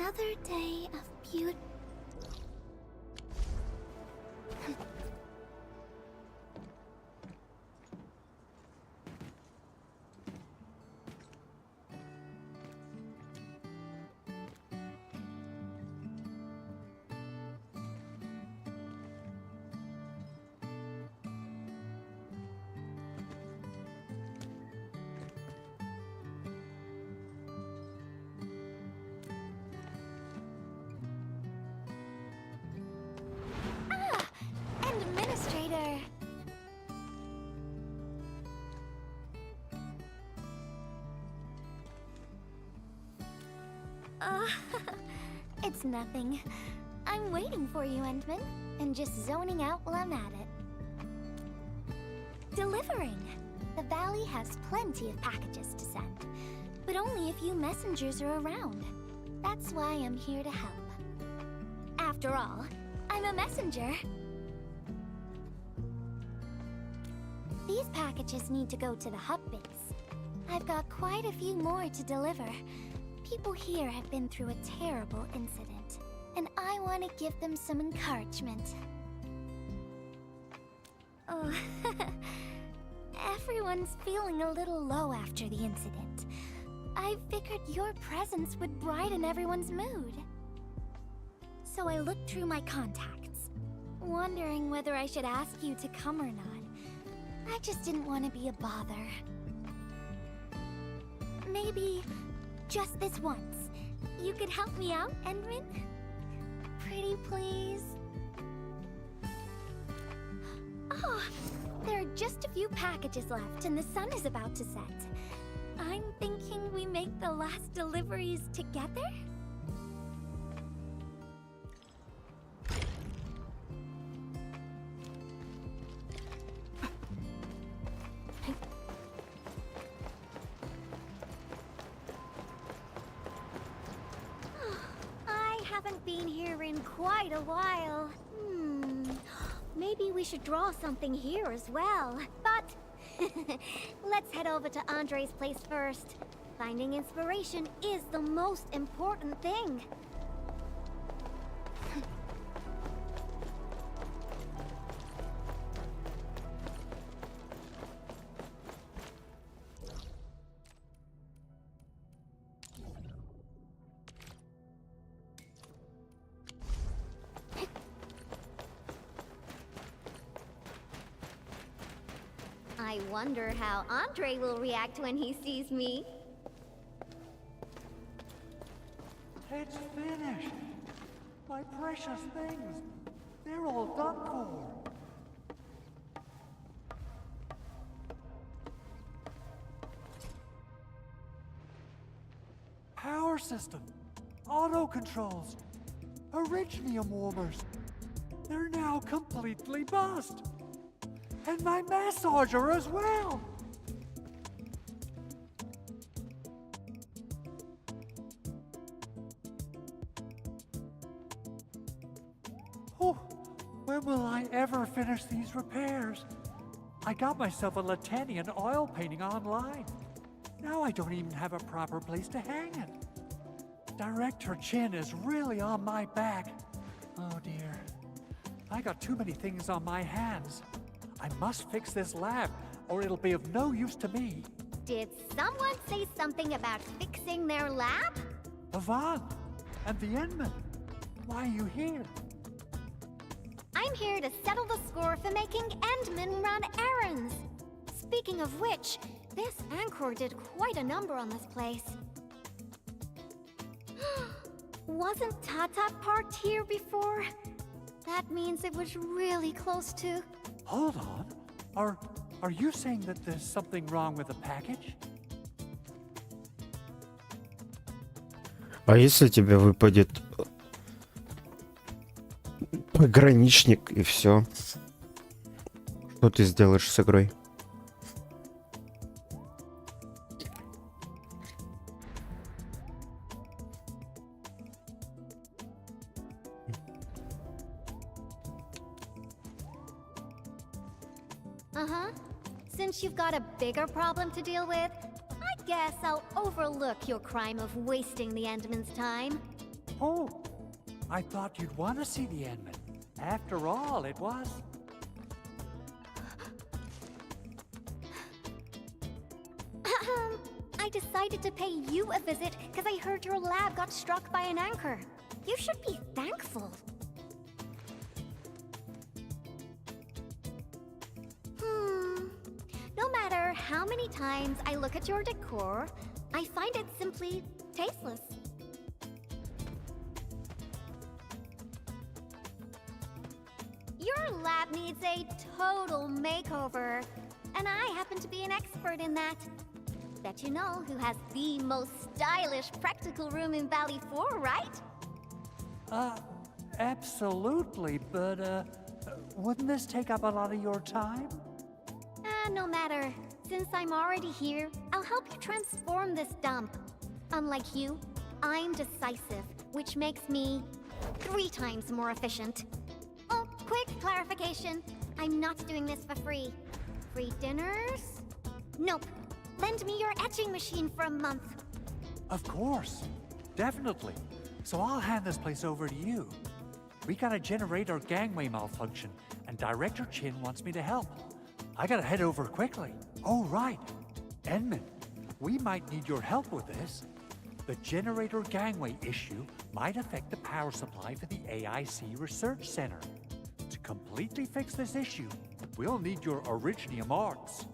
Another day of beauty. Administrator. It's nothing. I'm waiting for you, Endman, and just zoning out while I'm at it. Delivering. The valley has plenty of packages to send, but only a few messengers are around. That's why I'm here to help. After all, I'm a messenger. These packages need to go to the hub base. I've got quite a few more to deliver. People here have been through a terrible incident, and I want to give them some encouragement. Oh, everyone's feeling a little low after the incident. I figured your presence would brighten everyone's mood. So I looked through my contacts, wondering whether I should ask you to come or not. I just didn't want to be a bother. Maybe just this once, you could help me out, Endman? Pretty please? Oh, there are just a few packages left and the sun is about to set. I'm thinking we make the last deliveries together? Been here in quite a while. Maybe we should draw something here as well. But let's head over to Andre's place first. Finding inspiration is the most important thing. I wonder how Andre will react when he sees me. It's finished. My precious things. They're all done for. Power system, auto controls, Originium warmers. They're now completely bust. And my massager as well! Oh, when will I ever finish these repairs? I got myself a Latanian oil painting online. Now I don't even have a proper place to hang it. Director Chin is really on my back. Oh dear. I got too many things on my hands. I must fix this lab, or it'll be of no use to me. Did someone say something about fixing their lab? Yvonne, and the Endman. Why are you here? I'm here to settle the score for making Endman run errands. Speaking of which, this Anchor did quite a number on this place. Wasn't Tata parked here before? That means it was really close to... Hold on. Are you saying that there's something wrong with the package? А если тебе выпадет пограничник и все? Что ты сделаешь с игрой? Uh-huh. Since you've got a bigger problem to deal with, I guess I'll overlook your crime of wasting the Endman's time. Oh, I thought you'd want to see the Endman. After all, it was... I decided to pay you a visit because I heard your lab got struck by an anchor. You should be thankful. No matter how many times I look at your decor, I find it simply tasteless. Your lab needs a total makeover, and I happen to be an expert in that. Bet you know who has the most stylish practical room in Valley 4, right? Absolutely, but, wouldn't this take up a lot of your time? No matter. Since I'm already here, I'll help you transform this dump. Unlike you, I'm decisive, which makes me 3 times more efficient. Oh, quick clarification. I'm not doing this for free. Free dinners? Nope. Lend me your etching machine for a month. Of course. Definitely. So I'll hand this place over to you. We got a generator gangway malfunction, and Director Chin wants me to help. I gotta head over quickly. Oh, right. Endman, we might need your help with this. The generator gangway issue might affect the power supply for the AIC Research Center. To completely fix this issue, we'll need your Originium arts.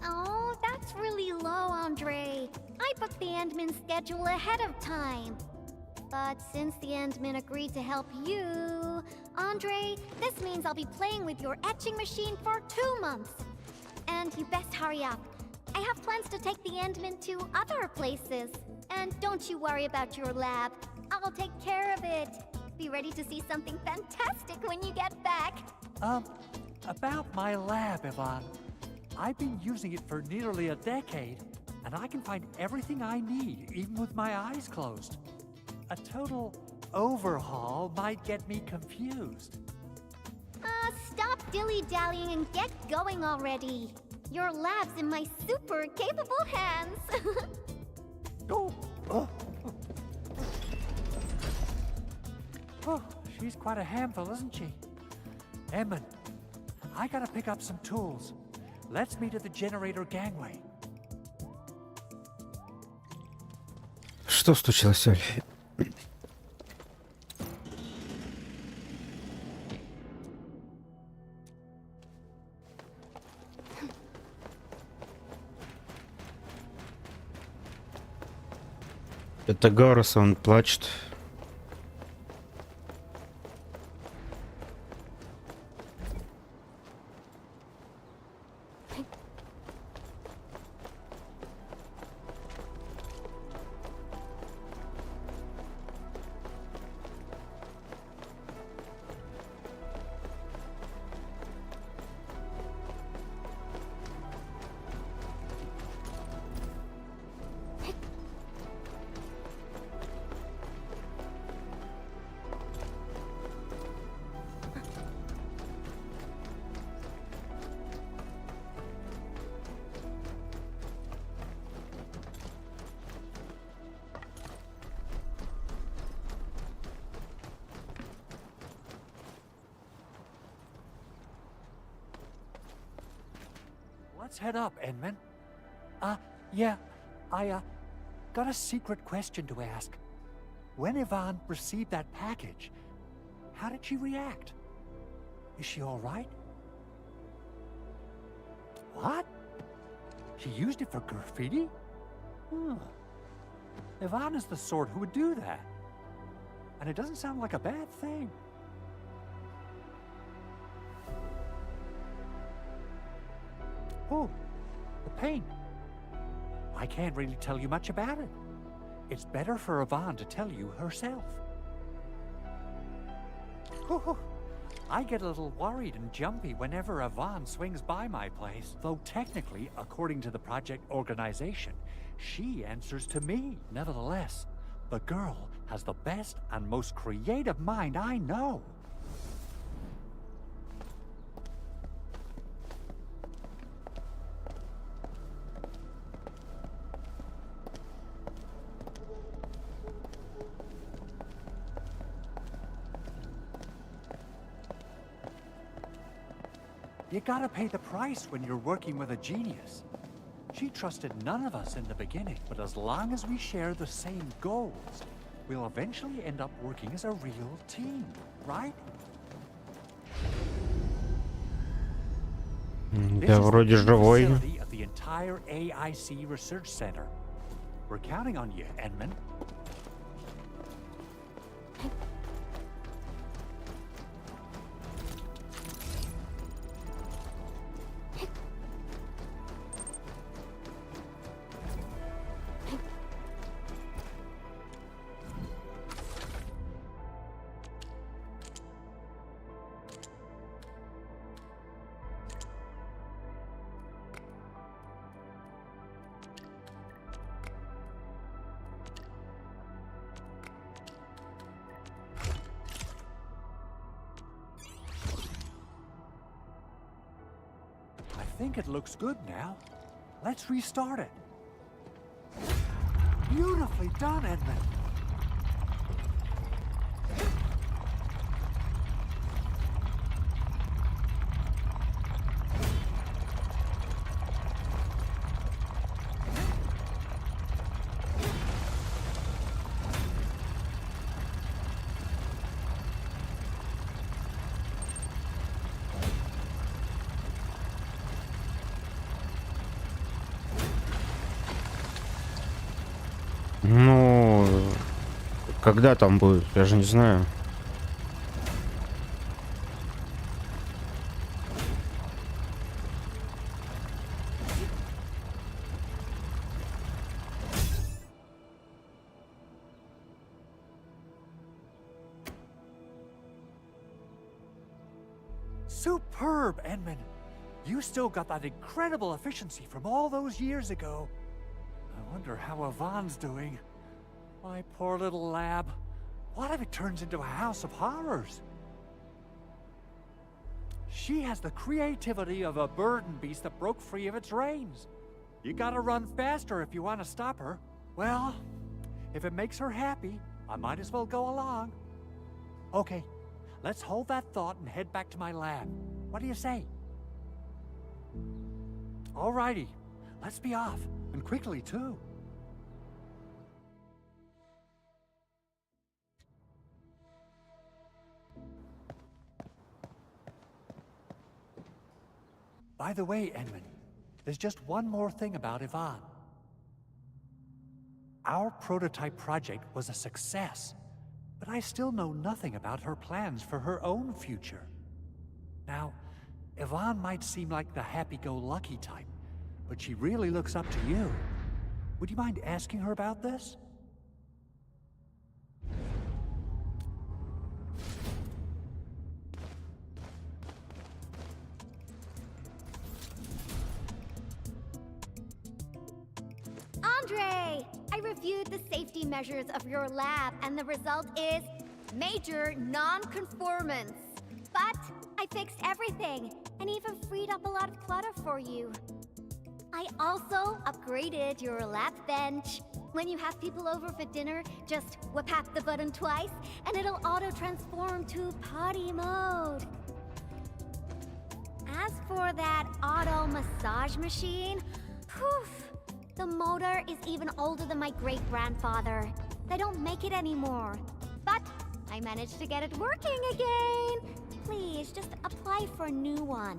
Oh, that's really low, Andre. I booked the Endman schedule ahead of time. But since the Endman agreed to help you, Andre, this means I'll be playing with your etching machine for 2 months. And you best hurry up. I have plans to take the Endman to other places. And don't you worry about your lab. I'll take care of it. Be ready to see something fantastic when you get back. About my lab, Yvonne. I've been using it for nearly a decade, and I can find everything I need, even with my eyes closed. A total overhaul might get me confused. Stop dilly-dallying and get going already. Your lab's in my super capable hands. Oh, she's quite a handful, isn't she? Edmund, I gotta pick up some tools. Let's meet at the generator gangway. Что случилось, Оль? Это Гарус, он плачет. Let's head up, Edmund. Yeah, I got a secret question to ask. When Yvonne received that package, how did she react? Is she all right? What? She used it for graffiti? Yvonne is the sort who would do that. And it doesn't sound like a bad thing. Oh, the paint. I can't really tell you much about it. It's better for Yvonne to tell you herself. I get a little worried and jumpy whenever Yvonne swings by my place. Though technically, according to the project organization, she answers to me. Nevertheless, the girl has the best and most creative mind I know. You gotta pay the price when you're working with a genius. She trusted none of us in the beginning, but as long as we share the same goals, we'll eventually end up working as a real team, right? Я вроде живой. Facility of the entire AIC Research Center. We're counting on you, Edmund. I think it looks good now. Let's restart it. Beautifully done, Edmund. Ну, когда там будет, я же не знаю. Superb, Edmund. You still got that incredible efficiency from all those years ago. I wonder how Yvonne's doing. My poor little lab. What if it turns into a house of horrors? She has the creativity of a burden beast that broke free of its reins. You gotta run faster if you want to stop her. Well, if it makes her happy, I might as well go along. Okay, let's hold that thought and head back to my lab. What do you say? Alrighty, let's be off, and quickly too. By the way, Edmund, there's just one more thing about Yvonne. Our prototype project was a success, but I still know nothing about her plans for her own future. Now, Yvonne might seem like the happy-go-lucky type, but she really looks up to you. Would you mind asking her about this? Andre! I reviewed the safety measures of your lab, and the result is major non-conformance. But I fixed everything, and even freed up a lot of clutter for you. I also upgraded your lab bench. When you have people over for dinner, just tap the button twice, and it'll auto-transform to potty mode. As for that auto massage machine, poof, the motor is even older than my great-grandfather. They don't make it anymore. But I managed to get it working again. Please, just apply for a new one.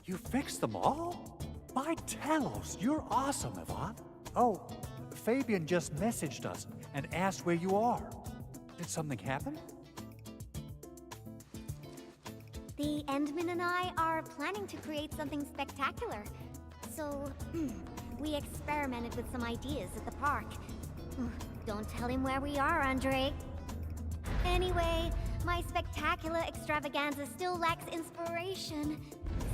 You fixed them all? By Talos, you're awesome, Yvonne. Oh, Fabian just messaged us and asked where you are. Did something happen? The Endman and I are planning to create something spectacular. So, we experimented with some ideas at the park. Don't tell him where we are, Andre. Anyway, my spectacular extravaganza still lacks inspiration.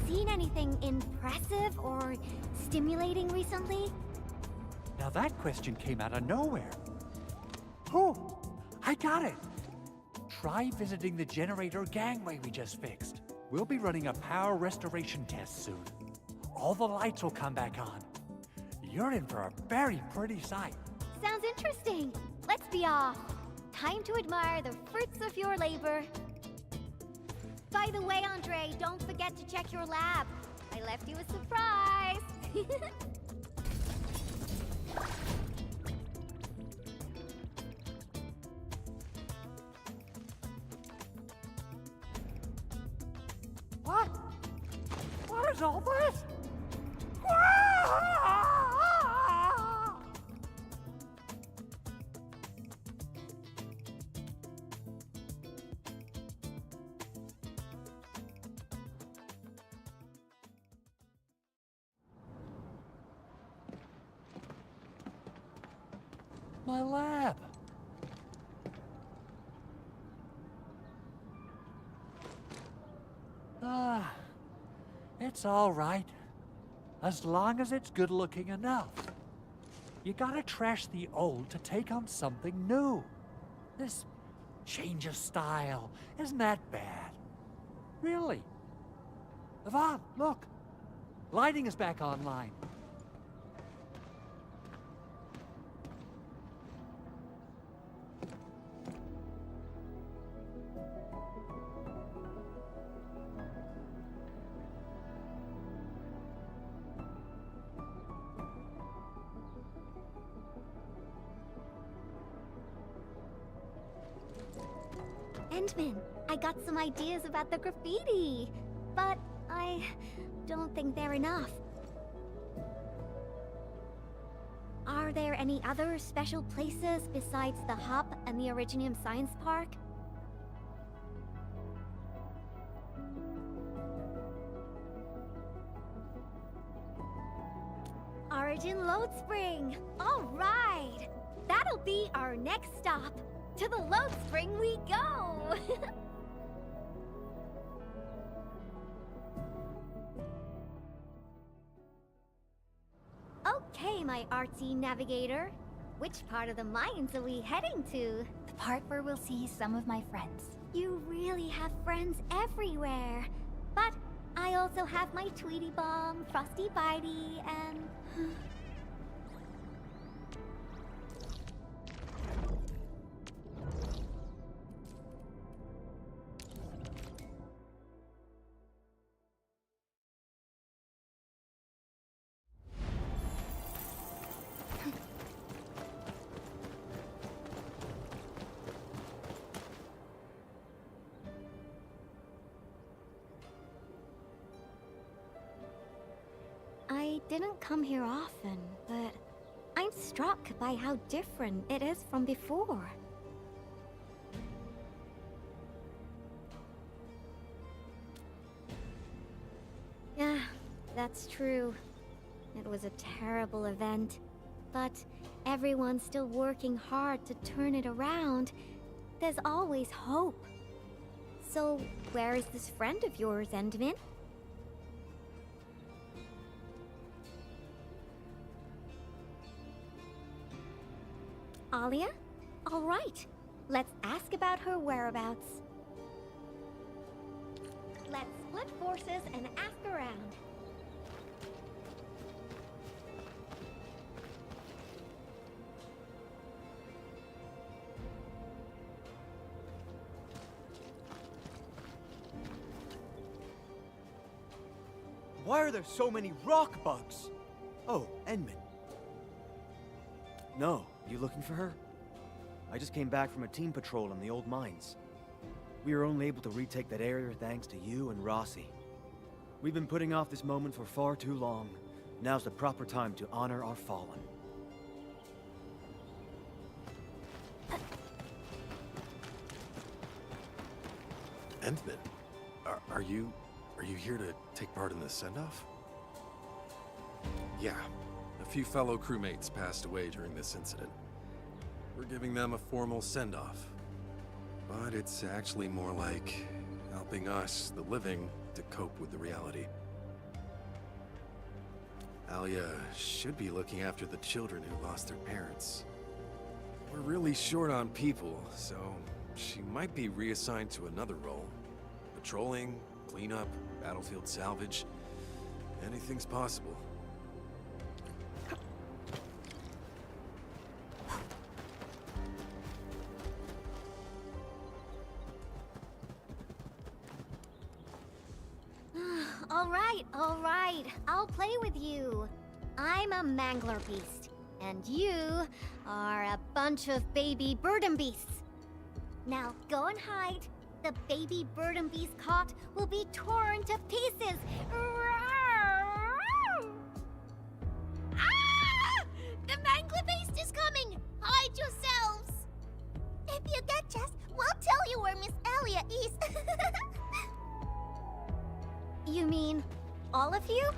Seen anything impressive or stimulating recently? Now that question came out of nowhere. Oh, I got it. Try visiting the generator gangway we just fixed. We'll be running a power restoration test soon. All the lights will come back on. You're in for a very pretty sight. Sounds interesting. Let's be off. Time to admire the fruits of your labor. By the way, Andre, don't forget to check your lab. I left you a surprise. What? What is all this? My lab. It's all right. As long as it's good looking enough. You gotta trash the old to take on something new. This change of style isn't that bad. Really. Yvonne, look. Lighting is back online. Endman, I got some ideas about the graffiti, but I don't think they're enough. Are there any other special places besides the hub and the Originium Science Park? Origin Load Spring! All right! That'll be our next stop. To the Load Spring we go! Okay, my artsy navigator. Which part of the mines are we heading to? The part where we'll see some of my friends. You really have friends everywhere. But I also have my Tweety Bomb, Frosty Bitey, and... I didn't come here often, but I'm struck by how different it is from before. Yeah, that's true. It was a terrible event, but everyone's still working hard to turn it around. There's always hope. So, where is this friend of yours, Endman? Alia? All right. Let's ask about her whereabouts. Let's split forces and ask around. Why are there so many rock bugs? Oh, Endman. No, you looking for her? I just came back from a team patrol in the old mines. We were only able to retake that area thanks to you and Rossi. We've been putting off this moment for far too long. Now's the proper time to honor our fallen. Endman, are you here to take part in the send-off? Yeah, a few fellow crewmates passed away during this incident. We're giving them a formal send-off. But it's actually more like helping us, the living, to cope with the reality. Alia should be looking after the children who lost their parents. We're really short on people, so she might be reassigned to another role. Patrolling, cleanup, battlefield salvage. Anything's possible. All right, I'll play with you. I'm a mangler beast, and you are a bunch of baby burden beasts. Now go and hide. The baby burden beast caught will be torn to pieces. Ah! The mangler beast is coming! Hide yourselves! If you catch us, we'll tell you where Miss Alia is. You mean all of you?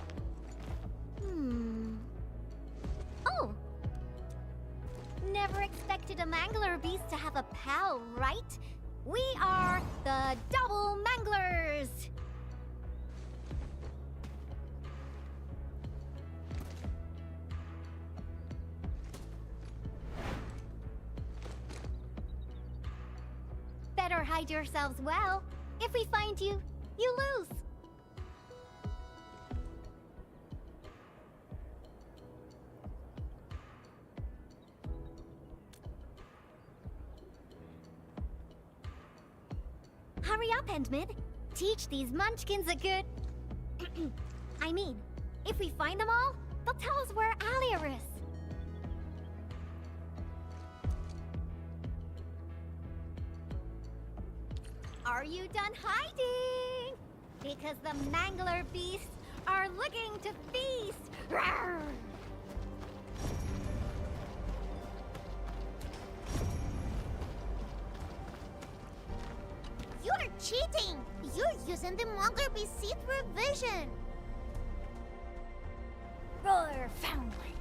Oh. Never expected a mangler beast to have a pal, right? We are the Double Manglers! Better hide yourselves well. If we find you, you lose. Hurry up, Endman. Teach these munchkins a good... I mean, if we find them all, they'll tell us where Alia is. Are you done hiding? Because the mangler beasts are looking to feast. Rawr! You're cheating! You're using the mangler beast see-through vision! Roar, foundling!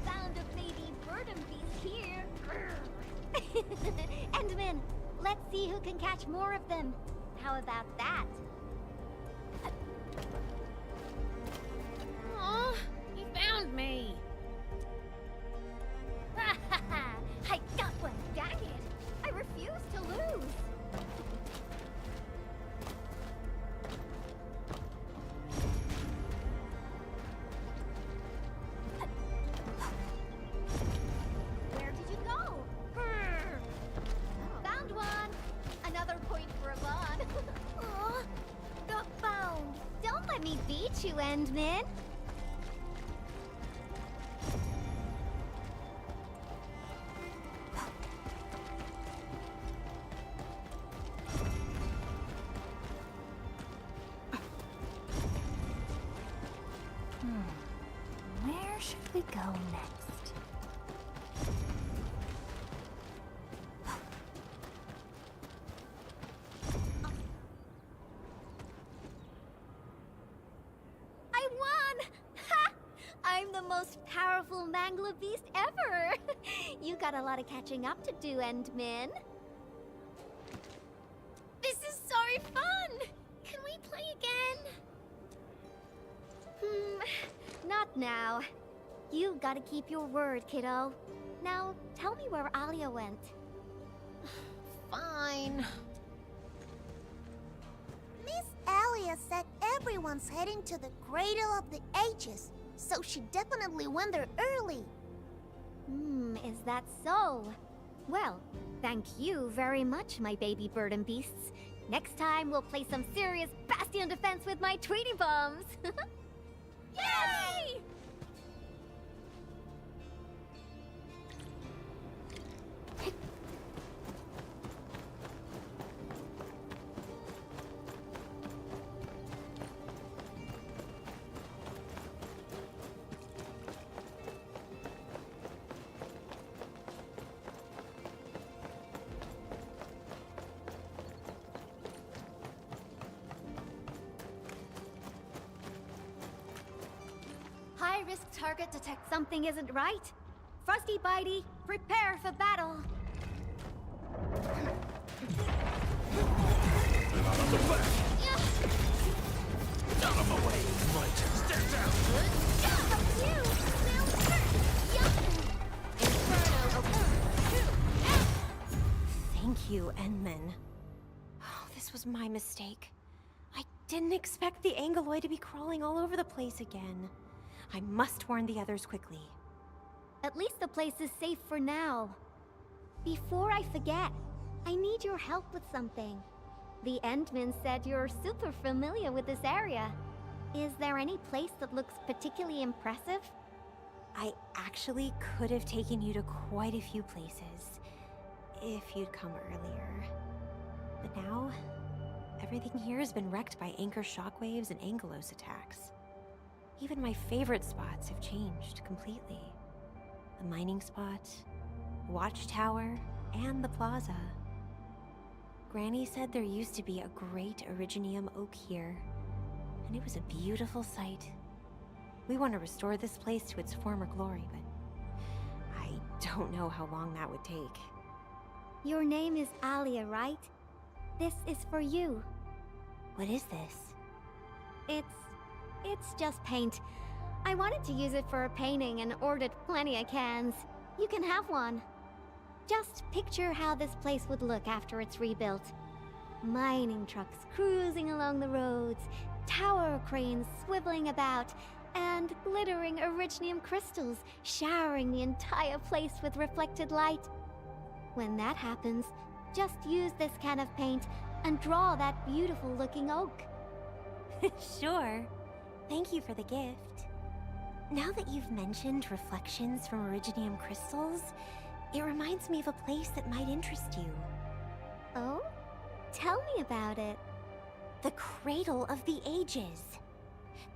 Found a baby burden beast here! Endman, let's see who can catch more of them. How about that? Aw, he found me. I got one, dang it! I refuse to lose! Where did you go? Found one! Another point for Yvonne. Aw, got found. Don't let me beat you, Endman. Where should we go next? I won! Ha! I'm the most powerful mangler beast ever! You got a lot of catching up to do, Endman. This is so fun! Can we play again? Not now. You gotta keep your word, kiddo. Now, tell me where Alia went. Fine. Miss Alia said everyone's heading to the Cradle of the Ages, so she definitely went there early. Is that so? Well, thank you very much, my baby burden beasts. Next time, we'll play some serious bastion defense with my Tweety bombs. Yay! High-risk target detects something isn't right. Frosty Bitey, prepare for battle. Thank you, Endman. Oh, this was my mistake. I didn't expect the Angoloid to be crawling all over the place again. I must warn the others quickly. At least the place is safe for now. Before I forget, I need your help with something. The Endman said you're super familiar with this area. Is there any place that looks particularly impressive? I actually could have taken you to quite a few places if you'd come earlier. But now, everything here has been wrecked by anchor shockwaves and Angelos attacks. Even my favorite spots have changed completely. The mining spot, the watchtower, and the plaza. Granny said there used to be a great Originium oak here, and it was a beautiful sight. We want to restore this place to its former glory, but I don't know how long that would take. Your name is Alia, right? This is for you. What is this? It's just paint. I wanted to use it for a painting and ordered plenty of cans. You can have one. Just picture how this place would look after it's rebuilt. Mining trucks cruising along the roads, tower cranes swiveling about, and glittering Originium crystals showering the entire place with reflected light. When that happens, just use this can of paint and draw that beautiful looking oak. Sure. Thank you for the gift. Now that you've mentioned reflections from Originium crystals, it reminds me of a place that might interest you. Oh? Tell me about it. The Cradle of the Ages.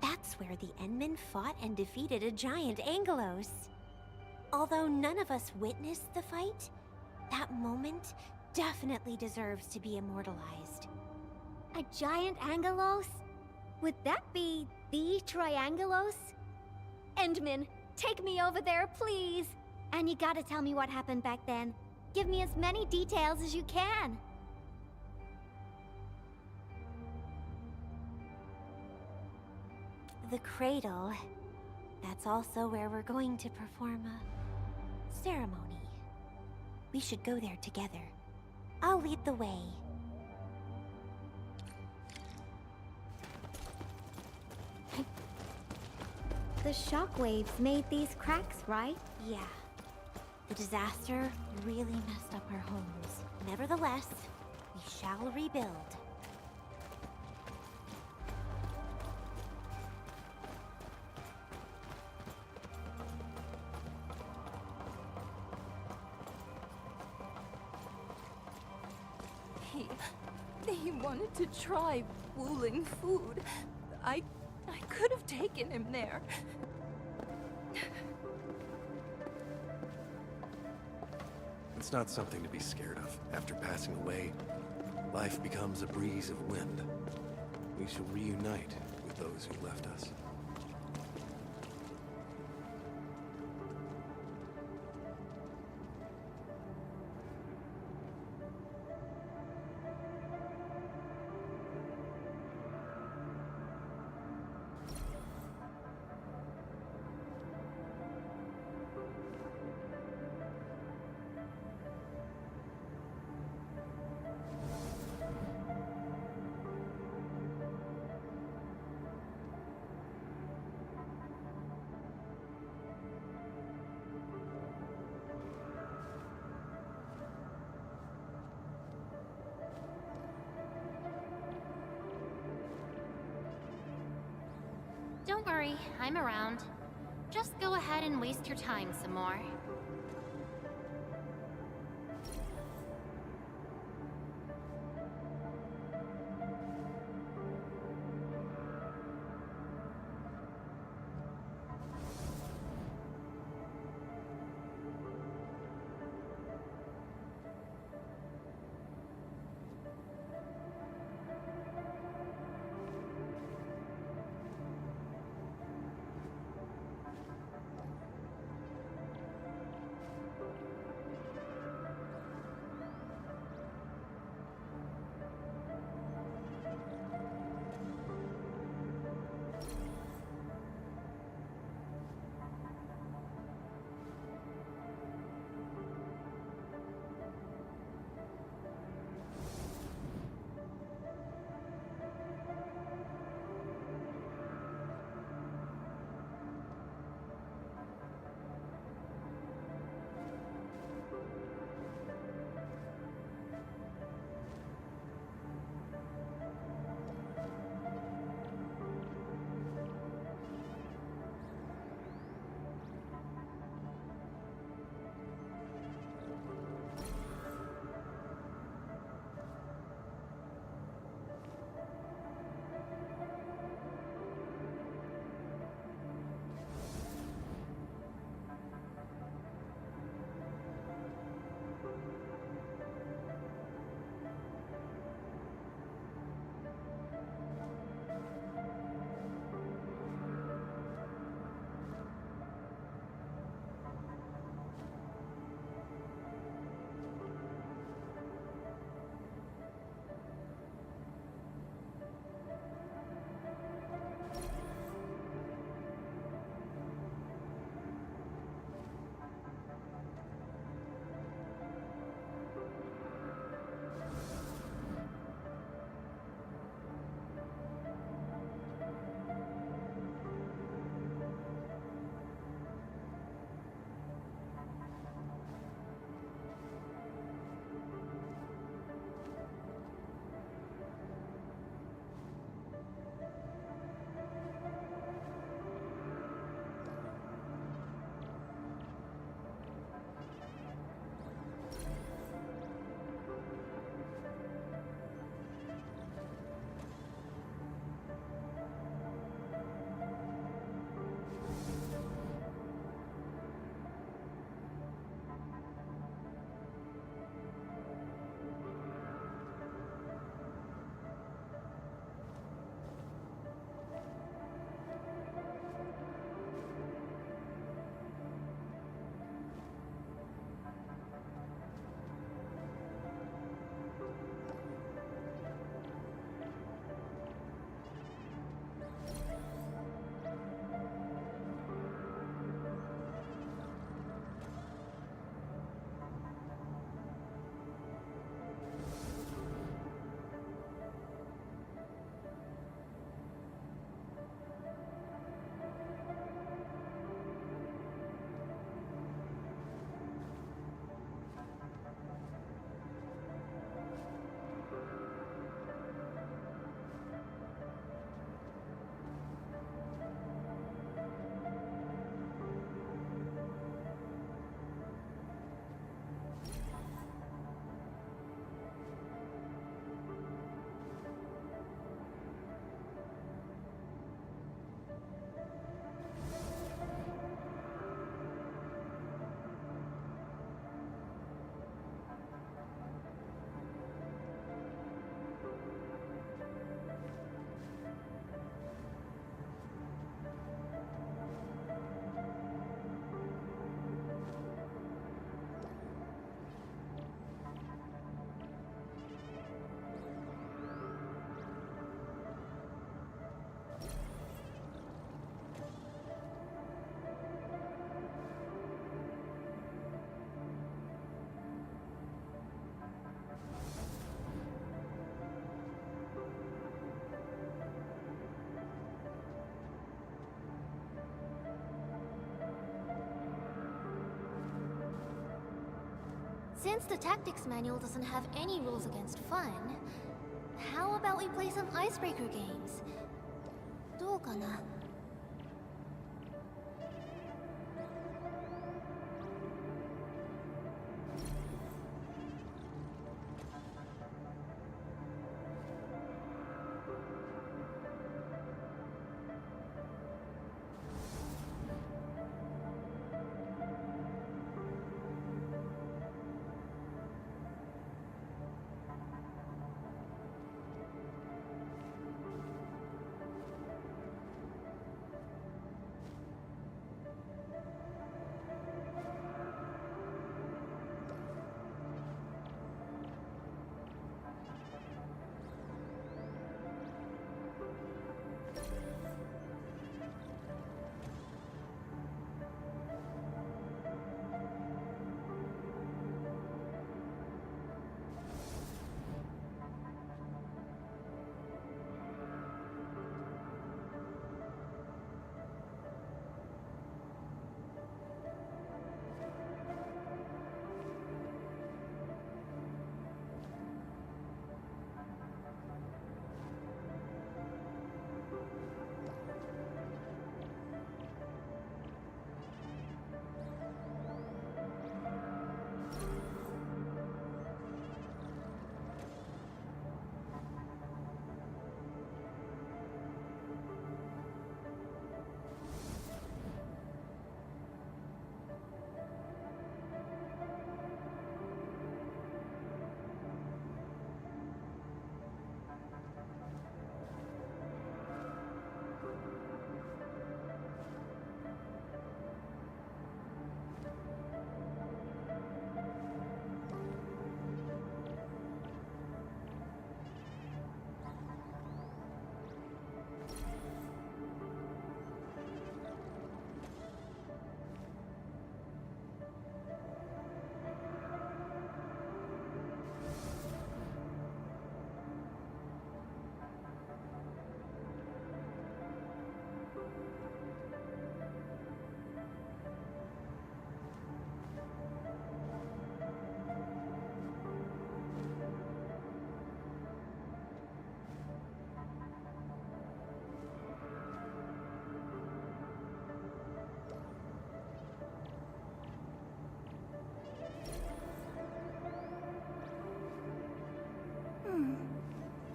That's where the Endmen fought and defeated a giant Angelos. Although none of us witnessed the fight, that moment definitely deserves to be immortalized. A giant Angelos? Would that be the Triangelos? Endman, take me over there, please! And you gotta tell me what happened back then. Give me as many details as you can. The Cradle. That's also where we're going to perform a ceremony. We should go there together. I'll lead the way. The shockwaves made these cracks, right? Yeah. The disaster really messed up our homes. Nevertheless, we shall rebuild. He wanted to try Wuling food. I could have taken him there. It's not something to be scared of. After passing away, life becomes a breeze of wind. We shall reunite with those who left us. Don't worry, I'm around. Just go ahead and waste your time some more. Since the tactics manual doesn't have any rules against fun, how about we play some icebreaker games? どうかな?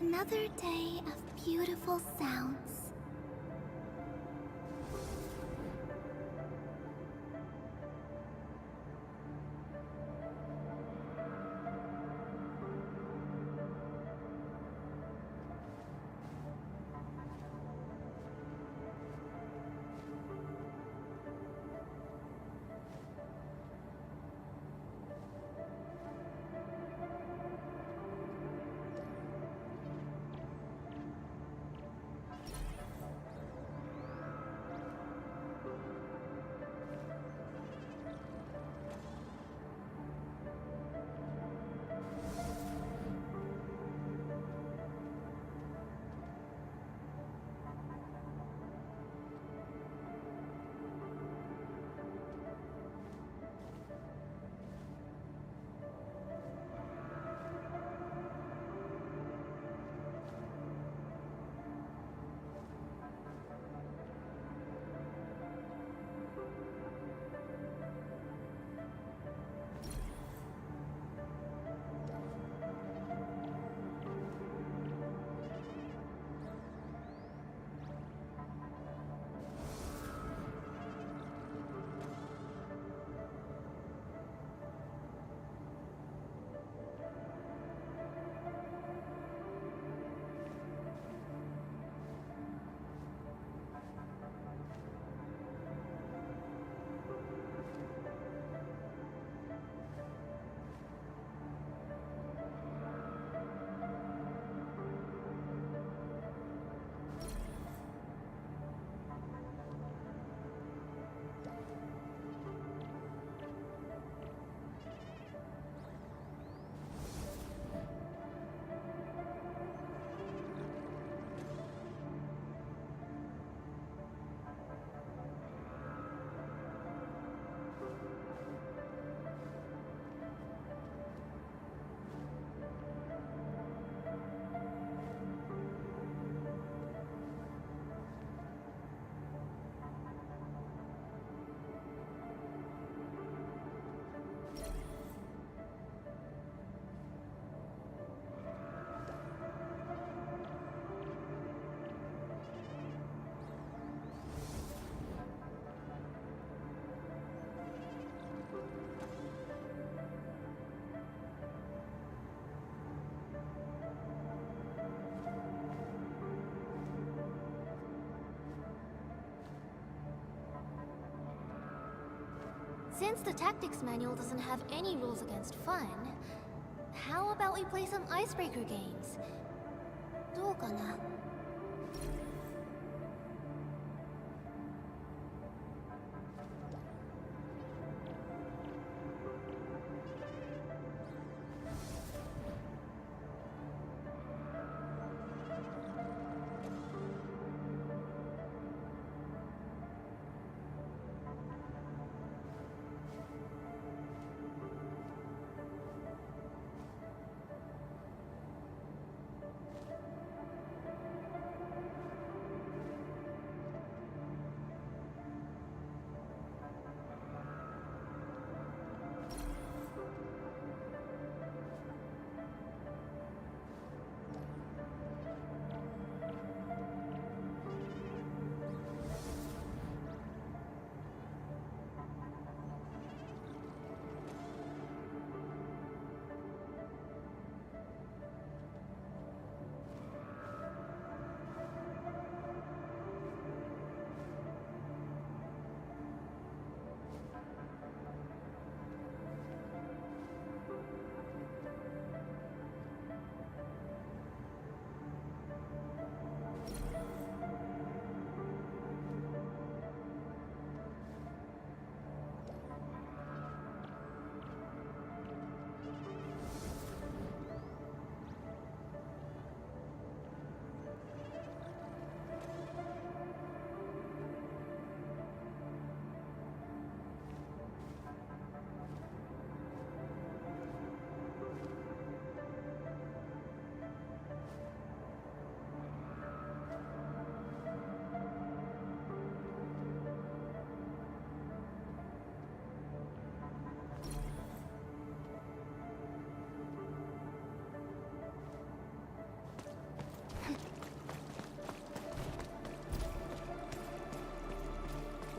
Another day of beautiful sounds. Since the tactics manual doesn't have any rules against fun, how about we play some icebreaker games? どうかな?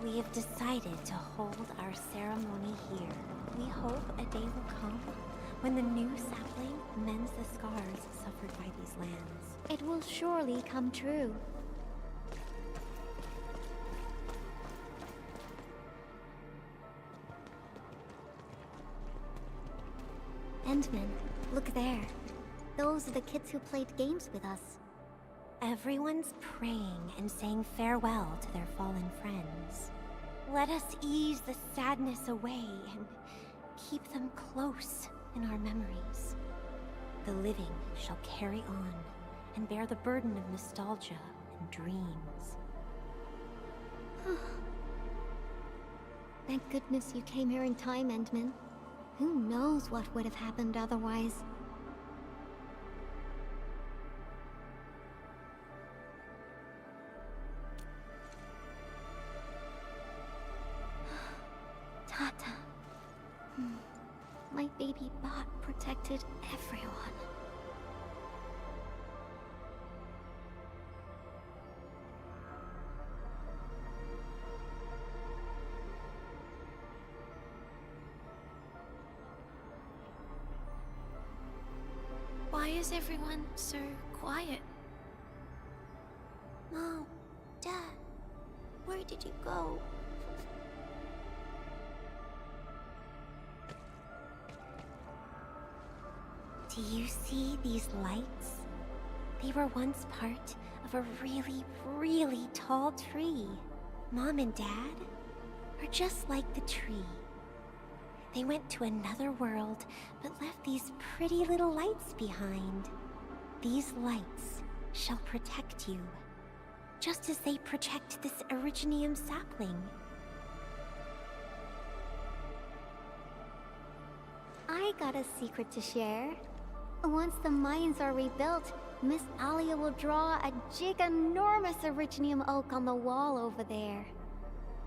We have decided to hold our ceremony here. We hope a day will come when the new sapling mends the scars suffered by these lands. It will surely come true. Endman, look there. Those are the kids who played games with us. Everyone's praying and saying farewell to their fallen friends. Let us ease the sadness away and keep them close in our memories. The living shall carry on and bear the burden of nostalgia and dreams. Thank goodness you came here in time, Endman. Who knows what would have happened otherwise? Tata. My baby bot protected everyone. Why is everyone so quiet? Mom, Dad, where did you go? Do you see these lights? They were once part of a really, really tall tree. Mom and Dad are just like the tree. They went to another world, but left these pretty little lights behind. These lights shall protect you, just as they protect this Originium sapling. I got a secret to share. Once the mines are rebuilt, Miss Alia will draw a giganormous Originium oak on the wall over there.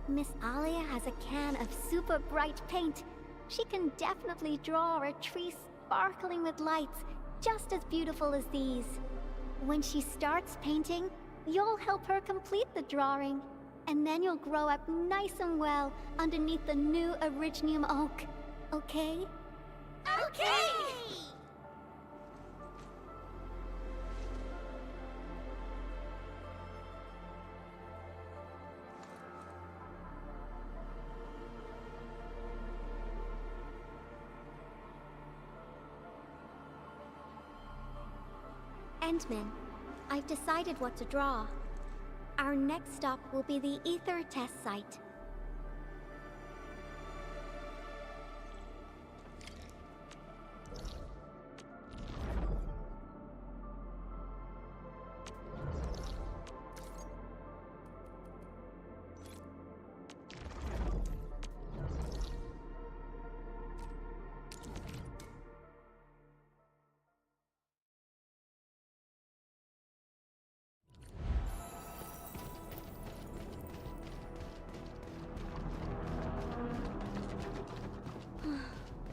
Miss Alia has a can of super bright paint. She can definitely draw a tree sparkling with lights, just as beautiful as these. When she starts painting, you'll help her complete the drawing. And then you'll grow up nice and well underneath the new Originium oak. Okay? Okay! Endman, I've decided what to draw. Our next stop will be the Ether test site.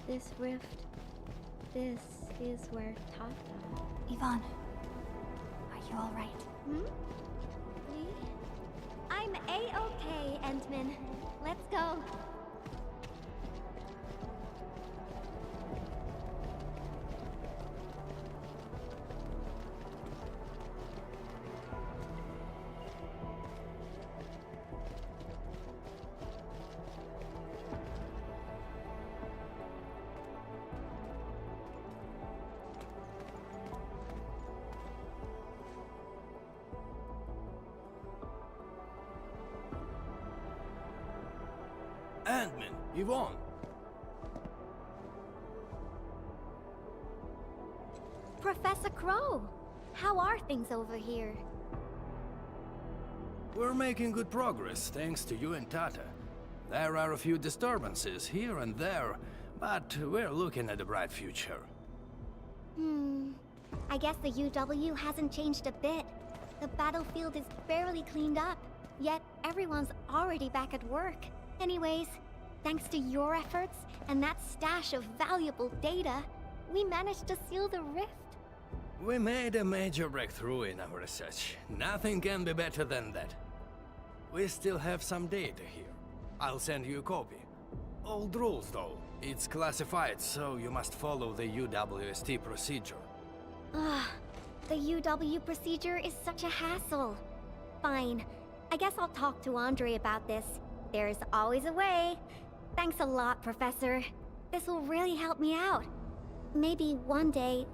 This rift, this is where Tata... Yvonne, are you all right? Hmm? Me? I'm A-okay, Endman. Let's go. Endman, Yvonne. Professor Crow, how are things over here? We're making good progress, thanks to you and Tata. There are a few disturbances here and there, but we're looking at a bright future. I guess the UW hasn't changed a bit. The battlefield is barely cleaned up, yet everyone's already back at work. Anyways, thanks to your efforts and that stash of valuable data, we managed to seal the rift. We made a major breakthrough in our research. Nothing can be better than that. We still have some data here. I'll send you a copy. Old rules, though. It's classified, so you must follow the UWST procedure. The UW procedure is such a hassle. Fine. I guess I'll talk to Andre about this. There's always a way. Thanks a lot, Professor. This will really help me out. Maybe one day...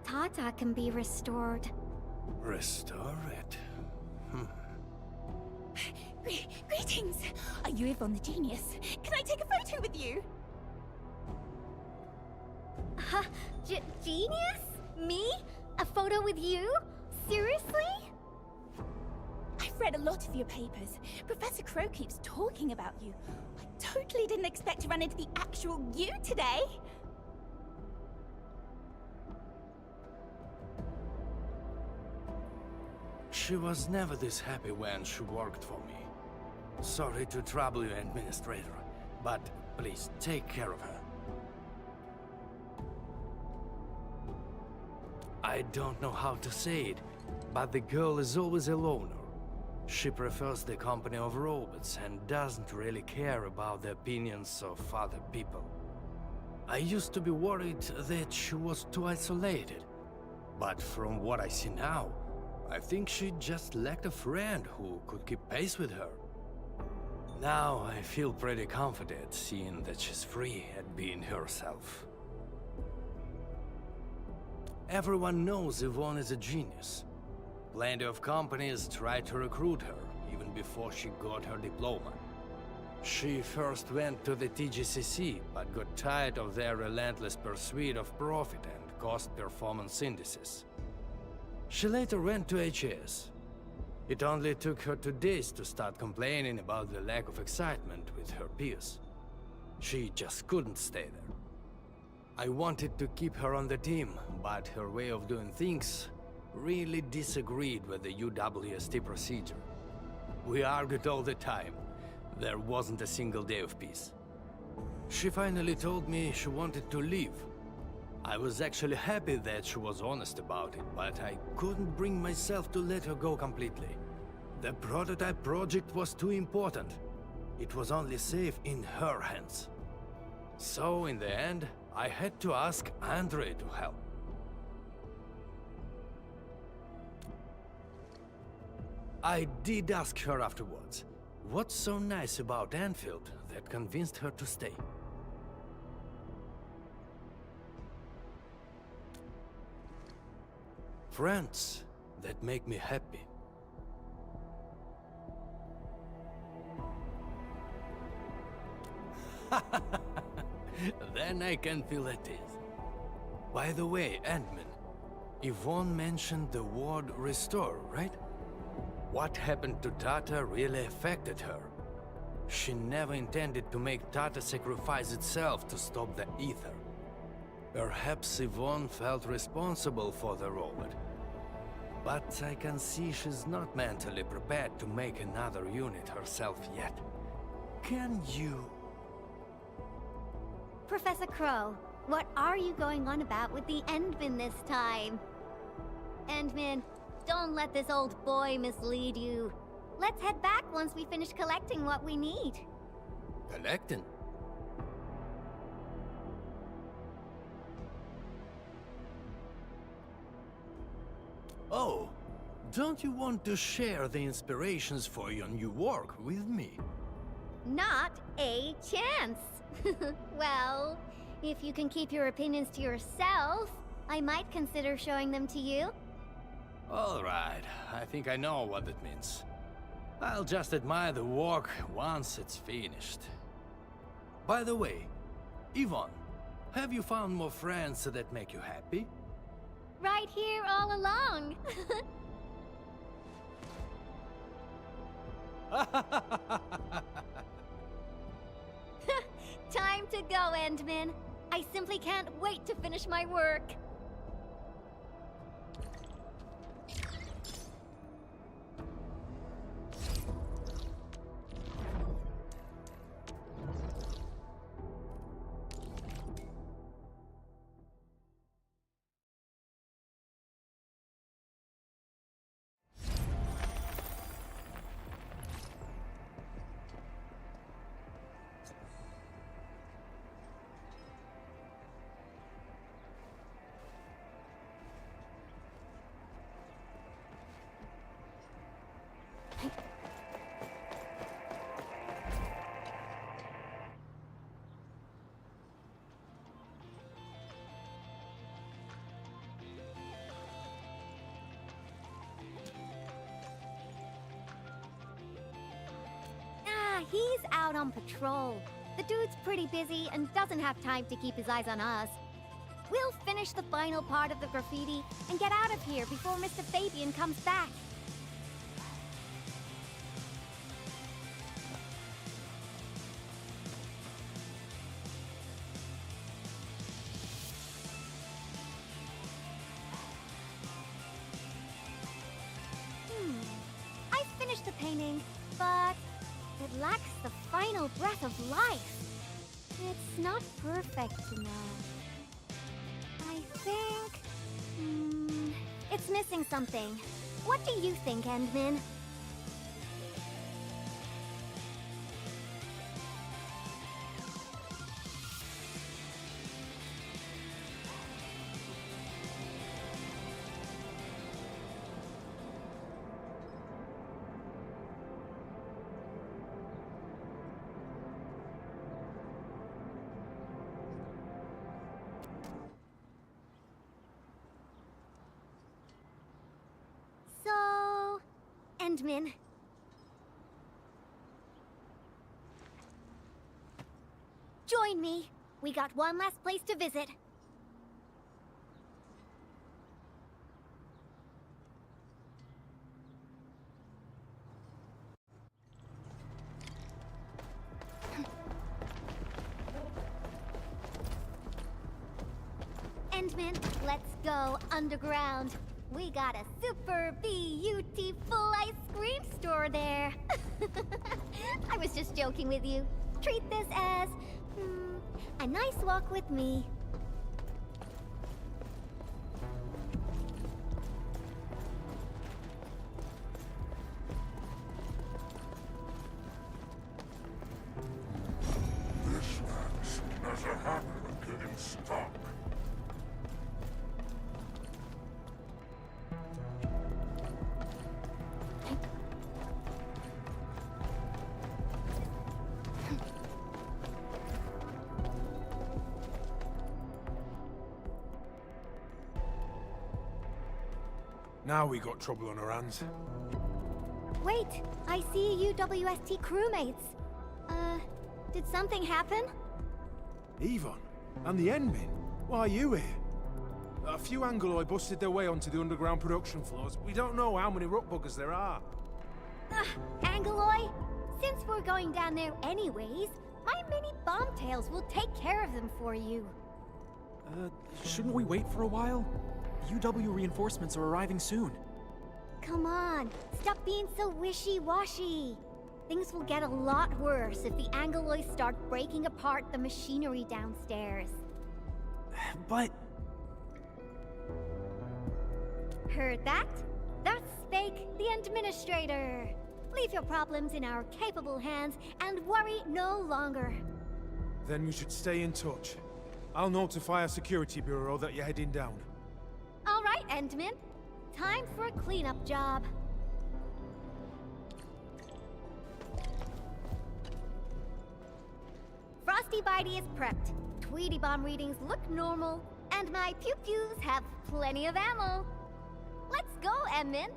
Tata can be restored. Restore it? Greetings! Are you Yvonne the Genius? Can I take a photo with you? Genius? Me? A photo with you? Seriously? I've read a lot of your papers. Professor Crow keeps talking about you. I totally didn't expect to run into the actual you today. She was never this happy when she worked for me. Sorry to trouble you, Administrator, but please take care of her. I don't know how to say it, but the girl is always a loner. She prefers the company of robots and doesn't really care about the opinions of other people. I used to be worried that she was too isolated, but from what I see now, I think she just lacked a friend who could keep pace with her. Now I feel pretty confident seeing that she's free at being herself. Everyone knows Yvonne is a genius. Plenty of companies tried to recruit her, even before she got her diploma. She first went to the TGCC, but got tired of their relentless pursuit of profit and cost performance indices. She later went to HAS. It only took her 2 days to start complaining about the lack of excitement with her peers. She just couldn't stay there. I wanted to keep her on the team, but her way of doing things really disagreed with the UWST procedure. We argued all the time. There wasn't a single day of peace. She finally told me she wanted to leave. I was actually happy that she was honest about it, but I couldn't bring myself to let her go completely. The prototype project was too important. It was only safe in her hands. So, in the end, I had to ask Andre to help. I did ask her afterwards, what's so nice about Endfield that convinced her to stay? Friends that make me happy. Then I can feel at ease. By the way, Ant-Man, Yvonne mentioned the word restore, right? What happened to Tata really affected her. She never intended to make Tata sacrifice itself to stop the ether. Perhaps Yvonne felt responsible for the robot. But I can see she's not mentally prepared to make another unit herself yet. Can you... Professor Crow, what are you going on about with the Endman this time? Endman, don't let this old boy mislead you. Let's head back once we finish collecting what we need. Collecting? Oh, don't you want to share the inspirations for your new work with me? Not a chance. Well, if you can keep your opinions to yourself, I might consider showing them to you. All right, I think I know what it means. I'll just admire the work once it's finished. By the way, Yvonne, have you found more friends that make you happy? Right here all along. Time to go, Endman. I simply can't wait to finish my work. He's out on patrol. The dude's pretty busy and doesn't have time to keep his eyes on us. We'll finish the final part of the graffiti and get out of here before Mr. Fabian comes back. I finished the painting, but it lacks the final breath of life. It's not perfect enough. I think... it's missing something. What do you think, Endman? So... Endman. Join me. We got one last place to visit. Endman, let's go underground. We got a super beautiful ice cream store there. I was just joking with you. Treat this as a nice walk with me. This man's never happened getting stuck. Now we got trouble on our hands. Wait, I see UWST crewmates. Did something happen? Yvonne? And the Endmin? Why are you here? A few Angoloi busted their way onto the underground production floors. We don't know how many ruck buggers there are. Angoloi? Since we're going down there anyways, my mini bombtails will take care of them for you. Shouldn't we wait for a while? UW reinforcements are arriving soon. Come on, stop being so wishy-washy. Things will get a lot worse if the Angoloi start breaking apart the machinery downstairs. But... Heard that? That's Spake, the Administrator. Leave your problems in our capable hands and worry no longer. Then we should stay in touch. I'll notify our security bureau that you're heading down. All right, Endman. Time for a cleanup job. Frosty Bitey is prepped. Tweety Bomb readings look normal, and my pew-pews have plenty of ammo. Let's go, Endman.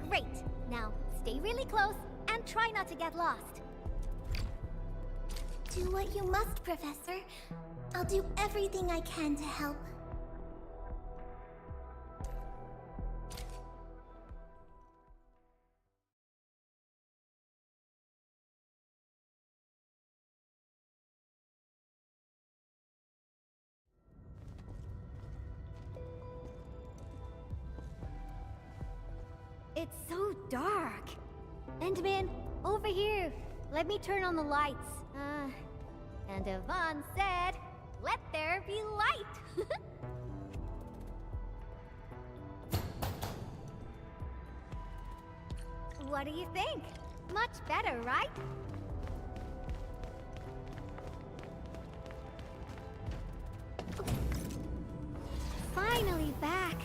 Great. Now, stay really close and try not to get lost. Do what you must, Professor. I'll do everything I can to help. It's so dark. Endman, over here. Let me turn on the lights. And Yvonne said, let there be light. What do you think? Much better, right? Finally back.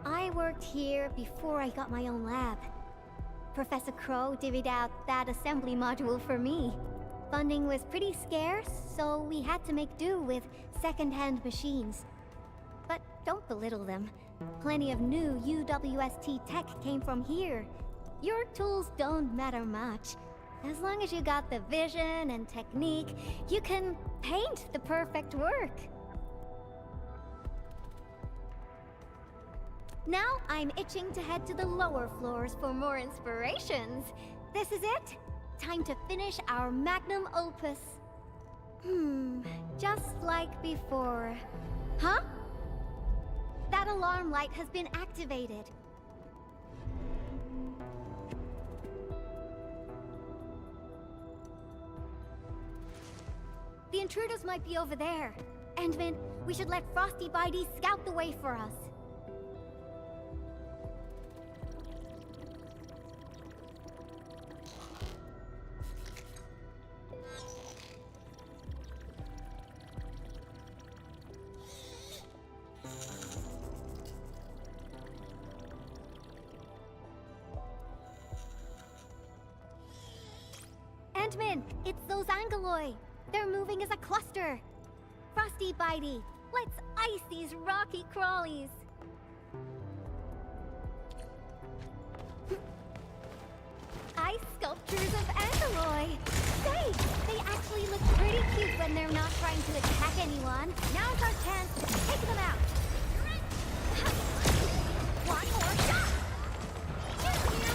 I worked here before I got my own lab. Professor Crow divvied out that assembly module for me. Funding was pretty scarce, so we had to make do with second-hand machines. But don't belittle them. Plenty of new UWST tech came from here. Your tools don't matter much. As long as you got the vision and technique, you can paint the perfect work. Now I'm itching to head to the lower floors for more inspirations. This is it. Time to finish our magnum opus. Just like before. Huh? That alarm light has been activated. The intruders might be over there. Endman, we should let Frosty Bitey scout the way for us. Endman, it's those Angoloi. They're moving as a cluster. Frosty Bitey, let's ice these rocky crawlies. Ice sculptures of Angoloi. Say, they actually look pretty cute when they're not trying to attack anyone. Now's our chance to take them out. One more shot. Here we go.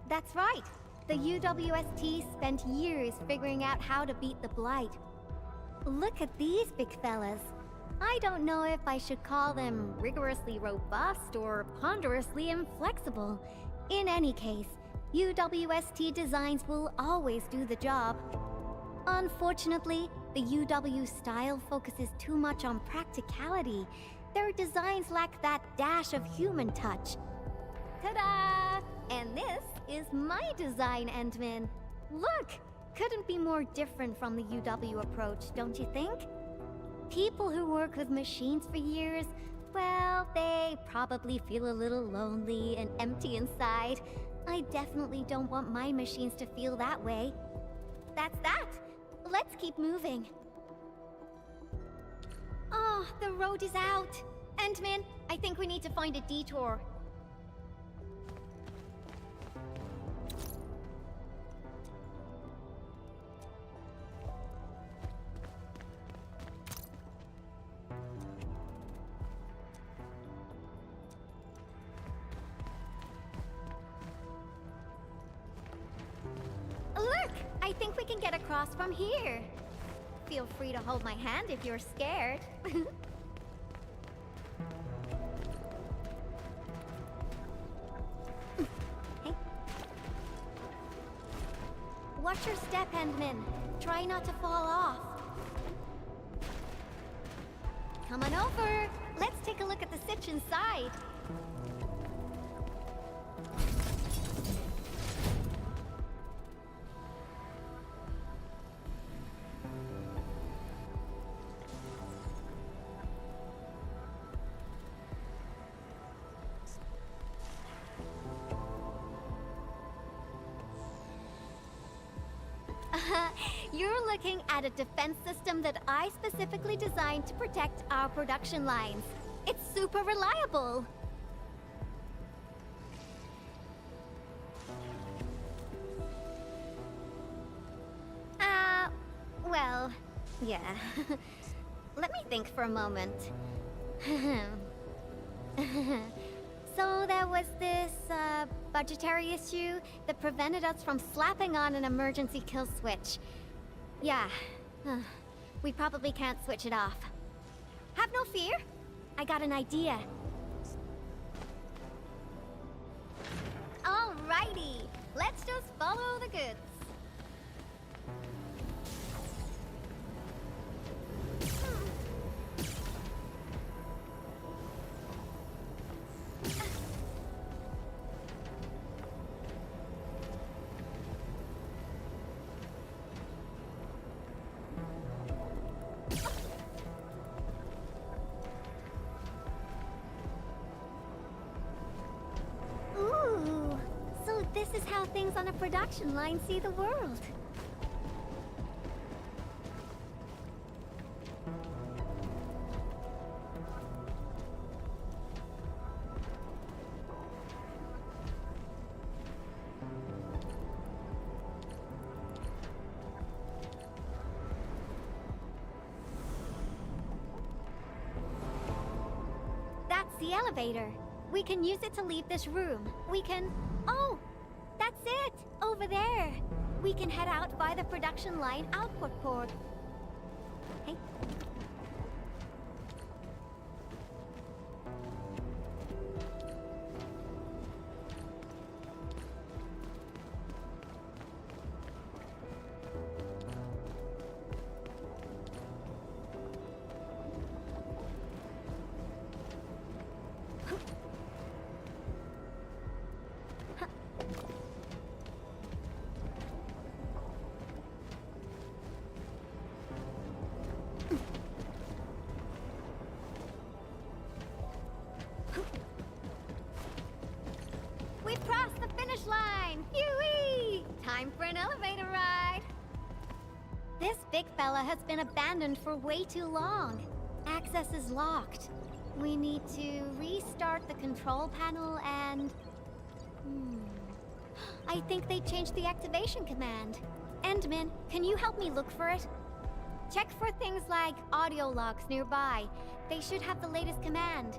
That's right. The UWST spent years figuring out how to beat the Blight. Look at these big fellas. I don't know if I should call them rigorously robust or ponderously inflexible. In any case, UWST designs will always do the job. Unfortunately, the UW style focuses too much on practicality. Their designs lack that dash of human touch. Ta-da! And this is my design, Endman. Look! Couldn't be more different from the UW approach, don't you think? People who work with machines for years, well, they probably feel a little lonely and empty inside. I definitely don't want my machines to feel that way. That's that! Let's keep moving. Oh, the road is out! Endman, I think we need to find a detour. Look! I think we can get across from here. Feel free to hold my hand if you're scared. Hey. Watch your step, Endman. Try not to fall off. Come on over. Let's take a look at the sitch inside. You're looking at a defense system that I specifically designed to protect our production lines. It's super reliable. Well, yeah. Let me think for a moment. So there was this, budgetary issue that prevented us from slapping on an emergency kill switch. Yeah, we probably can't switch it off. Have no fear, I got an idea. Alrighty, let's just follow the goods. Ooh, so this is how things on a production line see the world. That's the elevator. We can use it to leave this room. We can... Oh! That's it! Over there! We can head out by the production line output port. Hey. We've crossed the finish line! Phew-wee! Time for an elevator ride! This big fella has been abandoned for way too long. Access is locked. We need to restart the control panel and... I think they changed the activation command. Endman, can you help me look for it? Check for things like audio logs nearby. They should have the latest command.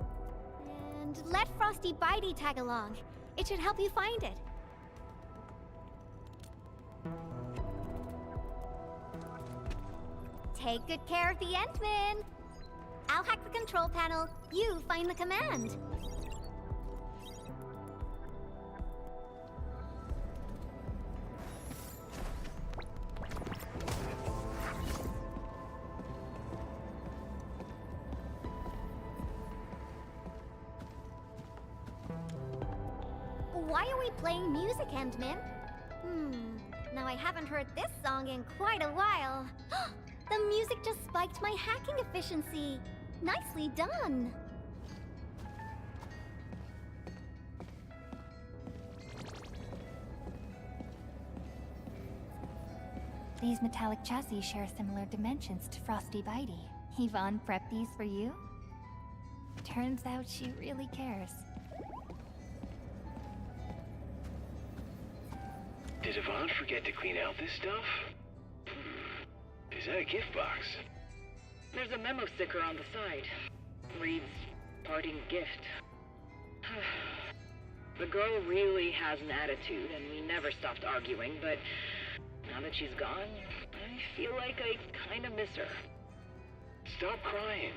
And let Frosty Bitey tag along. It should help you find it. Take good care of the Endman. I'll hack the control panel. You find the command. Why are we playing music, Endman? Now I haven't heard this song in quite a while. The music just spiked my hacking efficiency. Nicely done. These metallic chassis share similar dimensions to Frosty Bitey. Yvonne prepped these for you? Turns out she really cares. Did Yvonne forget to clean out this stuff? Is that a gift box? There's a memo sticker on the side. Reads, parting gift. The girl really has an attitude, and we never stopped arguing, but now that she's gone, I feel like I kinda miss her. Stop crying.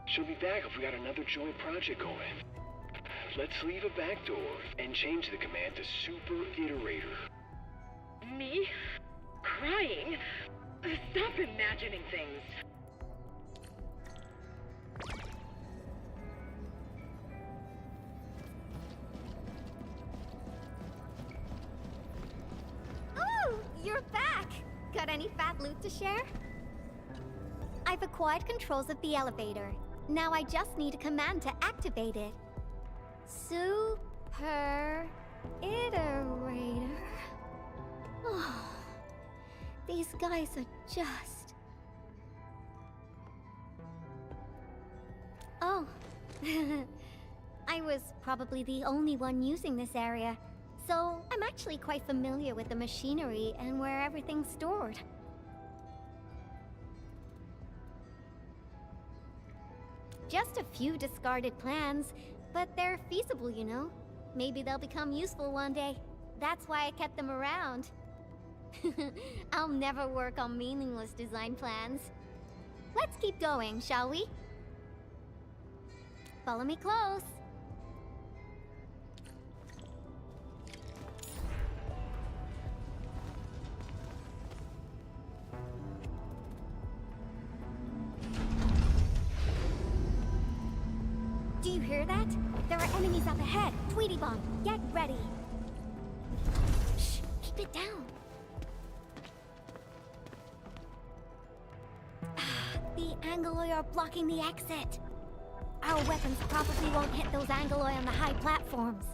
She'll be back if we got another joint project going. Let's leave a back door and change the command to Super Iterator. Me? Crying? Stop imagining things. Oh, you're back! Got any fat loot to share? I've acquired controls of the elevator. Now I just need a command to activate it. Super Iterator. Oh, these guys are just... Oh, I was probably the only one using this area, so I'm actually quite familiar with the machinery and where everything's stored. Just a few discarded plans, but they're feasible, you know. Maybe they'll become useful one day. That's why I kept them around. I'll never work on meaningless design plans. Let's keep going, shall we? Follow me close. Do you hear that? There are enemies up ahead. Tweety Bomb, get ready. Shh, keep it down. The Angoloi are blocking the exit. Our weapons probably won't hit those Angoloi on the high platforms.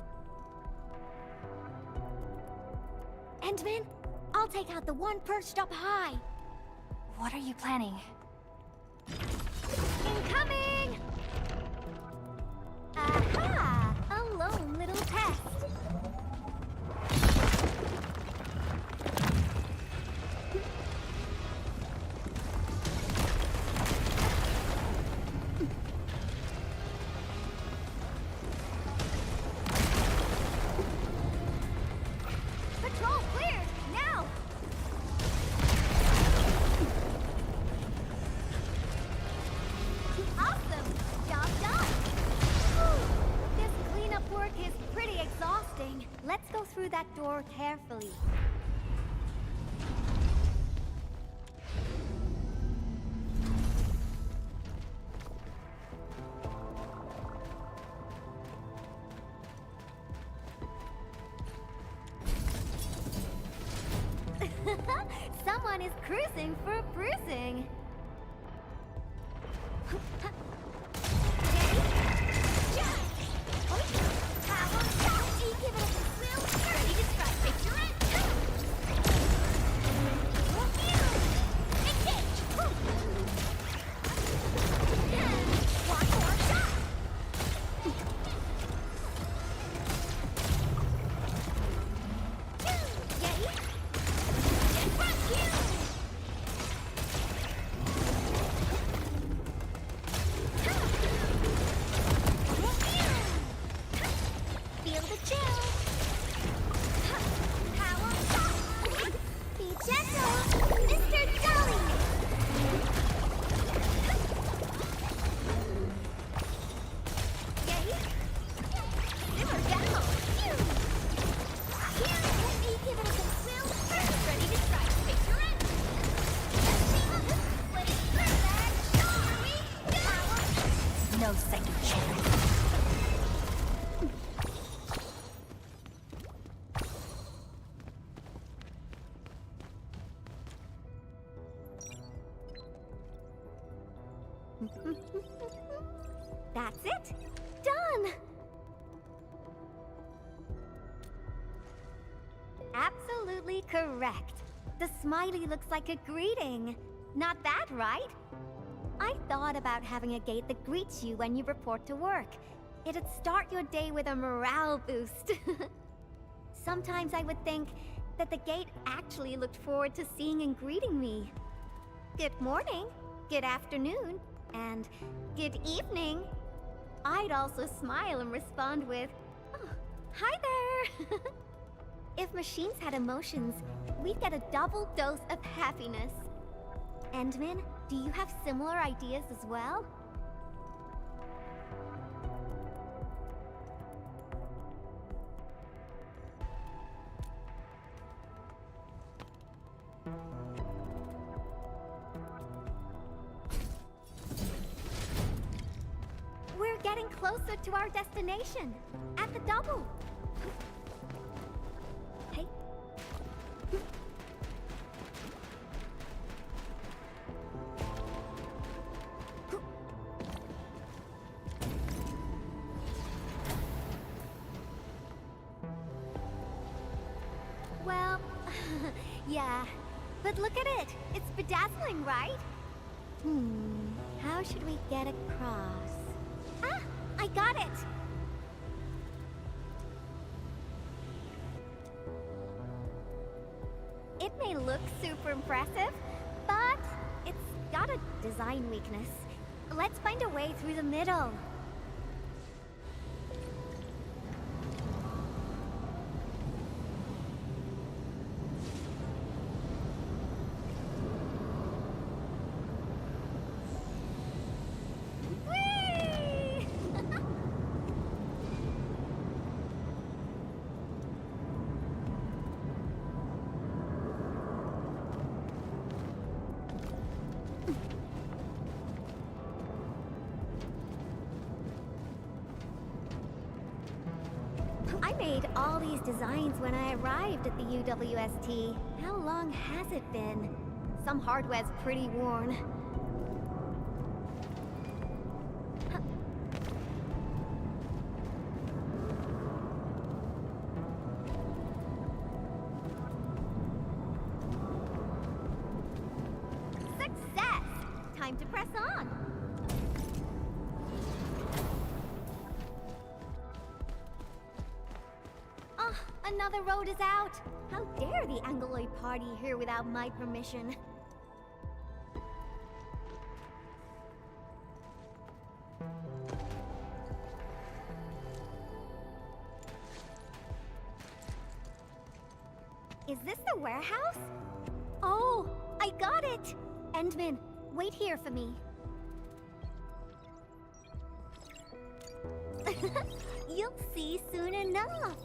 Endman, I'll take out the one perched up high. What are you planning? Incoming! Aha! A lone little test. Patrol cleared! Now! Awesome! Job done! Whew. This cleanup work is pretty exhausting. Let's go through that door carefully. Someone is cruising for bruising. Feel the chill. Power shot. Be gentle, Mr. Jolly. Yay. Simmer down. Phew. Phew. Let me give it a good swim. Ready to strike. Picture it. Let it through that. Shall we? Power. No second chance. That's it. Done. Absolutely correct. The smiley looks like a greeting. Not that, right? I thought about having a gate that greets you when you report to work. It'd start your day with a morale boost. Sometimes I would think that the gate actually looked forward to seeing and greeting me. Good morning, good afternoon, and good evening. I'd also smile and respond with, oh, hi there. If machines had emotions, we'd get a double dose of happiness. Endman, do you have similar ideas as well? We're getting closer to our destination. At the double. Hey. Well, yeah. But look at it. It's bedazzling, right? How should we get across? Ah, I got it! It may look super impressive, but it's got a design weakness. Let's find a way through the middle. I made all these designs when I arrived at the UWST. How long has it been? Some hardware's pretty worn. Success! Time to press on! Another road is out! How dare the Angloid party here without my permission? Is this the warehouse? Oh, I got it! Endman, wait here for me. You'll see soon enough.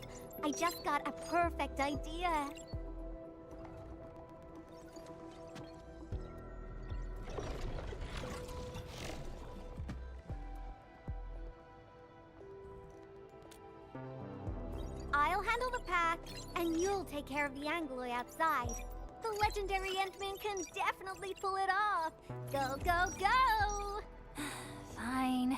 I just got a perfect idea. I'll handle the pack, and you'll take care of the Angloid outside. The legendary Endman can definitely pull it off. Go, go, go! Fine.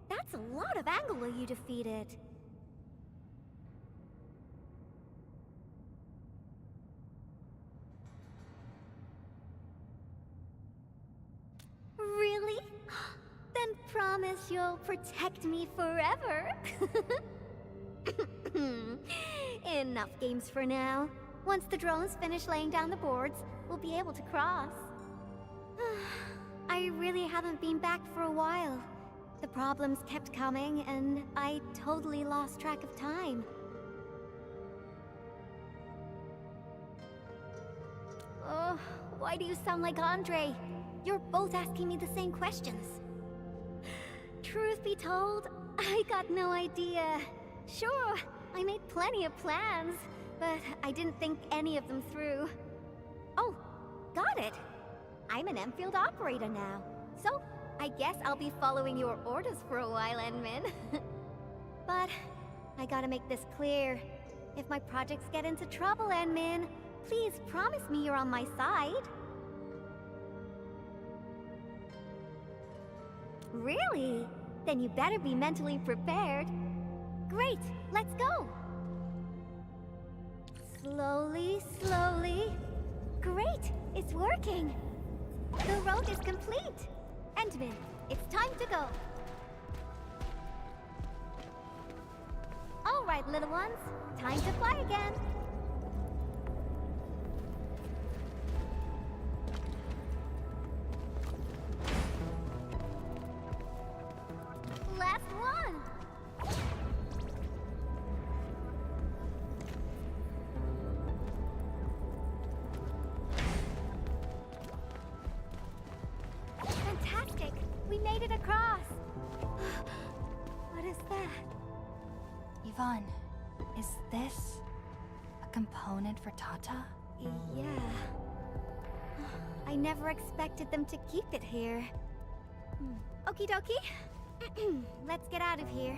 That's a lot of Anglo you defeated. Really? Then promise you'll protect me forever. Enough games for now. Once the drones finish laying down the boards, we'll be able to cross. I really haven't been back for a while. The problems kept coming, and I totally lost track of time. Oh, why do you sound like Andre? You're both asking me the same questions. Truth be told, I got no idea. Sure, I made plenty of plans, but I didn't think any of them through. Oh, got it! I'm an Endfield operator now, so I guess I'll be following your orders for a while, Enmin. But I gotta make this clear. If my projects get into trouble, Enmin, please promise me you're on my side. Really? Then you better be mentally prepared. Great, let's go! Slowly, slowly. Great, it's working! The road is complete! Endman, it's time to go! Alright, little ones, time to fly again! Last one! Fantastic! We made it across! What is that? Yvonne, is this a component for Tata? Yeah. I never expected them to keep it here. Okie dokie. Let's get out of here.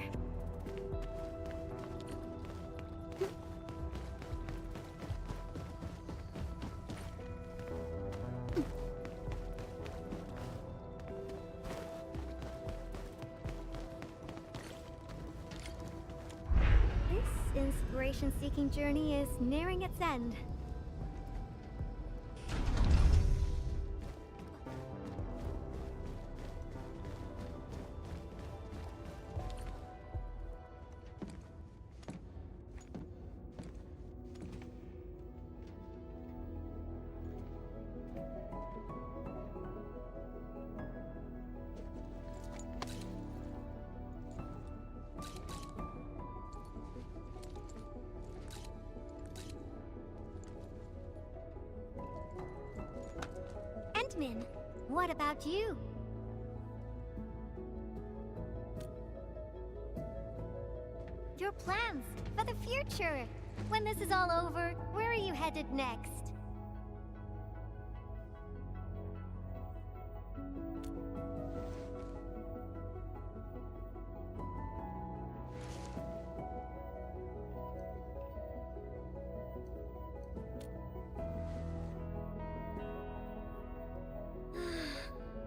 This inspiration-seeking journey is nearing its end. Endman, what about you? Your plans for the future. When this is all over, where are you headed next?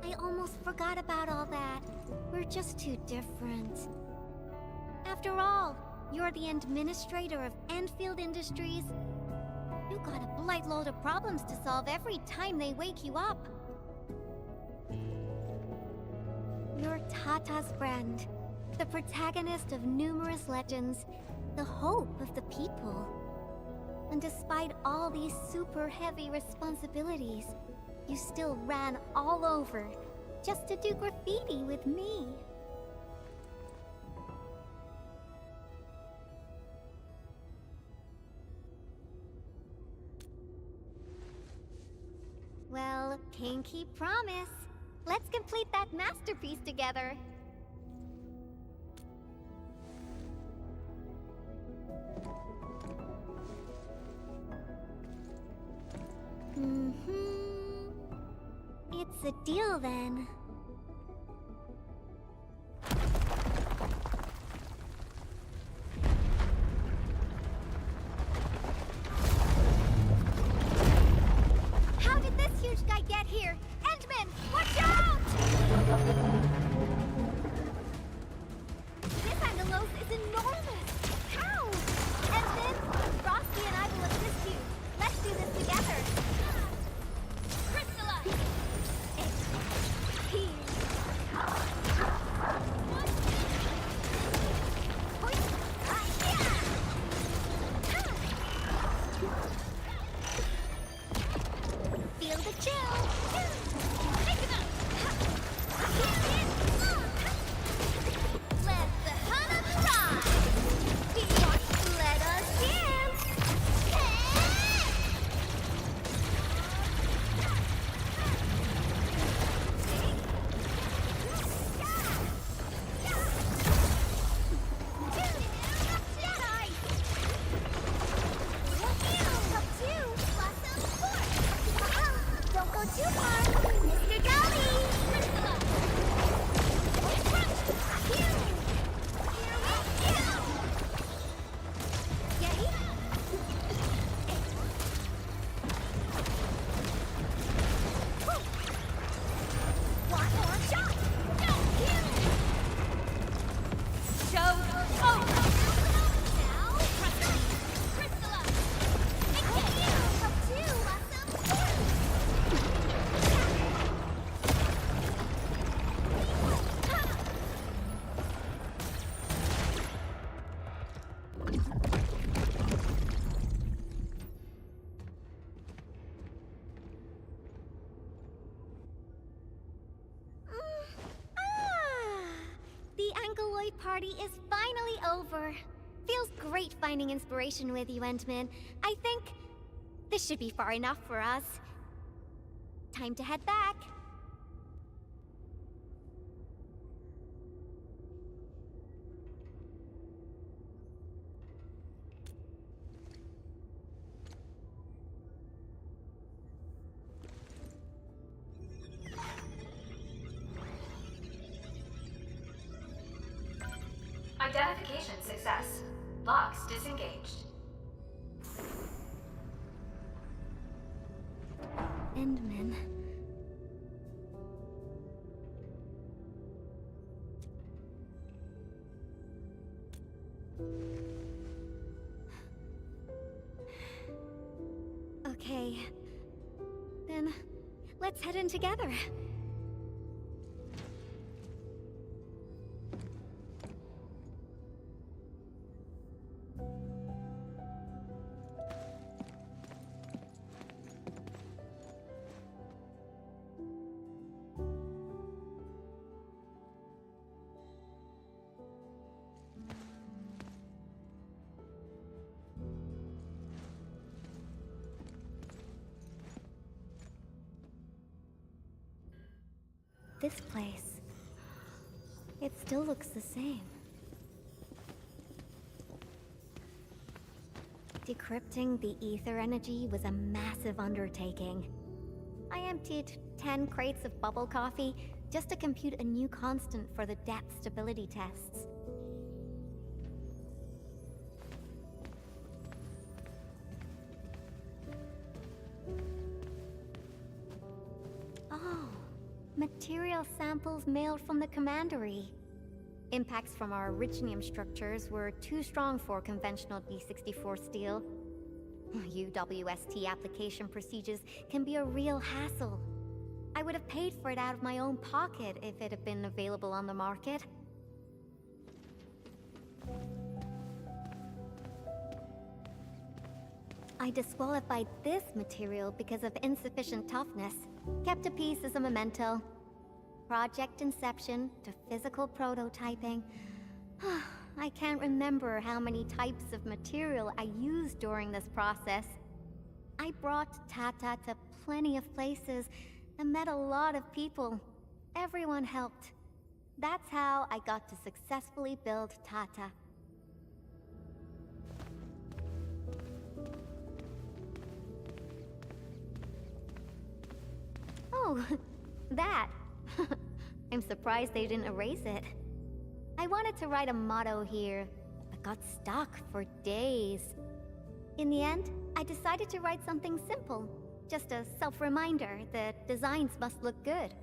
I almost forgot about all that. We're just too different. After all, you're the administrator of Endfield Industries. You got a blight load of problems to solve every time they wake you up. You're Tata's friend, the protagonist of numerous legends, the hope of the people. And despite all these super heavy responsibilities, you still ran all over just to do graffiti with me. Well, pinky promise. Let's complete that masterpiece together. It's a deal then. How did this huge guy get here? Endman, watch out! This Angelos is enormous! How? Endman, Frosty and I will assist you. Let's do this together. Crystallize! great finding inspiration with you, Endman. I think this should be far enough for us. Time to head back. Identification success. Locks disengaged. Endman. Okay. Then, let's head in together. This place, it still looks the same. Decrypting the ether energy was a massive undertaking. I emptied 10 crates of bubble coffee just to compute a new constant for the depth stability tests. Material samples mailed from the commandery. Impacts from our originium structures were too strong for conventional D64 steel. UWST application procedures can be a real hassle. I would have paid for it out of my own pocket if it had been available on the market. I disqualified this material because of insufficient toughness. Kept a piece as a memento. Project inception to physical prototyping. I can't remember how many types of material I used during this process. I brought Tata to plenty of places and met a lot of people. Everyone helped. That's how I got to successfully build Tata. Oh, that. I'm surprised they didn't erase it. I wanted to write a motto here, but got stuck for days. In the end, I decided to write something simple. Just a self-reminder that designs must look good.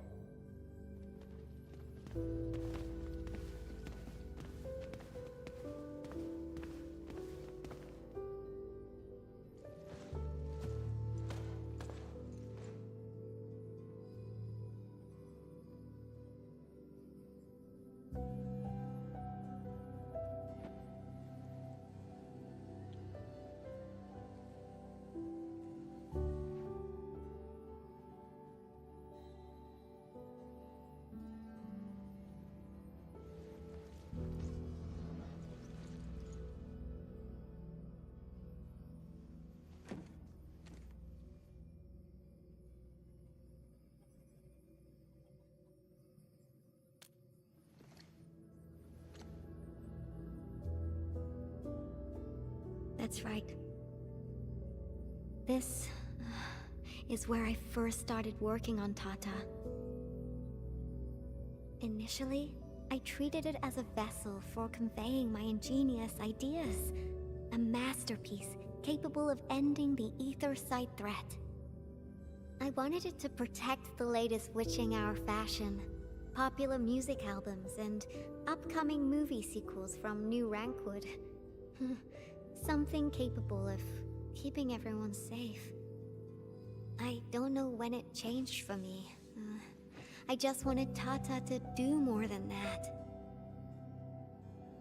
That's right. This is where I first started working on Tata. Initially, I treated it as a vessel for conveying my ingenious ideas. A masterpiece capable of ending the ether site threat. I wanted it to protect the latest witching hour fashion, popular music albums, and upcoming movie sequels from New Rankwood. Something capable of keeping everyone safe. I don't know when it changed for me. I just wanted Tata to do more than that.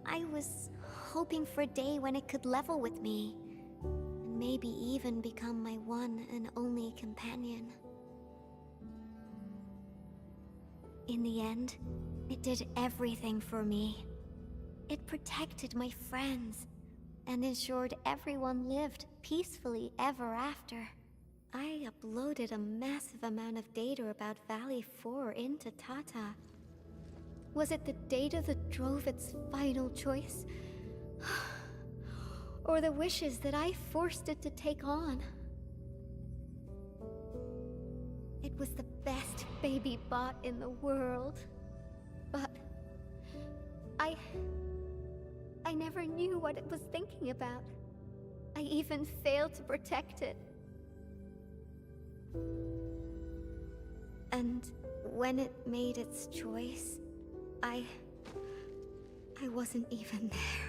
I was hoping for a day when it could level with me, and maybe even become my one and only companion. In the end, it did everything for me. It protected my friends, and ensured everyone lived peacefully ever after. I uploaded a massive amount of data about Valley 4 into Tata. Was it the data that drove its final choice? Or the wishes that I forced it to take on? It was the best baby bot in the world. But I never knew what it was thinking about. I even failed to protect it. And when it made its choice, I wasn't even there.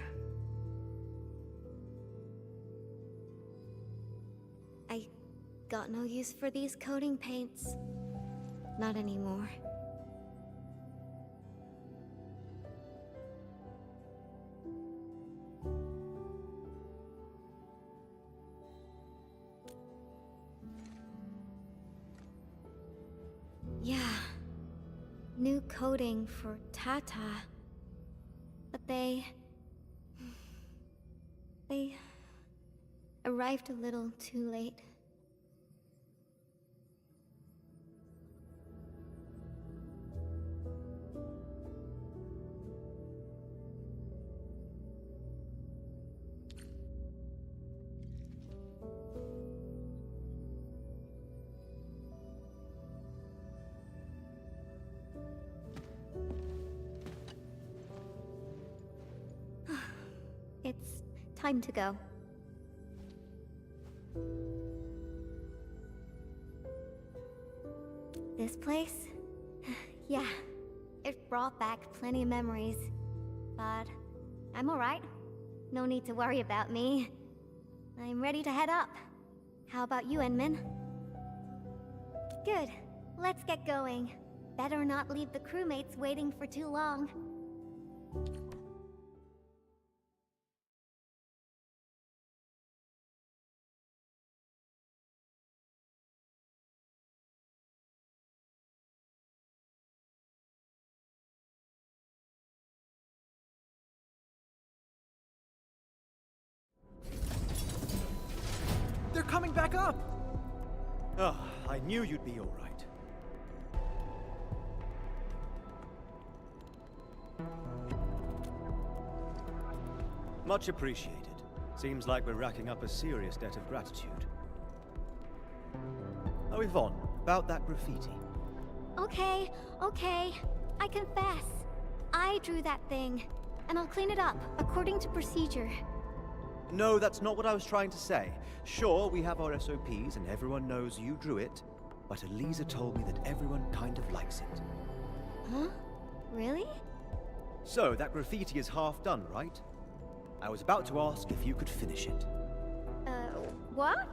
I got no use for these coating paints. Not anymore. Yeah. New coating for Tata. But they arrived a little too late. It's time to go. This place? Yeah, it brought back plenty of memories. But I'm alright. No need to worry about me. I'm ready to head up. How about you, Enmin? Good. Let's get going. Better not leave the crewmates waiting for too long. They're coming back up! Ah, I knew you'd be all right. Much appreciated. Seems like we're racking up a serious debt of gratitude. Oh, Yvonne, about that graffiti. Okay. I confess. I drew that thing, and I'll clean it up according to procedure. No, that's not what I was trying to say. Sure, we have our SOPs and everyone knows you drew it, but Elisa told me that everyone kind of likes it. Huh? Really? So, that graffiti is half done, right? I was about to ask if you could finish it. What?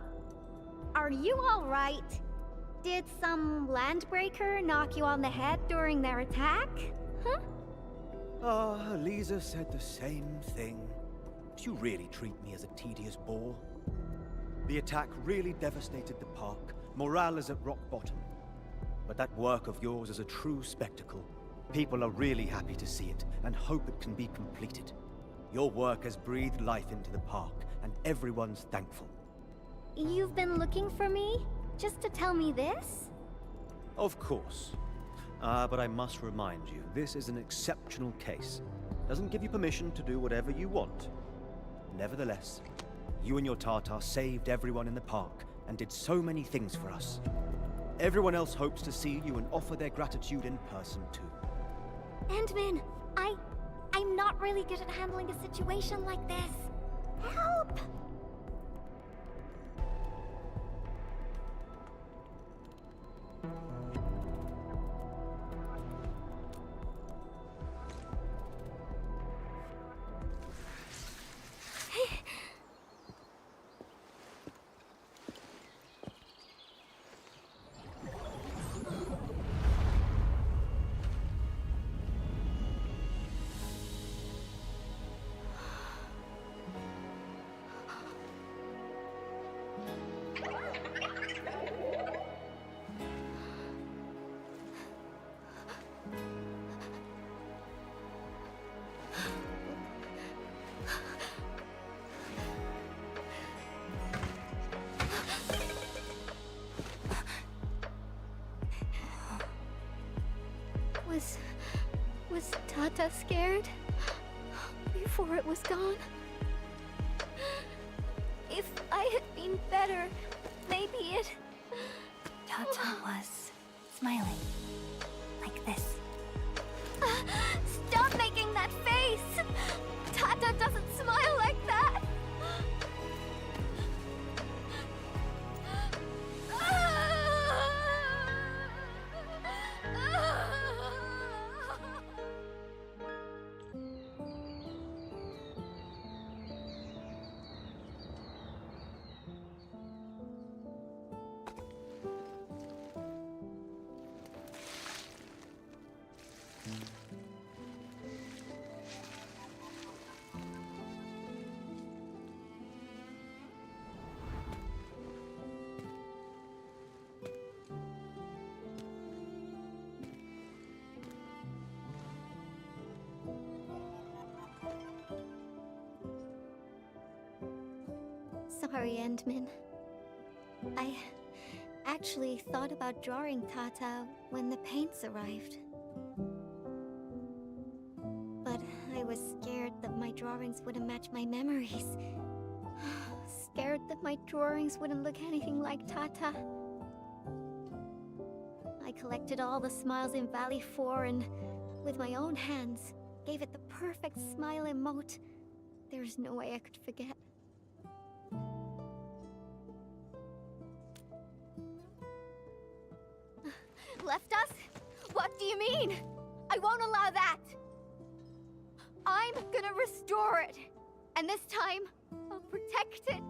Are you alright? Did some landbreaker knock you on the head during their attack? Huh? Ah, Elisa said the same thing. Do you really treat me as a tedious bore? The attack really devastated the park. Morale is at rock bottom. But that work of yours is a true spectacle. People are really happy to see it, and hope it can be completed. Your work has breathed life into the park, and everyone's thankful. You've been looking for me? Just to tell me this? Of course. But I must remind you, this is an exceptional case. Doesn't give you permission to do whatever you want. Nevertheless, you and your Tartar saved everyone in the park and did so many things for us. Everyone else hopes to see you and offer their gratitude in person too. Endman, I'm not really good at handling a situation like this. Help! Tata scared before it was gone? If I had been better, maybe it... Tata was smiling. Like this. Stop making that face! Tata doesn't smile like that! Sorry, Endman. I actually thought about drawing Tata when the paints arrived. But I was scared that my drawings wouldn't match my memories. Scared that my drawings wouldn't look anything like Tata. I collected all the smiles in Valley 4 and, with my own hands, gave it the perfect smile emote. There's no way I could forget. Left us? What do you mean? I won't allow that! I'm gonna restore it! And this time, I'll protect it!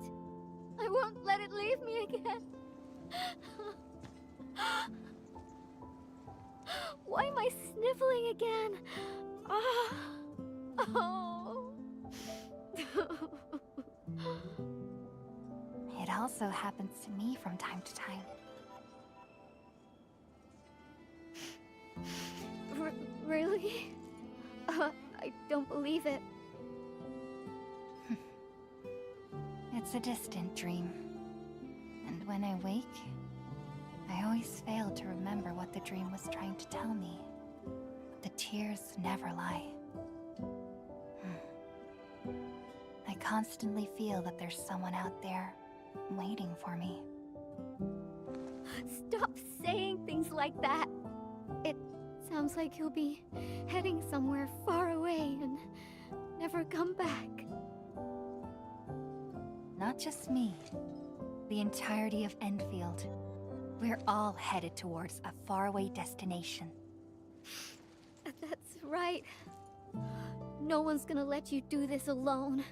I won't let it leave me again! Why am I sniffling again? Oh. It also happens to me from time to time. Really? I don't believe it. It's a distant dream. And when I wake, I always fail to remember what the dream was trying to tell me. The tears never lie. I constantly feel that there's someone out there waiting for me. Stop saying things like that! It sounds like you'll be heading somewhere far away and never come back. Not just me. The entirety of Endfield. We're all headed towards a faraway destination. That's right. No one's gonna let you do this alone.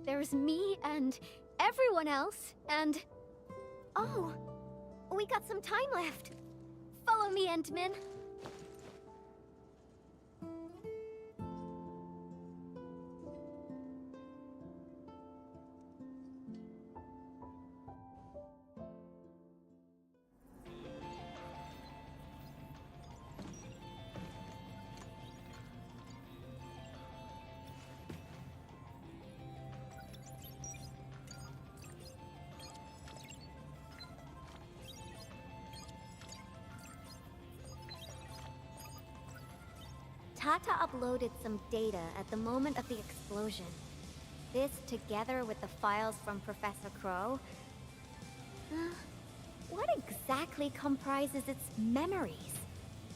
There's me and everyone else, and... Oh! We got some time left. Follow me, Endman. Tata uploaded some data at the moment of the explosion. This, together with the files from Professor Crow... what exactly comprises its memories?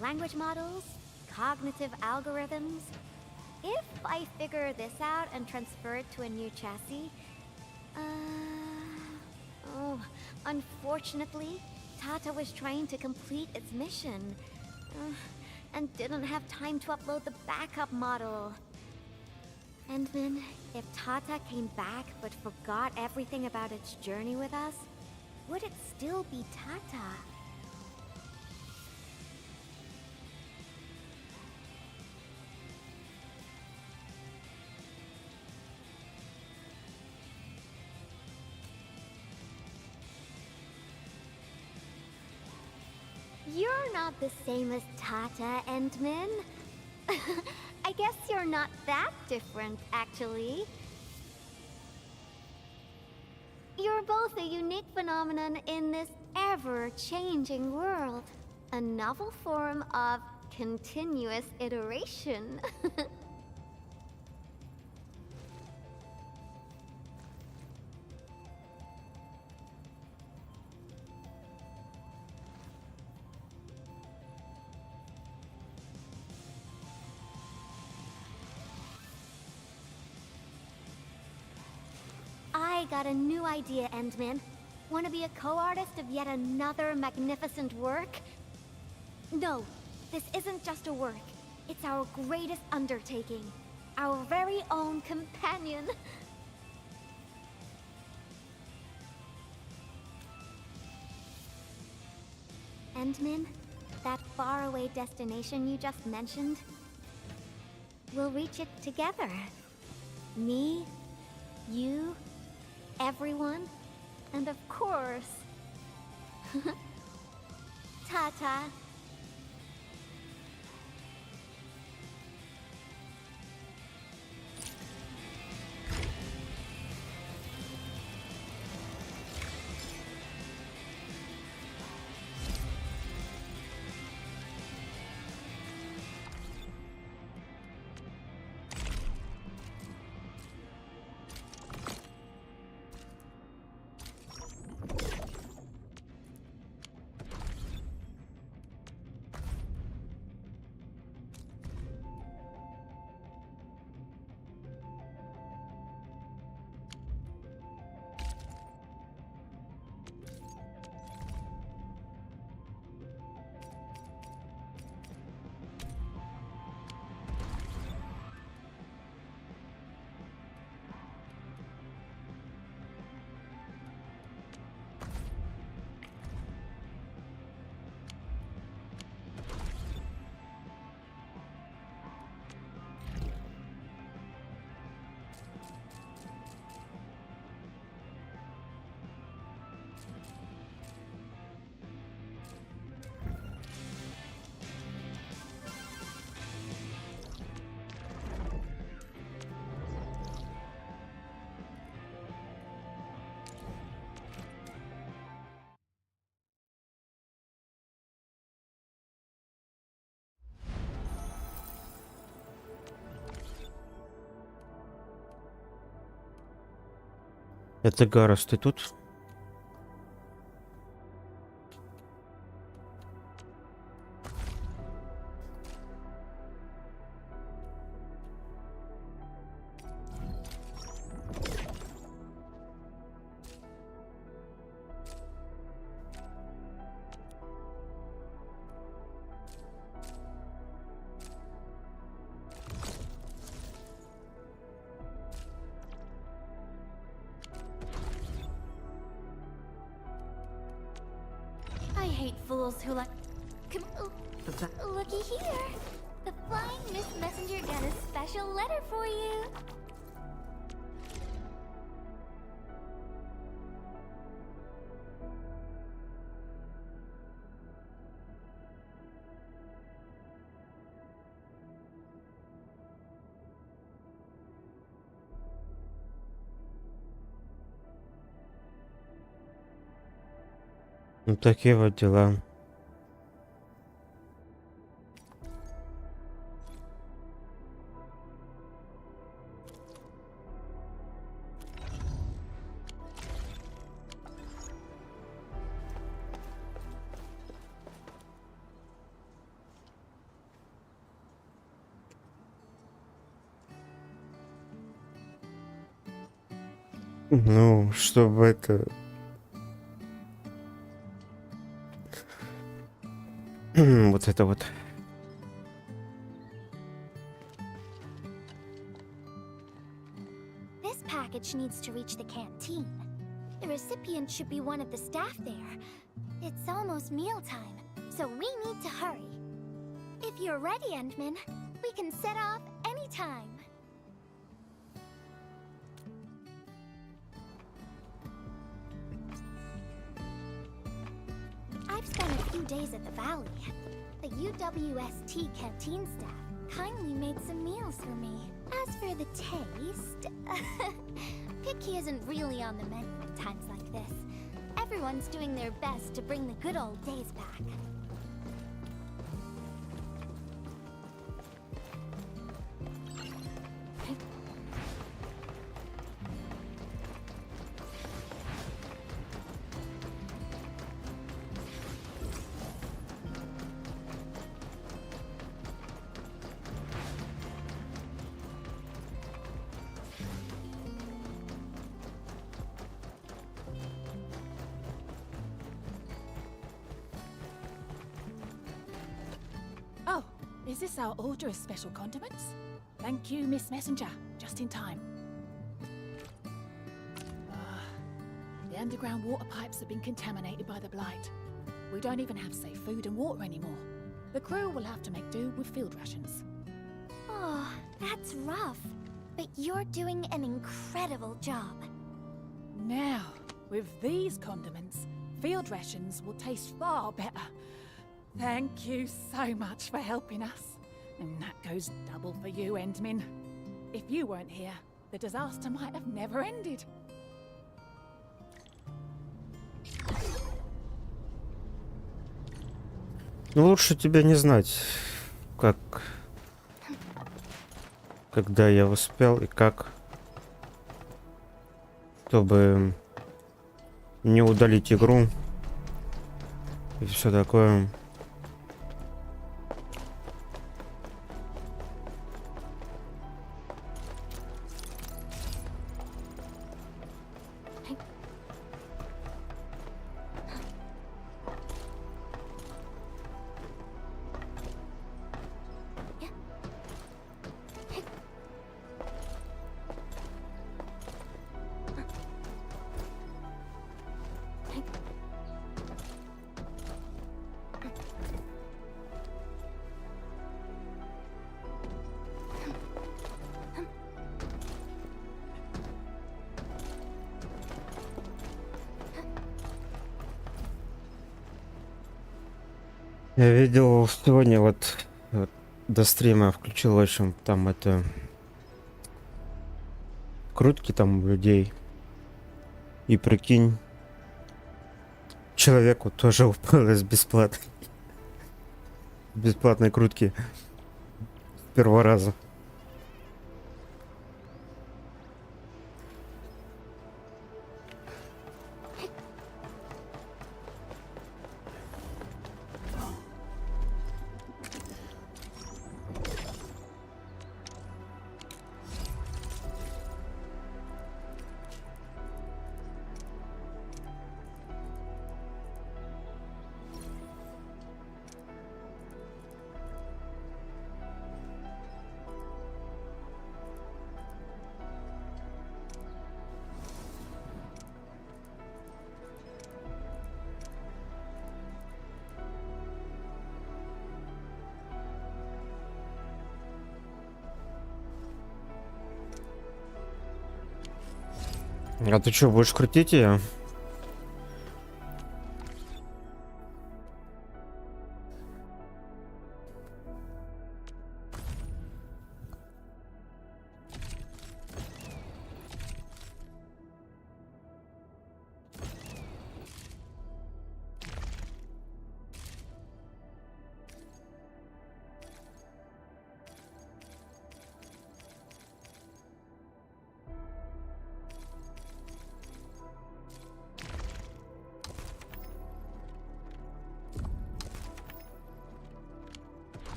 Language models? Cognitive algorithms? If I figure this out and transfer it to a new chassis... Oh, unfortunately, Tata was trying to complete its mission. And didn't have time to upload the backup model. Endman, if Tata came back but forgot everything about its journey with us, would it still be Tata? You're not the same as Tata, Endman. I guess you're not that different, actually. You're both a unique phenomenon in this ever-changing world. A novel form of continuous iteration. I got a new idea, Endman. Want to be a co-artist of yet another magnificent work? No, this isn't just a work. It's our greatest undertaking. Our very own companion. Endman, that faraway destination you just mentioned, we'll reach it together. Me, you, everyone, and of course... Ta-ta. Это Гарас, ты тут? I hate fools who like... Come... Looky here. The Flying Miss Messenger got a special letter for you. Ну, такие вот дела. Ну, чтобы это... вот это вот. This package needs to reach the canteen. The recipient should be one of the staff there. It's almost mealtime, so we need to hurry. If you're ready, Endman, we can set off anytime. I've spent a few days at the Valley. The UWST canteen staff kindly made some meals for me. As for the taste... picky isn't really on the menu at times like this. Everyone's doing their best to bring the good old days back. Is this our order of special condiments? Thank you, Miss Messenger. Just in time. The underground water pipes have been contaminated by the blight. We don't even have safe food and water anymore. The crew will have to make do with field rations. Oh, that's rough. But you're doing an incredible job. Now, with these condiments, field rations will taste far better. Thank you so much for helping us. And that goes double for you, Endmin. If you weren't here, the disaster might have never ended. Ну, лучше тебе не знать, как... Когда я успел и как... Чтобы не удалить игру. И все такое. Я видел сегодня вот до стрима включил, в общем, там это крутки там у людей. И прикинь, человеку тоже упалось бесплатной крутки с первого раза. А ты что, будешь крутить ее?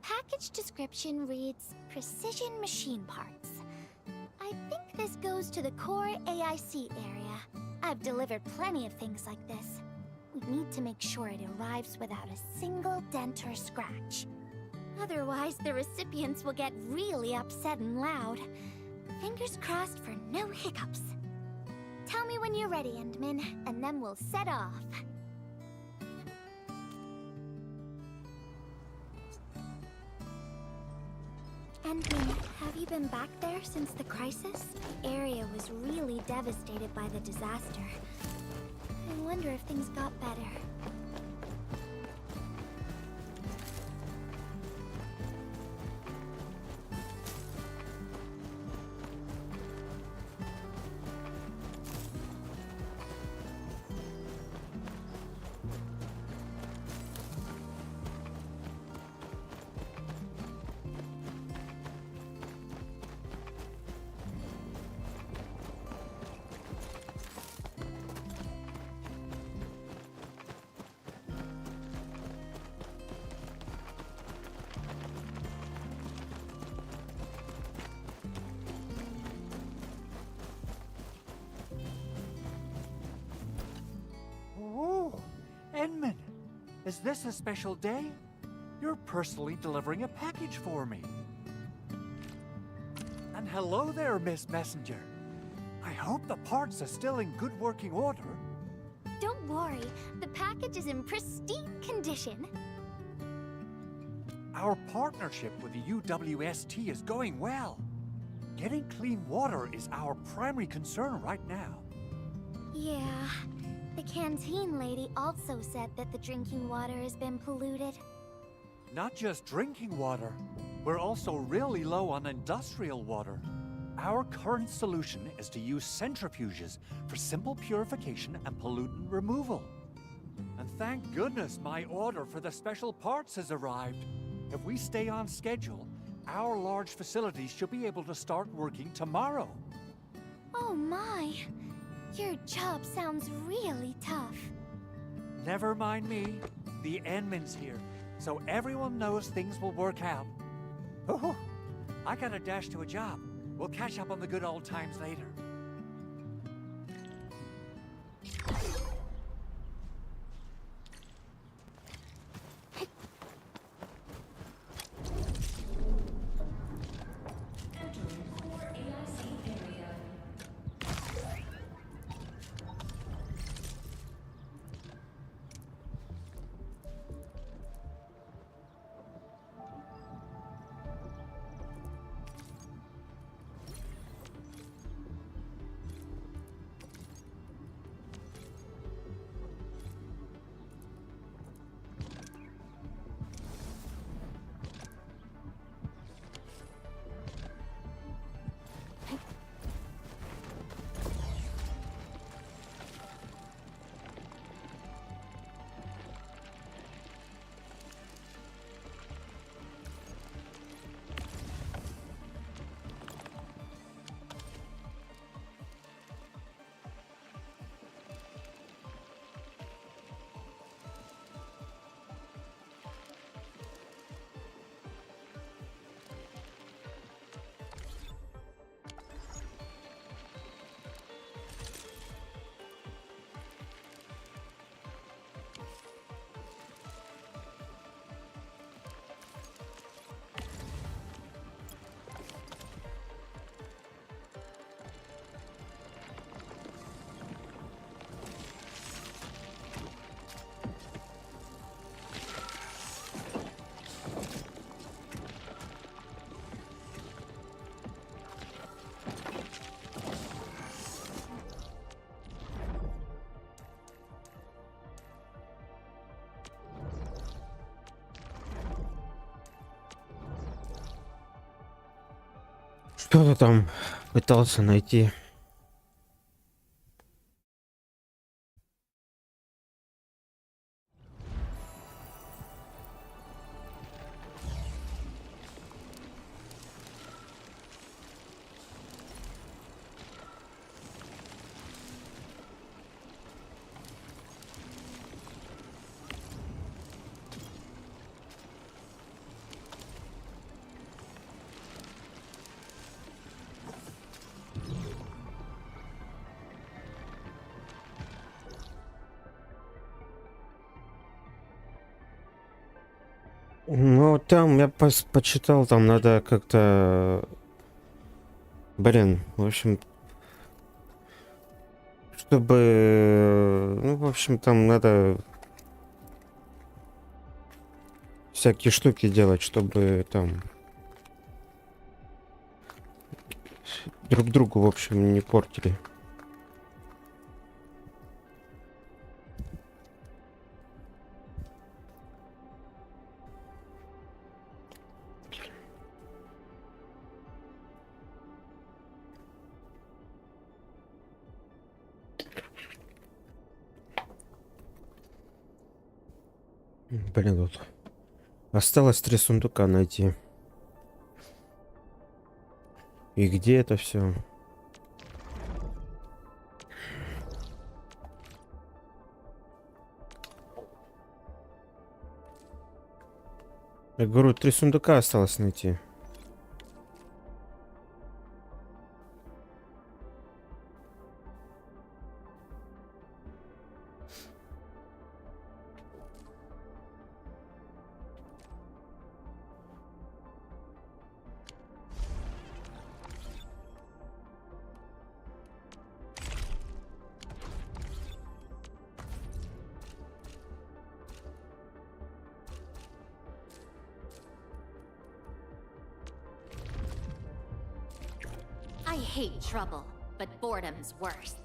Package description reads Precision Machine Parts. I think this goes to the core AIC area. I've delivered plenty of things like this. We need to make sure it arrives without a single dent or scratch. Otherwise, the recipients will get really upset and loud. Fingers crossed for no hiccups. Tell me when you're ready, Endmin, and then we'll set off. Endmin, have you been back there since the crisis? The area was really devastated by the disaster. I wonder if things got better. Is this a special day? You're personally delivering a package for me. And hello there, Miss Messenger. I hope the parts are still in good working order. Don't worry, the package is in pristine condition. Our partnership with the UWST is going well. Getting clean water is our primary concern right now. Yeah, the canteen lady also said that the drinking water has been polluted. Not just drinking water, we're also really low on industrial water. Our current solution is to use centrifuges for simple purification and pollutant removal. And thank goodness my order for the special parts has arrived. If we stay on schedule, our large facilities should be able to start working tomorrow. Oh my, your job sounds really tough. Never mind me. The Endman's here, so everyone knows things will work out. Oh, I gotta dash to a job. We'll catch up on the good old times later. Что ты там пытался найти? Ну, там я почитал, там надо как-то... Блин, в общем... Чтобы... Ну, в общем, там надо... Всякие штуки делать, чтобы там... Друг другу, в общем, не портили. Блин, вот. Осталось 3 сундука найти. И где это все? Я говорю, 3 сундука осталось найти. hate trouble, but boredom's worse.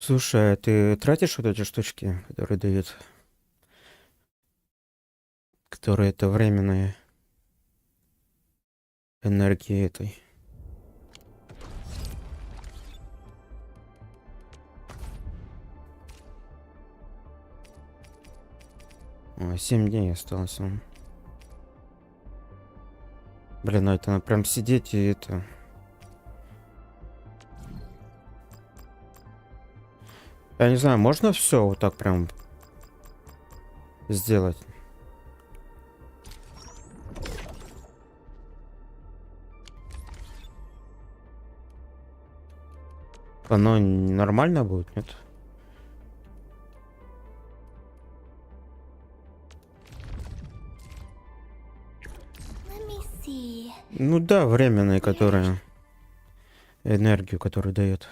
Слушай, а ты тратишь вот эти штучки, которые дают? Которые это временные энергии этой. О, 7 дней осталось. Блин, ну это надо прям сидеть и это... Я не знаю, можно все вот так прям сделать? Оно нормально будет, нет? Ну да, временные, которые... Энергию, которую дает.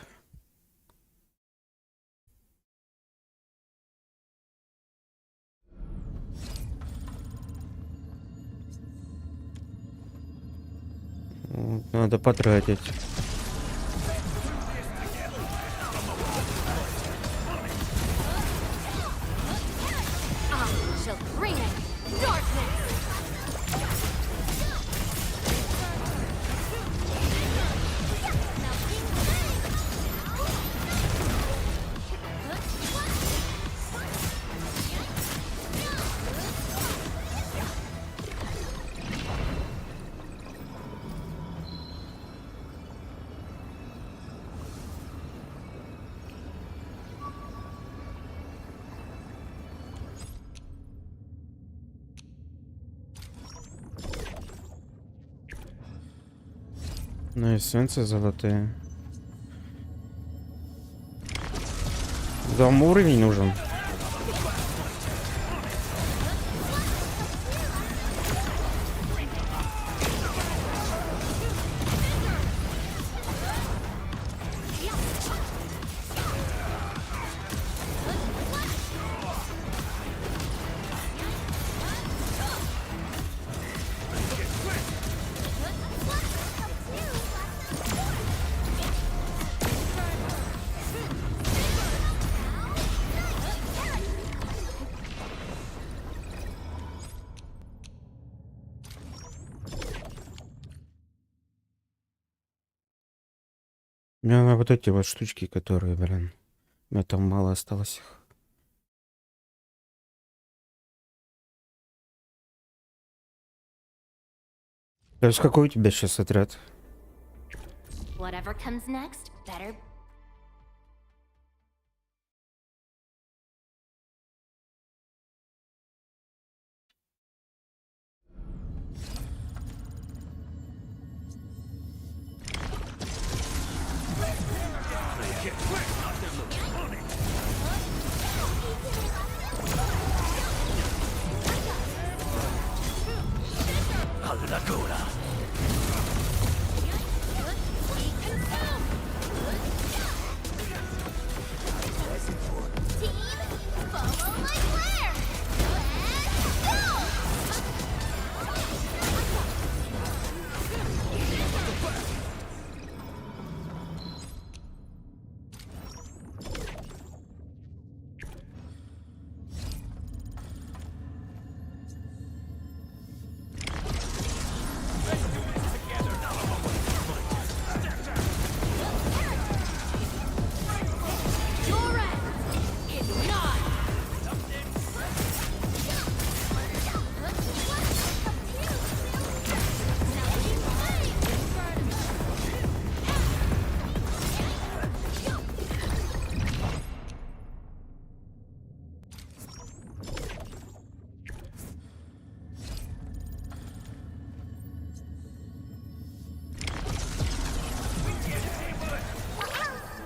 Надо потратить. Ну, эссенции золотые. Вам уровень нужен. Мне надо вот эти вот штучки, которые, блин, у меня там мало осталось их. То есть какой у тебя сейчас отряд? Whatever comes next, better.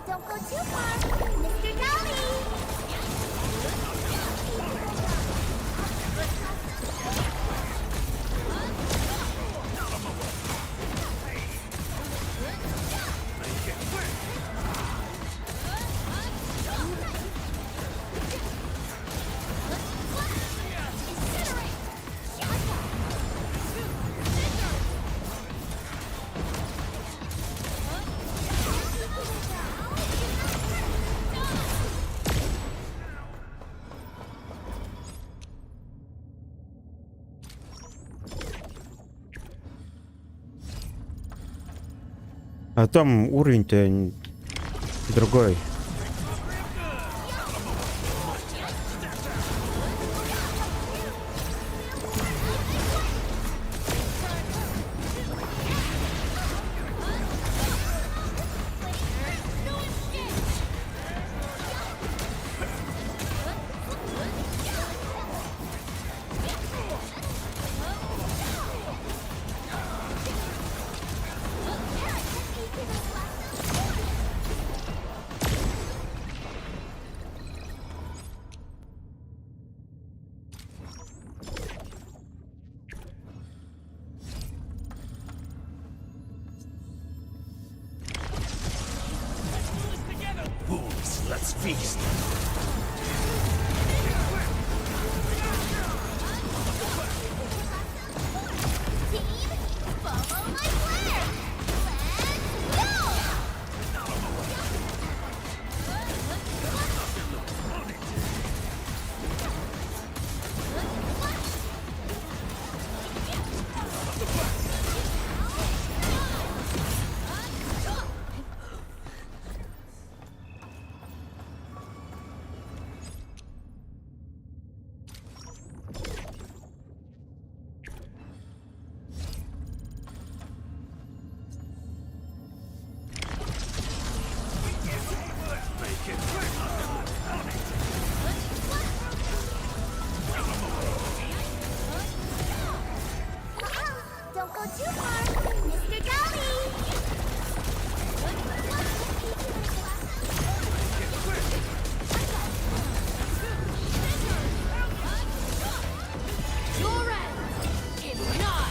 Don't go too far, Mr. Dolly! А там уровень-то другой. Wolves, let's feast. Don't go too far, Mr. Dolly! Your end is not.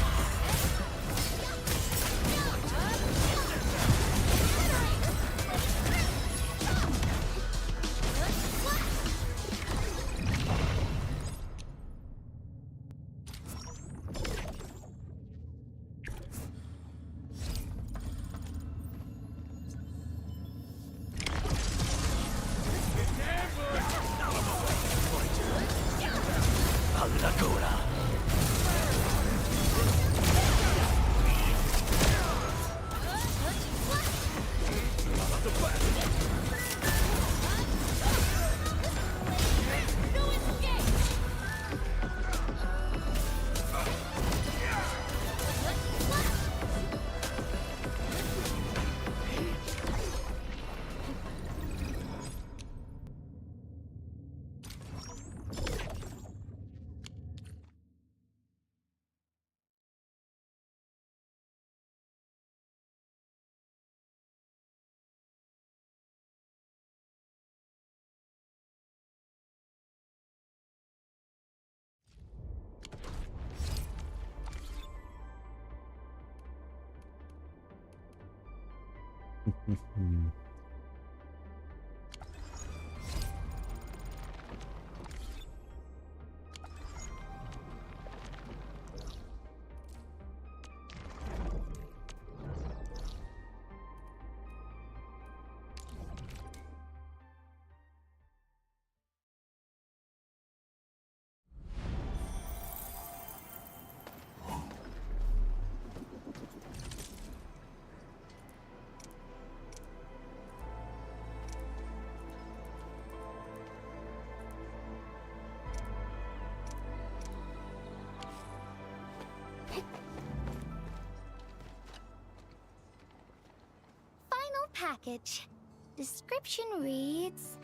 Final package. Description reads...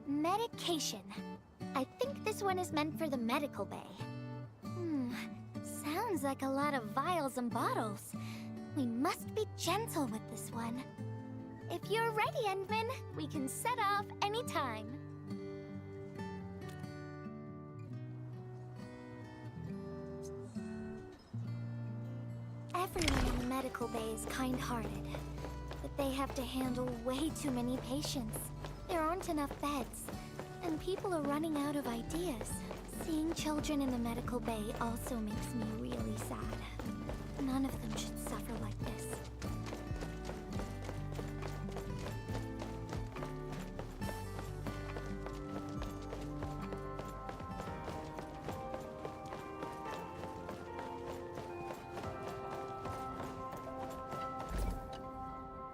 medication. I think this one is meant for the medical bay. Sounds like a lot of vials and bottles. We must be gentle with this one. If you're ready, Endman, we can set off anytime. Everyone in the medical bay is kind-hearted, but they have to handle way too many patients. There aren't enough beds, and people are running out of ideas. Seeing children in the medical bay also makes me really sad. None of them should suffer like this.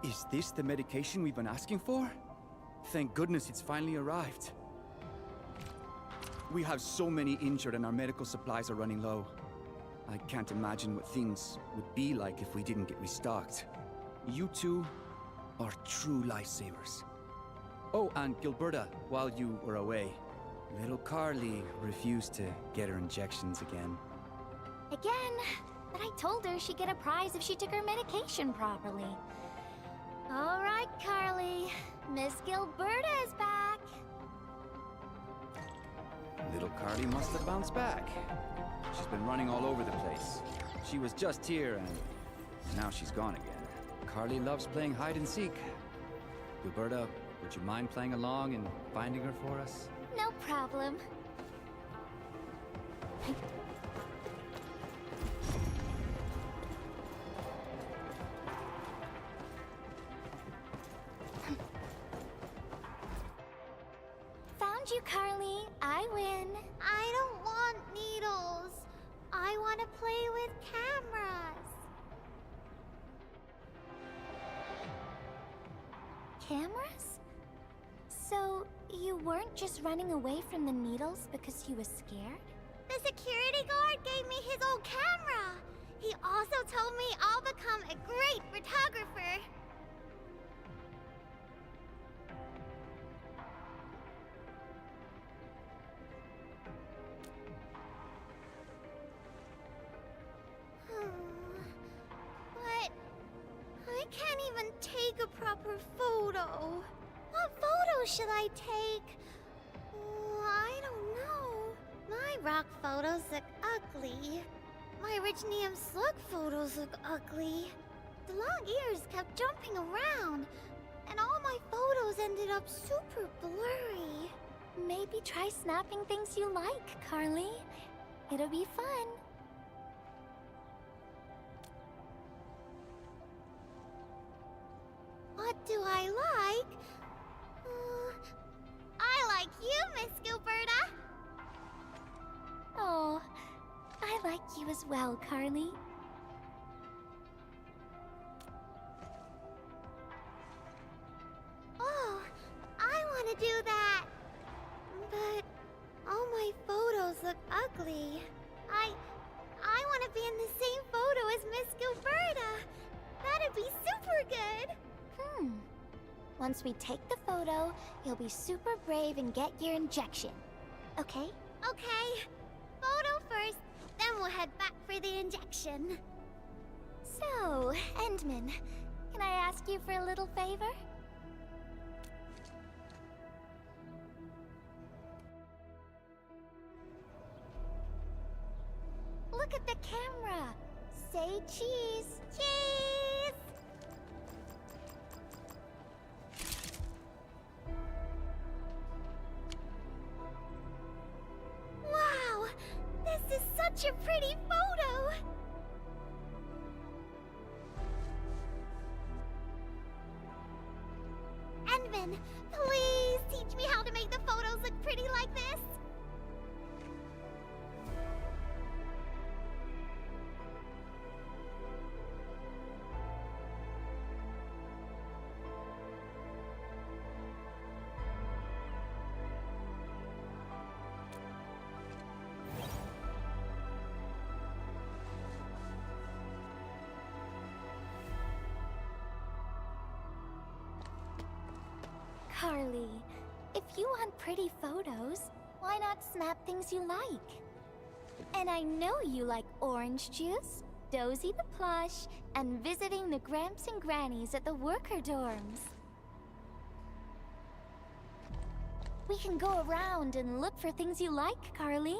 Is this the medication we've been asking for? Thank goodness it's finally arrived. We have so many injured and our medical supplies are running low. I can't imagine what things would be like if we didn't get restocked. You two are true lifesavers. Oh, and Gilberta, while you were away, little Carly refused to get her injections again. Again? But I told her she'd get a prize if she took her medication properly. All right, Carly. Miss Gilberta is back. Little Carly must have bounced back. She's been running all over the place. She was just here and now she's gone again. Carly loves playing hide and seek. Gilberta, would you mind playing along and finding her for us? No problem. Found you, Carly. I win. I don't want needles. I want to play with cameras. Cameras? So, you weren't just running away from the needles because you were scared? The security guard gave me his old camera. He also told me I'll become a great photographer. But I can't even take a proper photo. What photo should I take? I don't know. My rock photos look ugly. My rich Neum slug photos look ugly. The long ears kept jumping around, and all my photos ended up super blurry. Maybe try snapping things you like, Carly. It'll be fun. What do I like? I like you, Miss Gilberta. Oh, I like you as well, Carly. Oh, I want to do that. But all my photos look ugly. I want to be in the same photo as Miss Gilberta. That'd be super good. Once we take the photo, you'll be super brave and get your injection. Okay? Okay. Photo first, then we'll head back for the injection. So, Endman, can I ask you for a little favor? Look at the camera. Say cheese. Cheese! Endman, please teach me how to make the photos look pretty like this. Carly, if you want pretty photos, why not snap things you like? And I know you like orange juice, Dozy the plush, and visiting the Gramps and Grannies at the worker dorms. We can go around and look for things you like, Carly.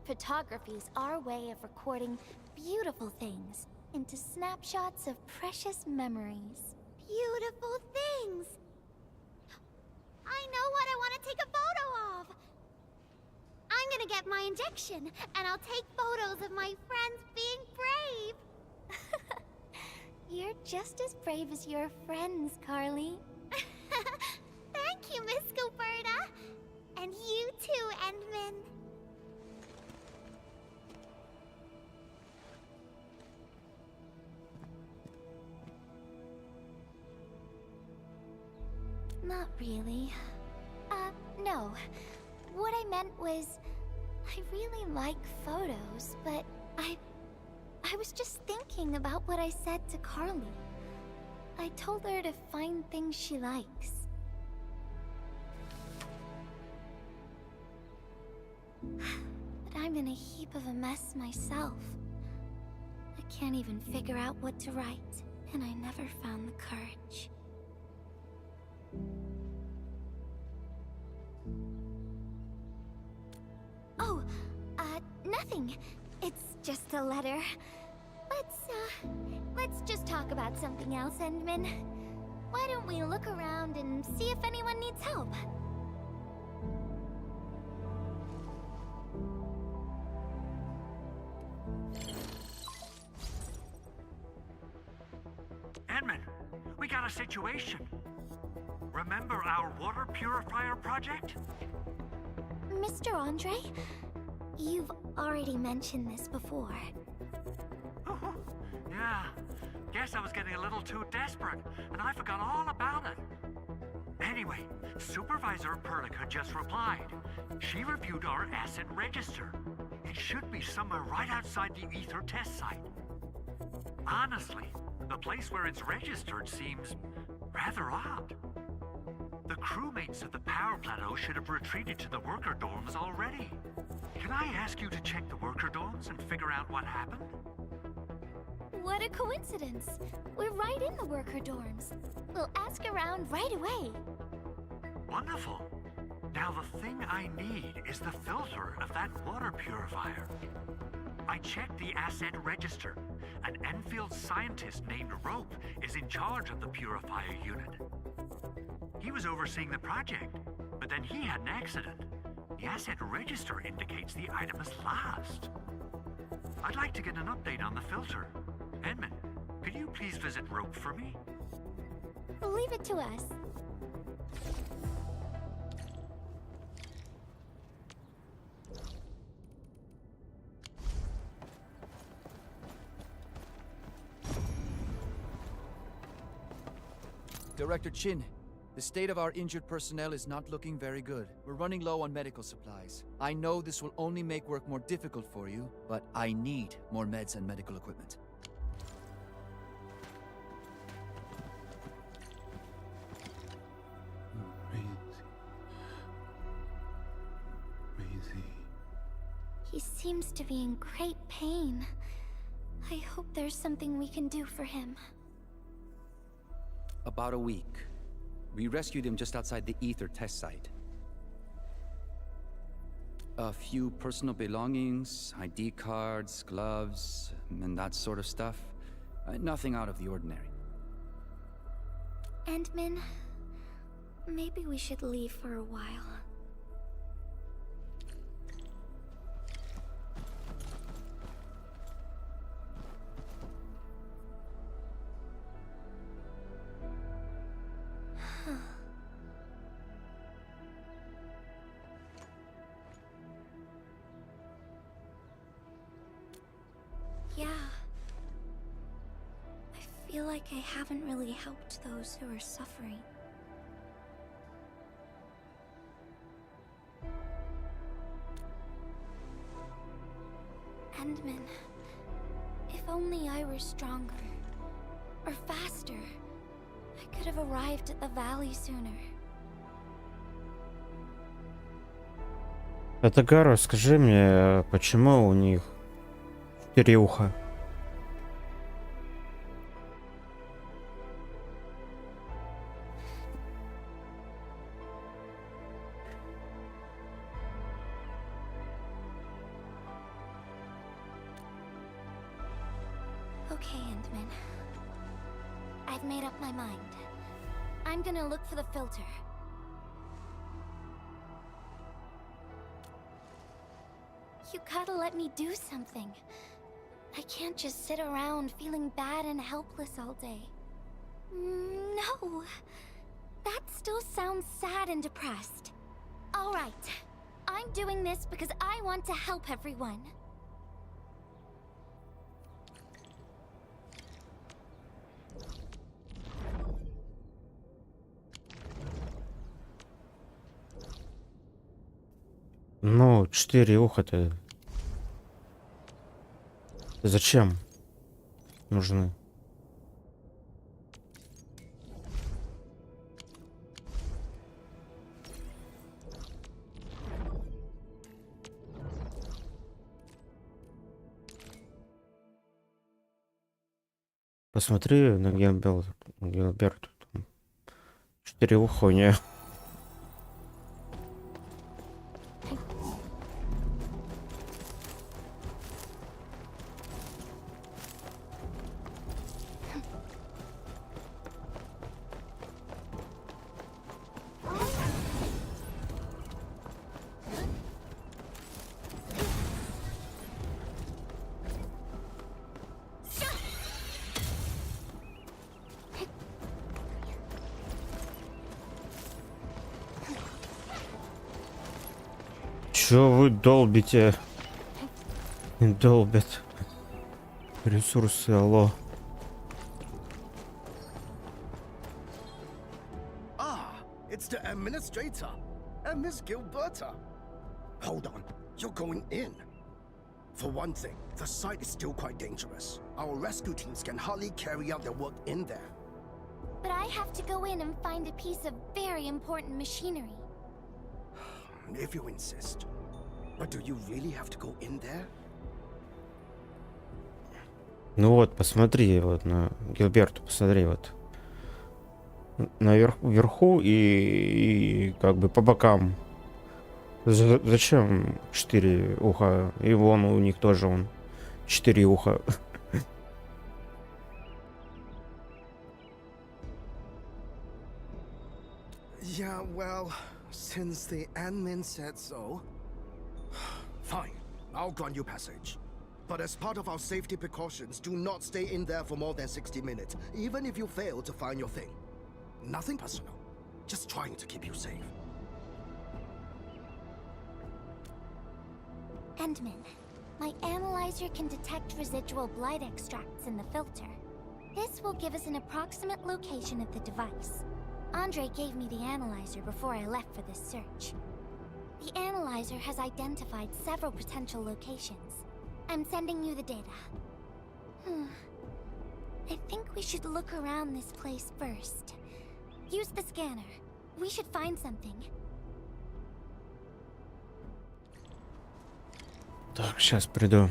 Photography's our way of recording beautiful things into snapshots of precious memories. Beautiful things. I know what I want to take a photo of. I'm gonna get my injection, and I'll take photos of my friends being brave. You're just as brave as your friends, Carly. Thank you, Miss Scoberta. And you too, Endman. Not really. No. What I meant was, I really like photos, but I was just thinking about what I said to Carly. I told her to find things she likes. But I'm in a heap of a mess myself. I can't even figure out what to write, and I never found the courage. Oh, nothing. It's just a letter. Let's just talk about something else, Endman. Why don't we look around and see if anyone needs help? Endman, we got a situation. Remember our water purifier project? Mr. Andre, you've already mentioned this before. Yeah, guess I was getting a little too desperate, and I forgot all about it. Anyway, Supervisor Perlick had just replied. She reviewed our asset register. It should be somewhere right outside the Ether test site. Honestly, the place where it's registered seems rather odd. The crewmates of the power plateau should have retreated to the worker dorms already. Can I ask you to check the worker dorms and figure out what happened? What a coincidence. We're right in the worker dorms. We'll ask around right away. Wonderful. Now the thing I need is the filter of that water purifier. I checked the asset register. An Endfield scientist named Rope is in charge of the purifier unit. He was overseeing the project, but then he had an accident. The asset register indicates the item is lost. I'd like to get an update on the filter. Endman, could you please visit Rope for me? Leave it to us. Director Chin, the state of our injured personnel is not looking very good. We're running low on medical supplies. I know this will only make work more difficult for you, but I need more meds and medical equipment. He seems to be in great pain. I hope there's something we can do for him. About a week. We rescued him just outside the Ether test site. A few personal belongings, ID cards, gloves, and that sort of stuff. Nothing out of the ordinary. Endman, maybe we should leave for a while. feel like I haven't really helped those who are suffering. Endman, if only I were stronger, or faster, I could have arrived at the valley sooner. Атагару, скажи мне, почему у них 4 уха? Okay, Endman. I've made up my mind. I'm gonna look for the filter. You gotta let me do something. I can't just sit around feeling bad and helpless all day. No. That still sounds sad and depressed. Alright. I'm doing this because I want to help everyone. Ну, 4 уха-то зачем нужны? Посмотри на Гилберту. 4 уха у нее. Чё вы долбите? Долбят. Ресурсы, алло. Ah, it's the administrator and Miss Gilberta. Hold on, you're going in. For one thing, the site is still quite dangerous. Our rescue teams can hardly carry out their work in there. But I have to go in and find a piece of very important machinery. If you insist. But do you really have to go in there? Ну вот, посмотри, вот на Гилберту, посмотри, вот. Вверху и как бы по бокам. Зачем 4 уха? И вон у них тоже вон 4 уха. Yeah, well, since the admin said so. Fine, I'll grant you passage. But as part of our safety precautions, do not stay in there for more than 60 minutes, even if you fail to find your thing. Nothing personal, just trying to keep you safe. Endman, my analyzer can detect residual blight extracts in the filter. This will give us an approximate location of the device. Andre gave me the analyzer before I left for this search. The analyzer has identified several potential locations. I'm sending you the data. I think we should look around this place first. Use the scanner. We should find something. Так, сейчас приду.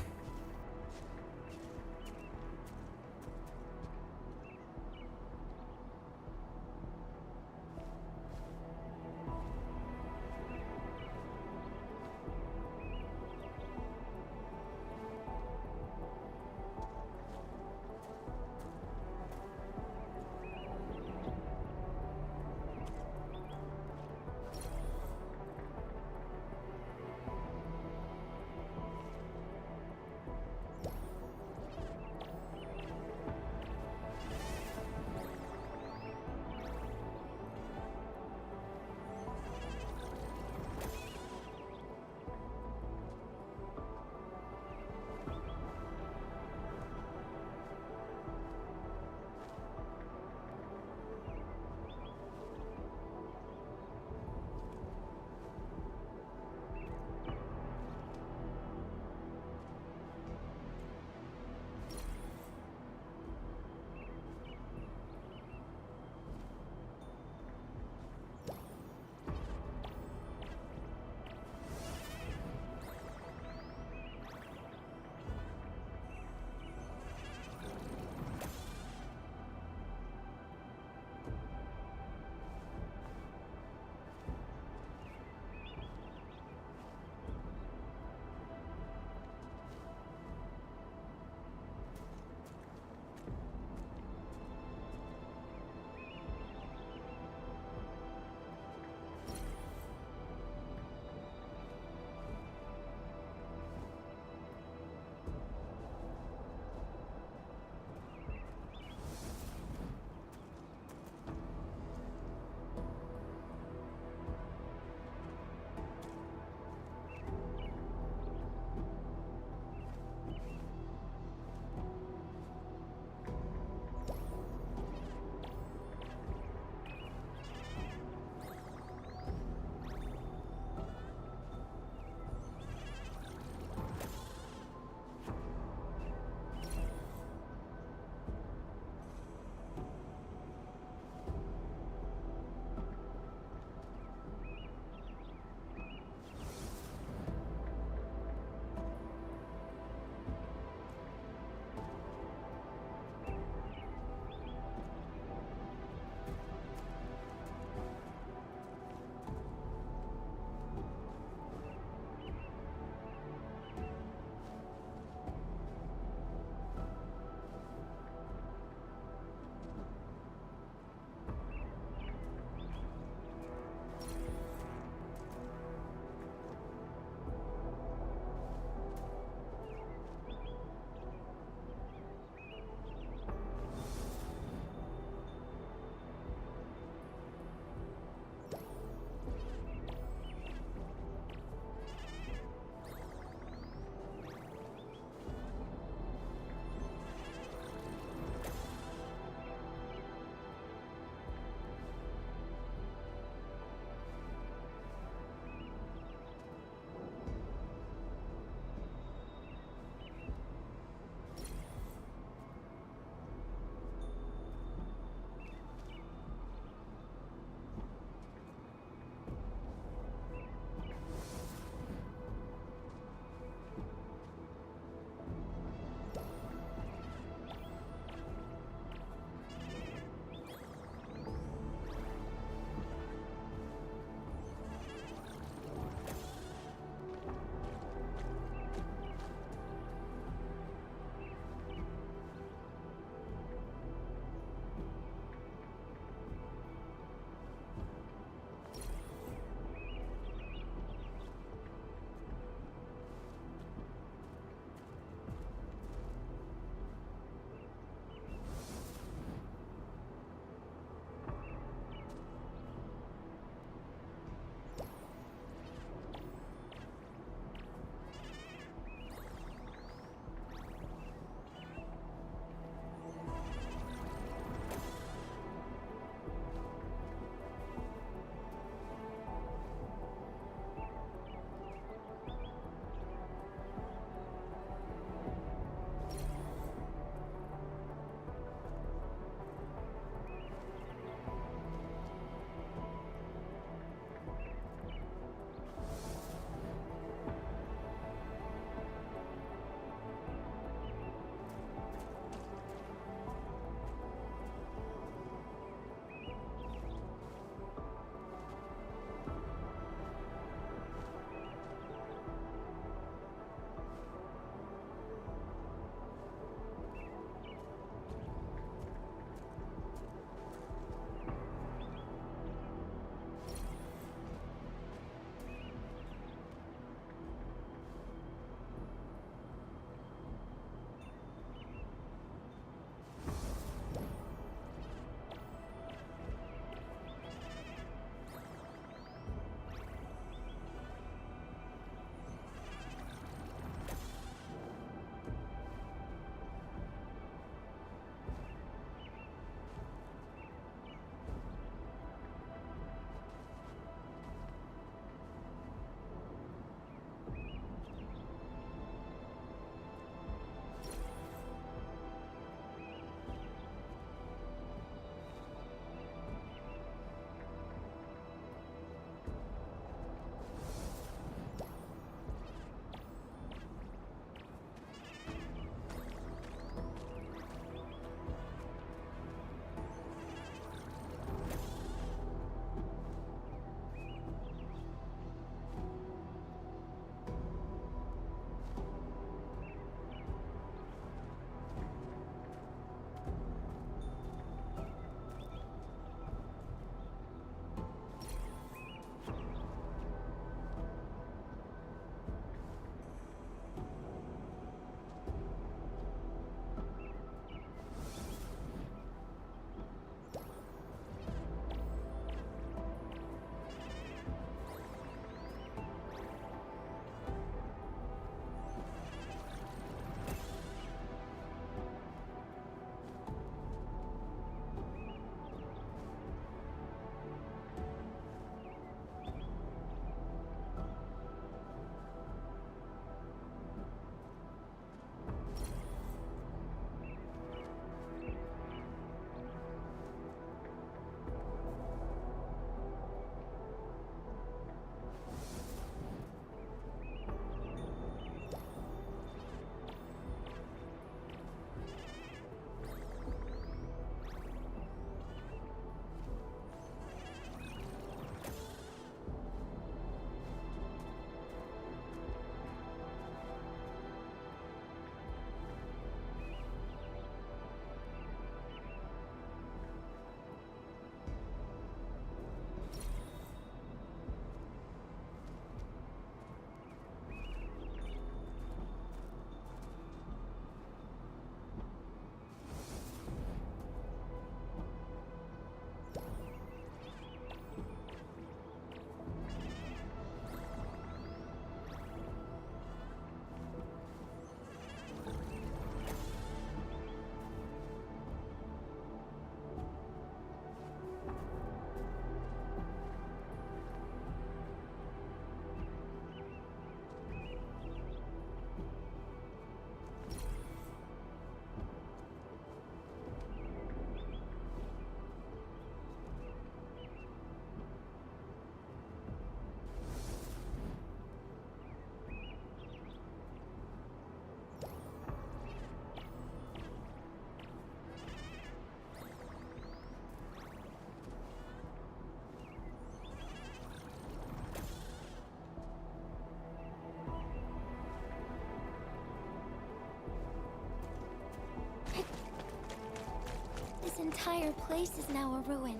entire place is now a ruin.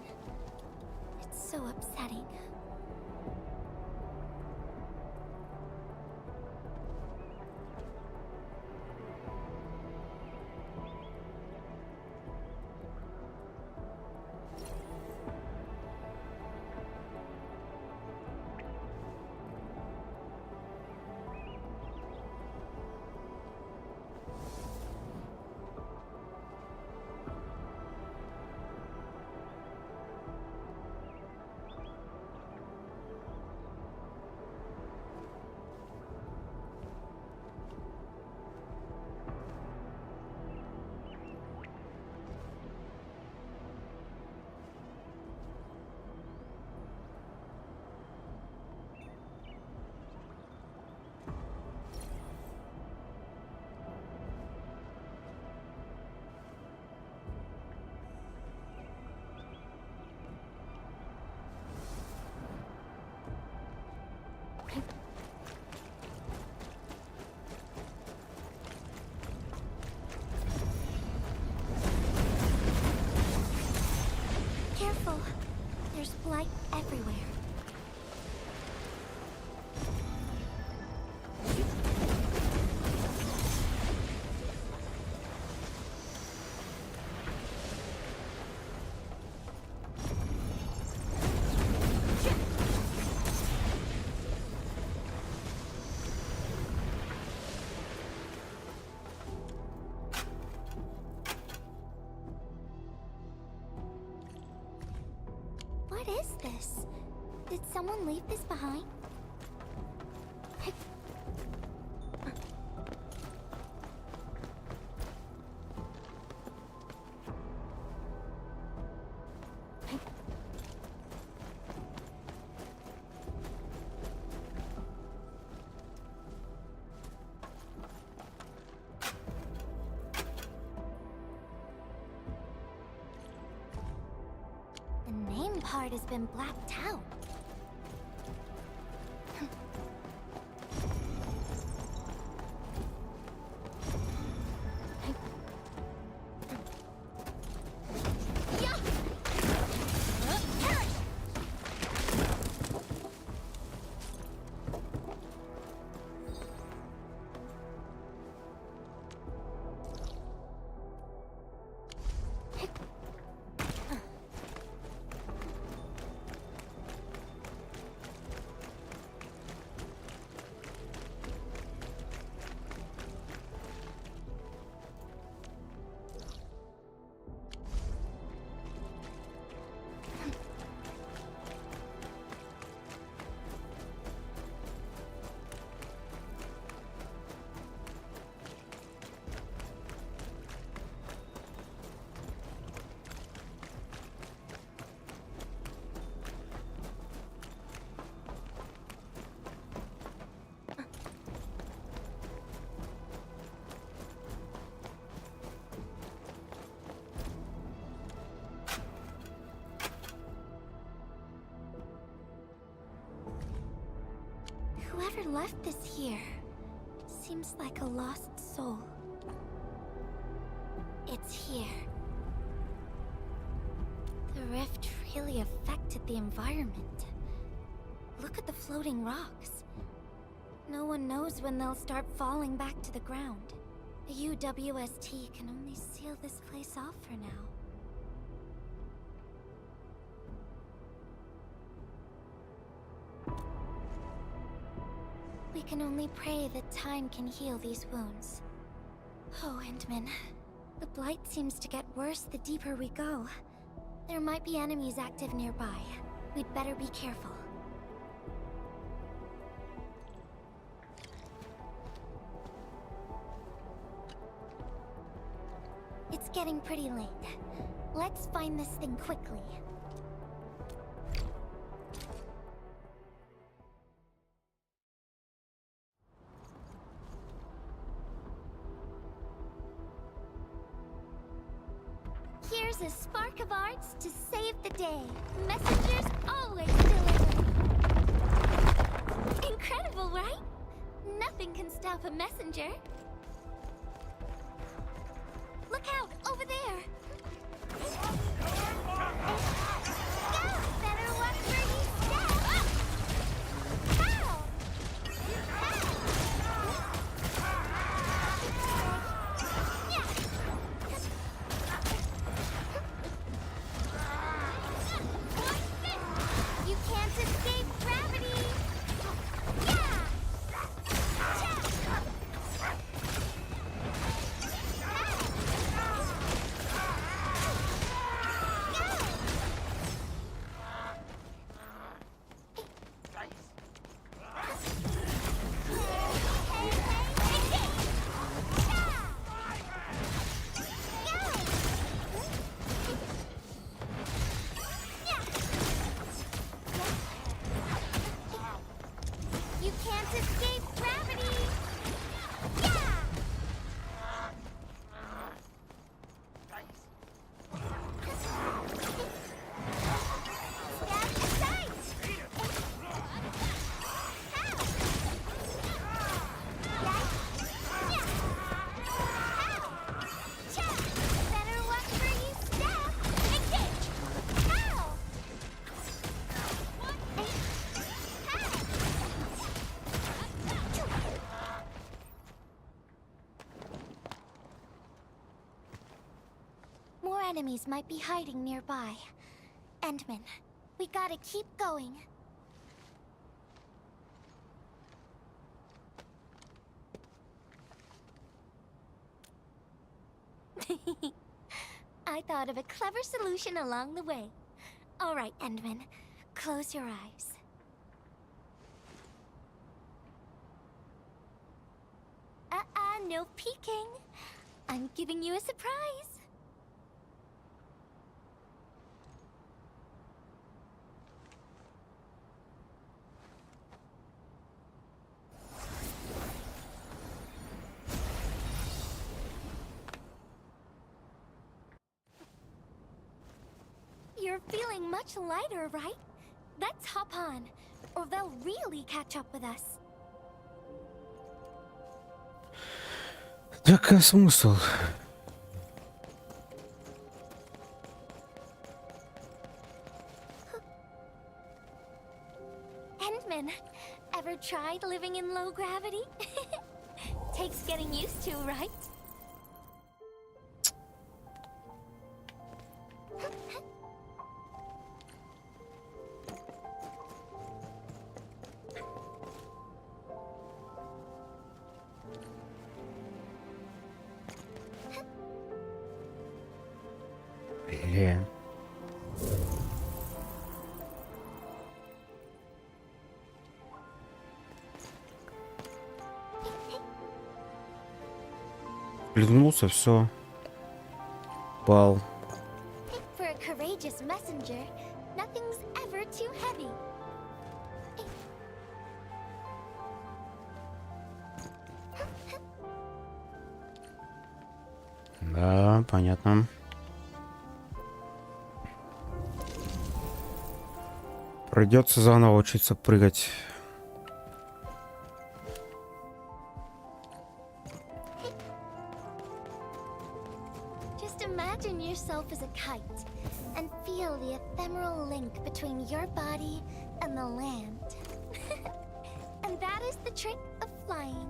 It's so upsetting. Careful. There's blight everywhere. What is this? Did someone leave this behind? The name part has been blacked out. Whoever left this here seems like a lost soul. It's here. The rift really affected the environment. Look at the floating rocks. No one knows when they'll start falling back to the ground. The UWST can only seal this place off for now. We can only pray that time can heal these wounds. Oh, Endman. The blight seems to get worse the deeper we go. There might be enemies active nearby. We'd better be careful. It's getting pretty late. Let's find this thing quickly. Here's a spark of arts to save the day. Messengers always deliver. Incredible, right? Nothing can stop a messenger. Look out, over there! Better watch where you step! Ow! You can't escape gravity! Yeah! You can't escape gravity! Yeah! Stab aside! Better watch where you step! Engage! Ow! More enemies might be hiding nearby. Endman, we gotta keep going. I thought of a clever solution along the way. All right, Endman, close your eyes. No peeking. I'm giving you a surprise. You're feeling much lighter, right? Let's hop on, or they'll really catch up with us. Так, а смысл? Endman, ever tried living in low gravity? Takes getting used to, right? Блин. Плюнулся, все. Пал. For a courageous messenger, nothing's ever too heavy. Да, понятно. Придется заново учиться прыгать. Just imagine yourself as a kite and feel the ephemeral link between your body and the land. And that is the trick of flying.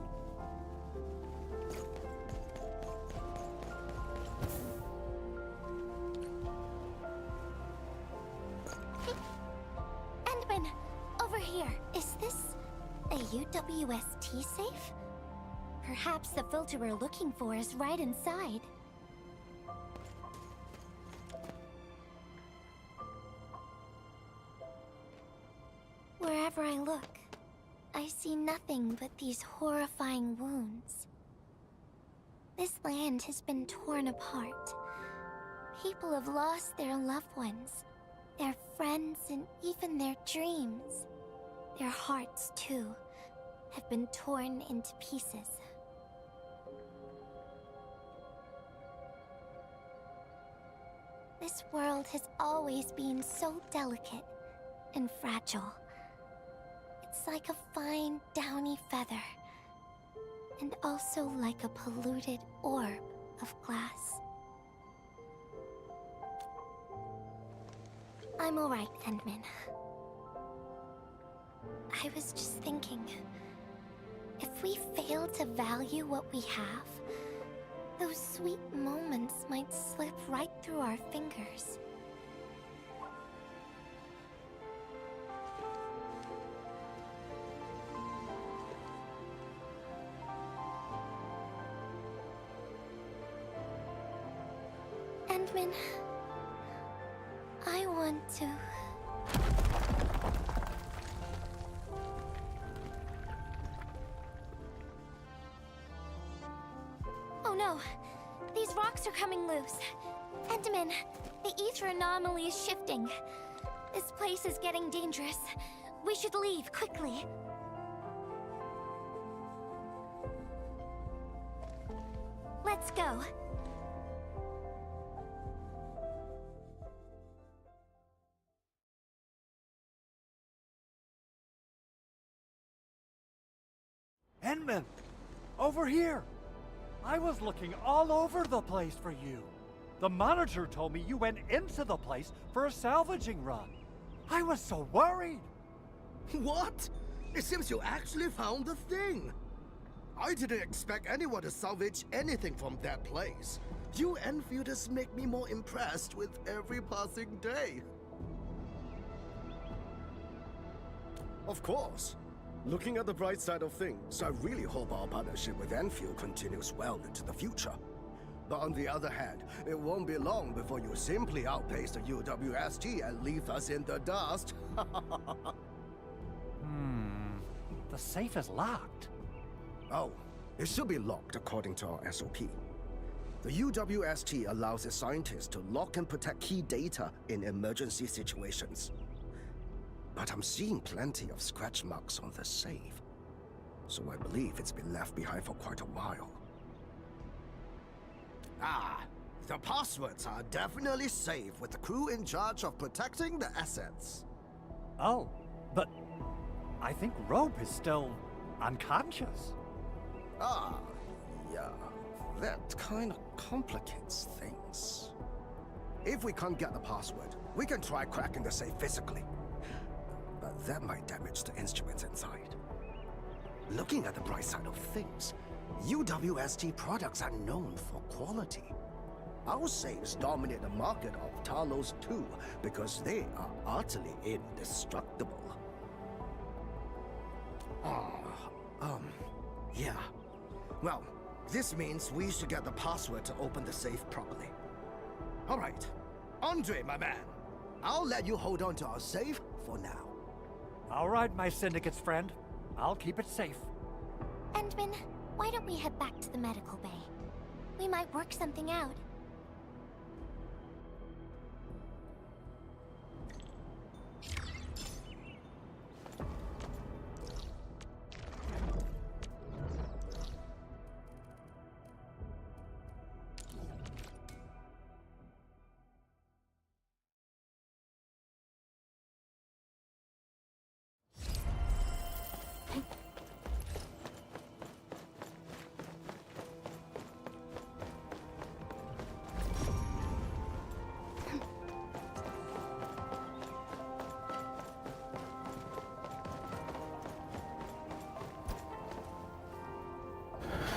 Endman, over here. Is this a UWST safe? Perhaps the filter we're looking for is right inside. Wherever I look, I see nothing but these horrifying wounds. This land has been torn apart. People have lost their loved ones, their friends, and even their dreams. Their hearts, too, have been torn into pieces. This world has always been so delicate and fragile. It's like a fine, downy feather, and also like a polluted orb of glass. I'm alright, Endman. I was just thinking, if we fail to value what we have, those sweet moments might slip right through our fingers. Endman, I want to... Oh no! These rocks are coming loose. Endman, the ether anomaly is shifting. This place is getting dangerous. We should leave quickly. Let's go. Endman! Over here! I was looking all over the place for you. The manager told me you went into the place for a salvaging run. I was so worried. What? It seems you actually found the thing. I didn't expect anyone to salvage anything from that place. You Enfielders make me more impressed with every passing day. Of course. Looking at the bright side of things, I really hope our partnership with Endfield continues well into the future. But on the other hand, it won't be long before you simply outpace the UWST and leave us in the dust. The safe is locked. Oh, it should be locked according to our SOP. The UWST allows its scientists to lock and protect key data in emergency situations. But I'm seeing plenty of scratch marks on the safe, so I believe it's been left behind for quite a while. Ah, the passwords are definitely safe with the crew in charge of protecting the assets. Oh, but I think Rope is still unconscious. Ah, yeah, that kind of complicates things. If we can't get the password, we can try cracking the safe physically. But that might damage the instruments inside. Looking at the bright side of things, UWST products are known for quality. Our safes dominate the market of Talos too, because they are utterly indestructible. Yeah. Well, this means we should get the password to open the safe properly. All right. Andre, my man. I'll let you hold on to our safe for now. All right, my syndicate's friend. I'll keep it safe. Endman, why don't we head back to the medical bay? We might work something out.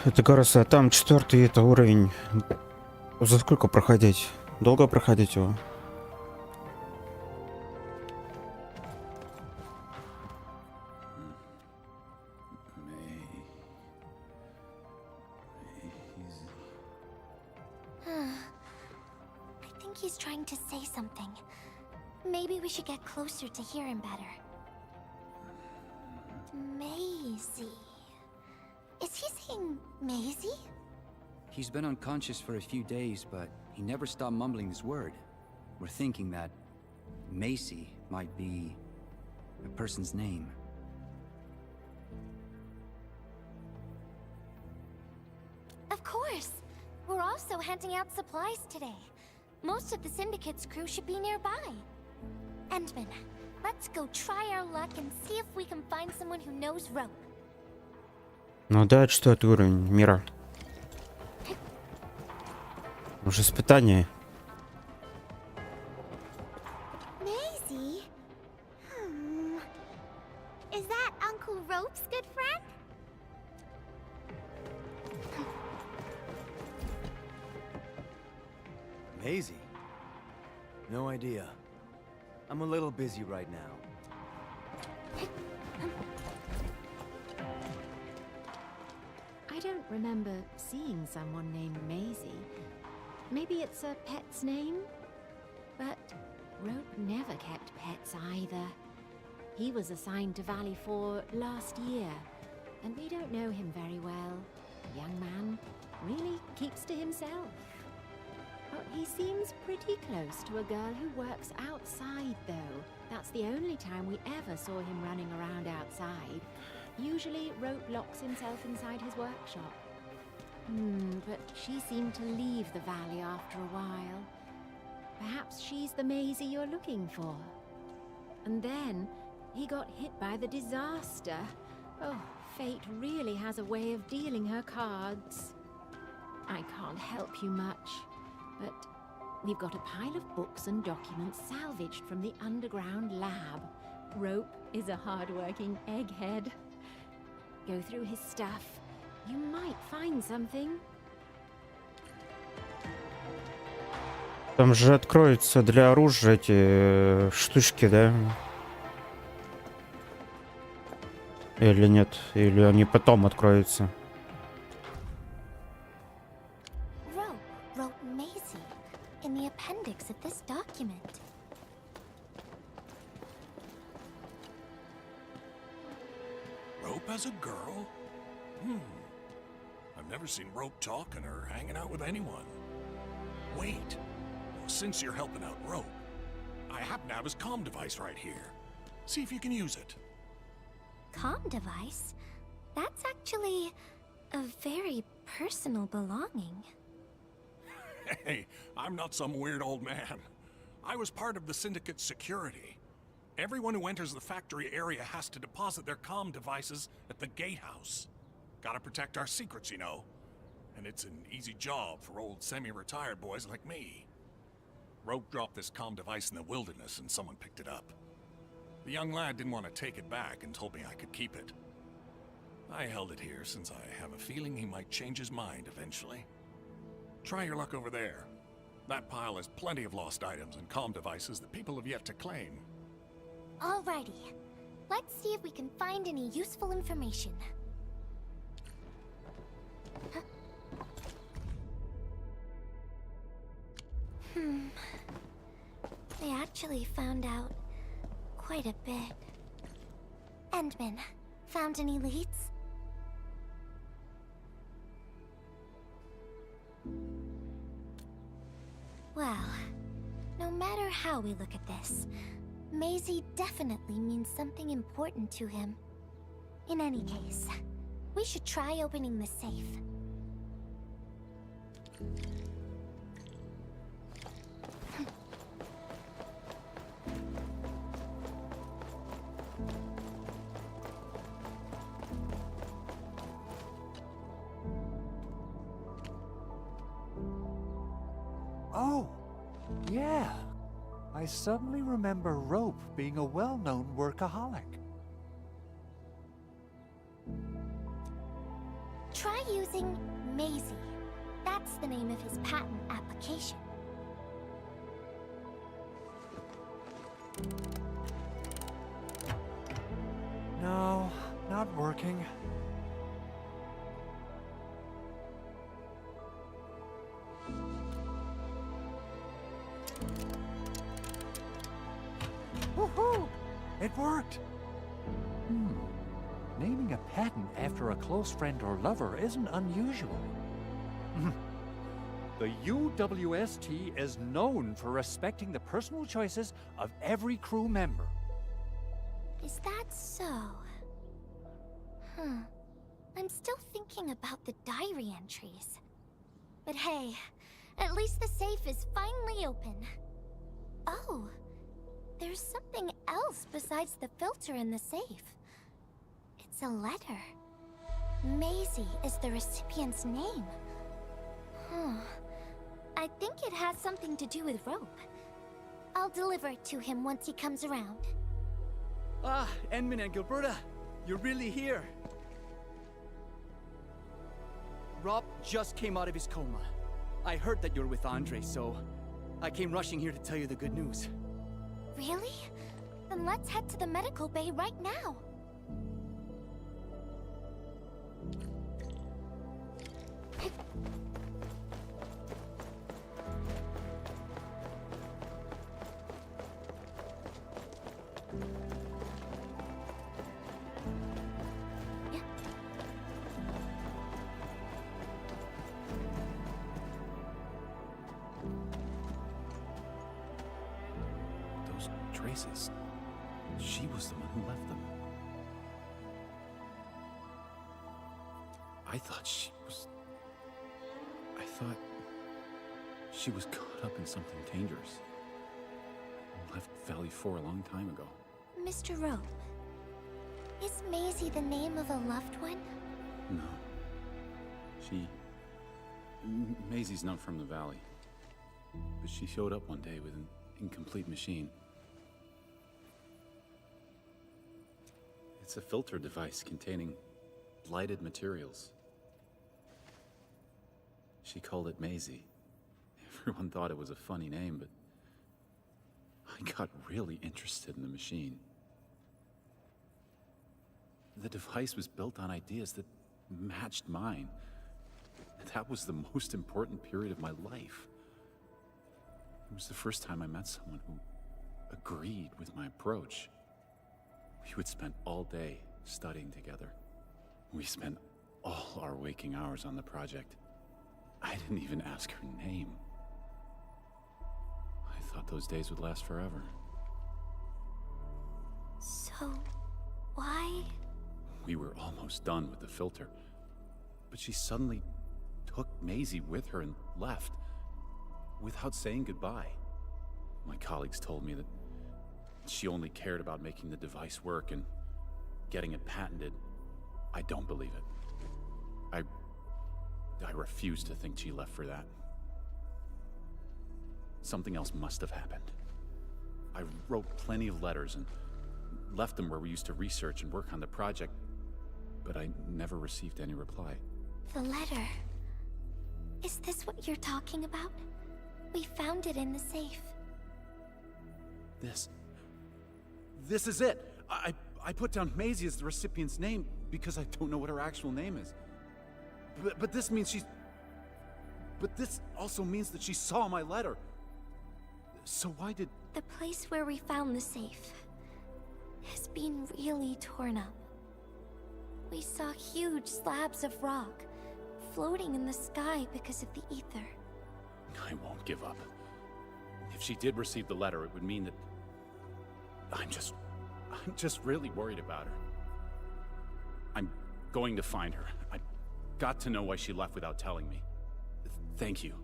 Это кажется, там 4-й это уровень. За сколько проходить? Долго проходить его? I think he's trying to say something. Maybe we should get closer to hear him better. Maisie. Is he saying Maisie? He's been unconscious for a few days, but he never stopped mumbling his word. We're thinking that Macy might be a person's name. Of course! We're also handing out supplies today. Most of the Syndicate's crew should be nearby. Endman, let's go try our luck and see if we can find someone who knows rope. Ну да, 4-й уровень мира. Уже испытание. Maisie? Is that Uncle Rope's good friend? Maisie? No idea. I'm a little busy right now. I don't remember seeing someone named Maisie. Maybe it's a pet's name? But Rope never kept pets either. He was assigned to Valley 4 last year, and we don't know him very well. The young man really keeps to himself. Oh, he seems pretty close to a girl who works outside, though. That's the only time we ever saw him running around outside. Usually, Rope locks himself inside his workshop. But she seemed to leave the valley after a while. Perhaps she's the Maisie you're looking for. And then, he got hit by the disaster. Oh, fate really has a way of dealing her cards. I can't help you much, but we've got a pile of books and documents salvaged from the underground lab. Rope is a hard-working egghead. Go through his stuff. You might find something. Там же откроются для оружия эти штучки, да? Или нет? Или они потом откроются? Rope wrote Maisie in the appendix of this document. Rope as a girl? I've never seen Rope talking or hanging out with anyone. Wait. Since you're helping out Rope, I happen to have his comm device right here. See if you can use it. Comm device? That's actually a very personal belonging. Hey, I'm not some weird old man. I was part of the Syndicate's security. Everyone who enters the factory area has to deposit their comm devices at the gatehouse. Gotta protect our secrets, you know. And it's an easy job for old semi-retired boys like me. Rope dropped this comm device in the wilderness and someone picked it up. The young lad didn't want to take it back and told me I could keep it. I held it here since I have a feeling he might change his mind eventually. Try your luck over there. That pile has plenty of lost items and comm devices that people have yet to claim. Alrighty. Let's see if we can find any useful information. They actually found out quite a bit. Endman, found any leads? Well, no matter how we look at this, Maisie definitely means something important to him. In any case, we should try opening the safe. Oh, yeah. I suddenly remember Rope being a well-known workaholic. Try using Maisie. That's the name of his patent application. No, not working. Woohoo! It worked! Naming a patent after a close friend or lover isn't unusual. The UWST is known for respecting the personal choices of every crew member. Is that so? I'm still thinking about the diary entries. But hey, at least the safe is finally open. Oh, there's something else besides the filter in the safe. It's a letter. Maisie is the recipient's name. I think it has something to do with Rope. I'll deliver it to him once he comes around. Ah, Enmin and Gilberta, you're really here. Rob just came out of his coma. I heard that you're with Andre, so I came rushing here to tell you the good news. Really? Then let's head to the medical bay right now. Those traces. She was the one who left them. I thought she was caught up in something dangerous. Left Valley 4 a long time ago. Mr. Rope, is Maisie the name of a loved one? No. Maisie's not from the Valley. But she showed up one day with an incomplete machine. It's a filter device containing blighted materials. She called it Maisie. Everyone thought it was a funny name, but I got really interested in the machine. The device was built on ideas that matched mine. That was the most important period of my life. It was the first time I met someone who agreed with my approach. We would spend all day studying together. We spent all our waking hours on the project. I didn't even ask her name. I thought those days would last forever. So, why? We were almost done with the filter, but she suddenly took Maisie with her and left, without saying goodbye. My colleagues told me that she only cared about making the device work and getting it patented. I don't believe it. I refuse to think she left for that. Something else must have happened. I wrote plenty of letters and left them where we used to research and work on the project, but I never received any reply. The letter. Is this what you're talking about? We found it in the safe. This is it! I put down Maisie as the recipient's name because I don't know what her actual name is. But this means But this also means that she saw my letter. So why did... The place where we found the safe has been really torn up. We saw huge slabs of rock floating in the sky because of the ether. I won't give up. If she did receive the letter, it would mean that... I'm just really worried about her. I'm going to find her. I've got to know why she left without telling me. Thank you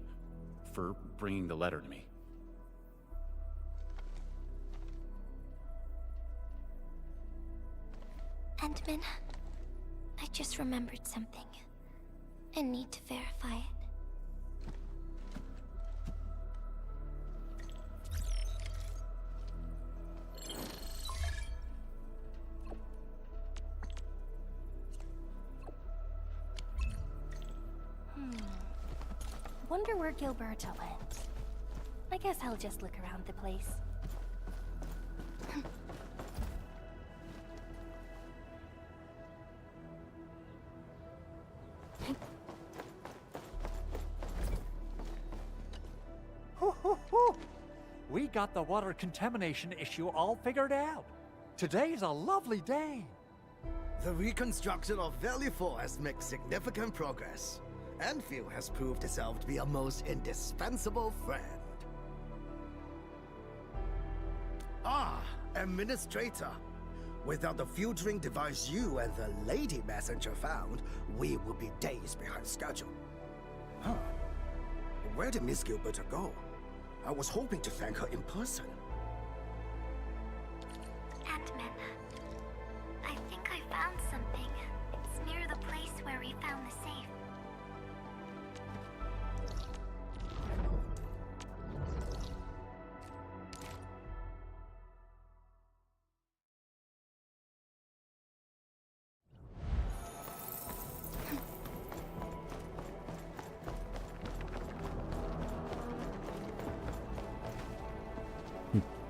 for bringing the letter to me. Endman, I just remembered something. I need to verify it. Wonder where Gilberta went. I guess I'll just look around the place. We got the water contamination issue all figured out. Today's a lovely day. The reconstruction of Valley 4 has made significant progress. Endfield has proved itself to be a most indispensable friend. Ah, Administrator. Without the filtering device you and the Lady Messenger found, we would be days behind schedule. Huh. Where did Miss Gilberta go? I was hoping to thank her in person. Endman, I think I found something. It's near the place where we found the safe.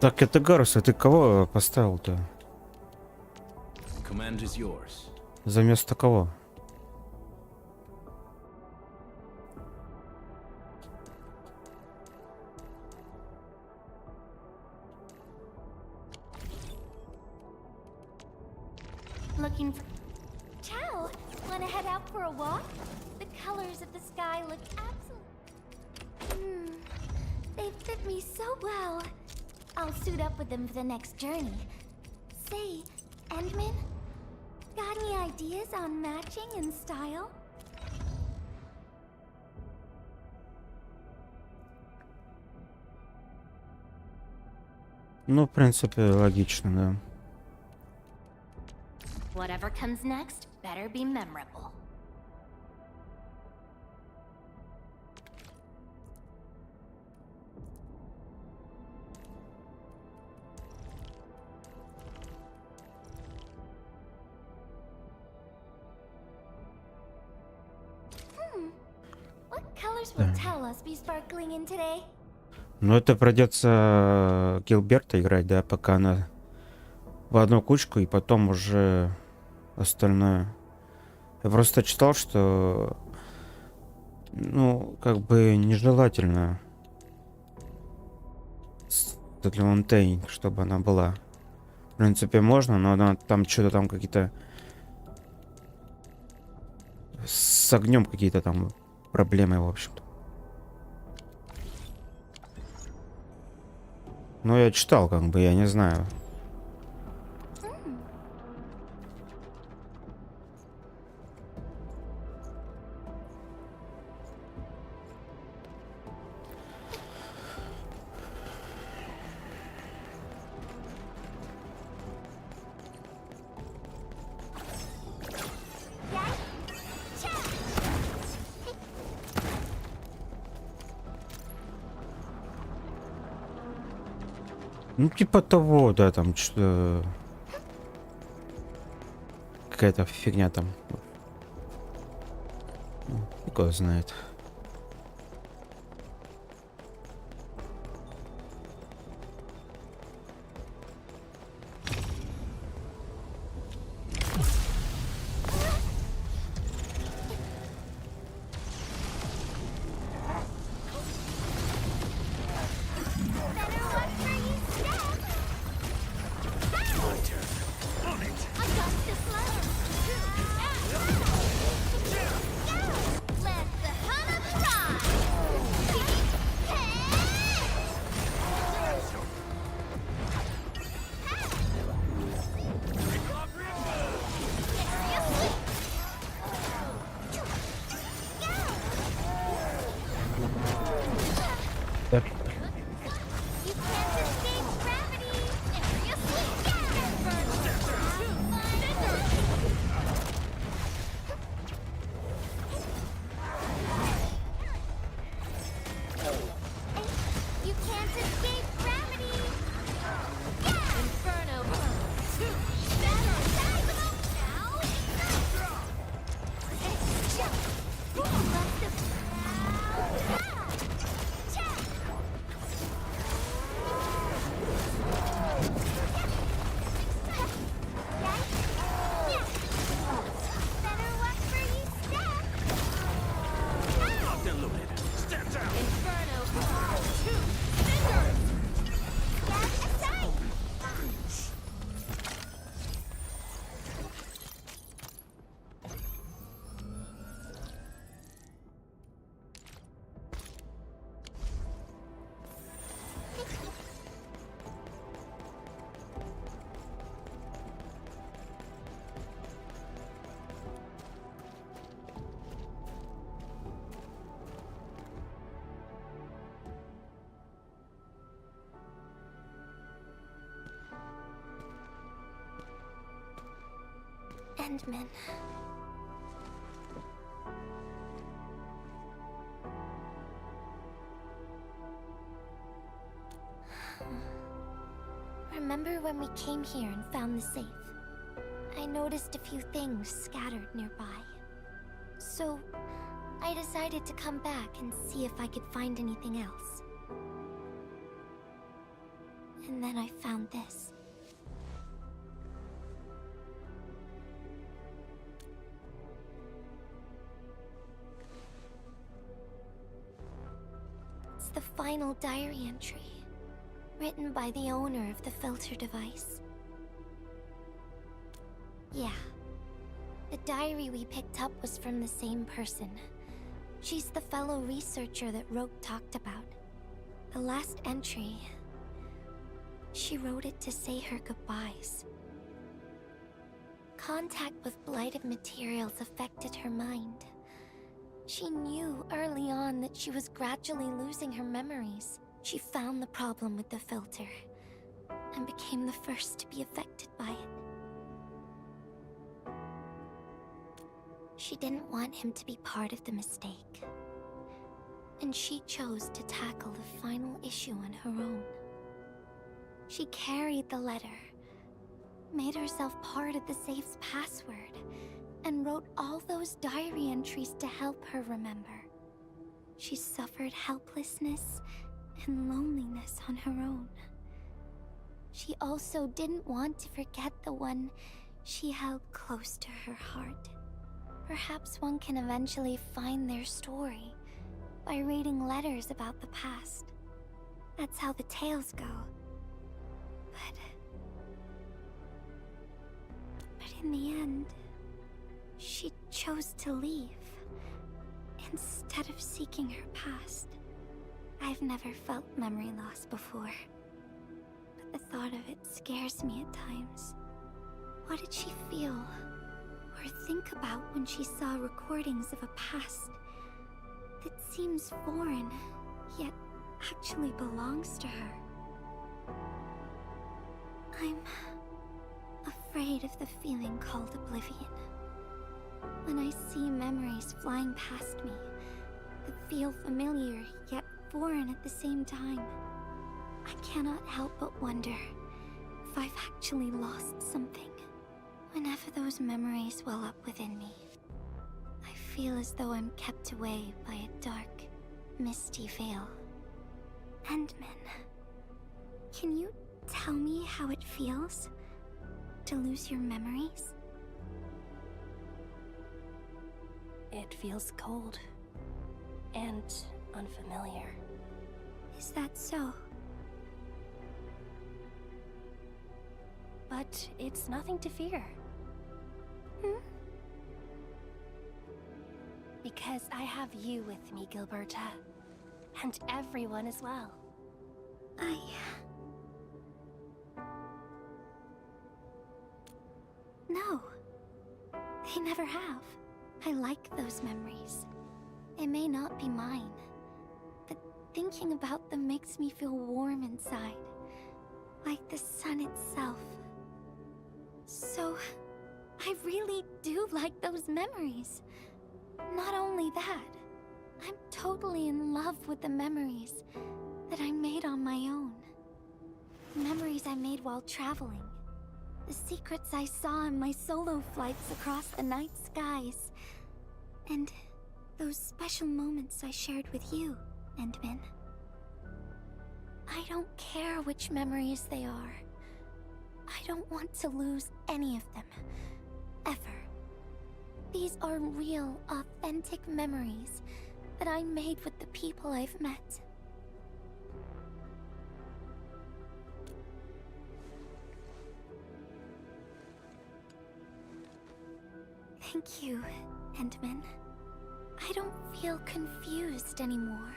Так, это Гарус, а ты кого поставил-то? Command is yours. За место кого? Looking for... Ciao! Wanna head out for a walk? The colors of the sky look absolute... They fit me so well. I'll suit up with them for the next journey. Say, Endman? Got any ideas on matching and style? Ну, в принципе, логично, да. Whatever comes next better be memorable. What colors will Talos be sparkling in today? Ну, это придется Гилберта играть, да, пока она в одну кучку, и потом уже остальное. Я просто читал, что, ну, как бы нежелательно Левантейн, чтобы она была. В принципе, можно, но она там что-то там какие-то с огнем какие-то там проблемы, в общем-то. Ну, я читал, как бы, я не знаю. Ну, типа того, да, там что... Какая-то фигня там. Кто знает. Так. Endman. Remember when we came here and found the safe? I noticed a few things scattered nearby. So, I decided to come back and see if I could find anything else. And then I found this. It's the final diary entry, written by the owner of the filter device. Yeah. The diary we picked up was from the same person. She's the fellow researcher that Rogue talked about. The last entry, she wrote it to say her goodbyes. Contact with blighted materials affected her mind. She knew early on that she was gradually losing her memories. She found the problem with the filter and became the first to be affected by it. She didn't want him to be part of the mistake, and she chose to tackle the final issue on her own. She carried the letter, made herself part of the safe's password, and wrote all those diary entries to help her remember. She suffered helplessness and loneliness on her own. She also didn't want to forget the one she held close to her heart. Perhaps one can eventually find their story by reading letters about the past. That's how the tales go. But in the end, she chose to leave instead of seeking her past. I've never felt memory loss before, but the thought of it scares me at times. What did she feel or think about when she saw recordings of a past that seems foreign, yet actually belongs to her? I'm afraid of the feeling called oblivion. When I see memories flying past me that feel familiar yet foreign at the same time, I cannot help but wonder if I've actually lost something. Whenever those memories well up within me, I feel as though I'm kept away by a dark, misty veil. Endman, can you tell me how it feels to lose your memories? It feels cold and unfamiliar. Is that so? But it's nothing to fear. Because I have you with me, Gilberta. And everyone as well. No. They never have. I like those memories. They may not be mine, but thinking about them makes me feel warm inside, like the sun itself. So, I really do like those memories. Not only that, I'm totally in love with the memories that I made on my own. Memories I made while traveling. The secrets I saw in my solo flights across the night skies. And those special moments I shared with you, Endman. I don't care which memories they are. I don't want to lose any of them. Ever. These are real, authentic memories that I made with the people I've met. Thank you, Endman. I don't feel confused anymore.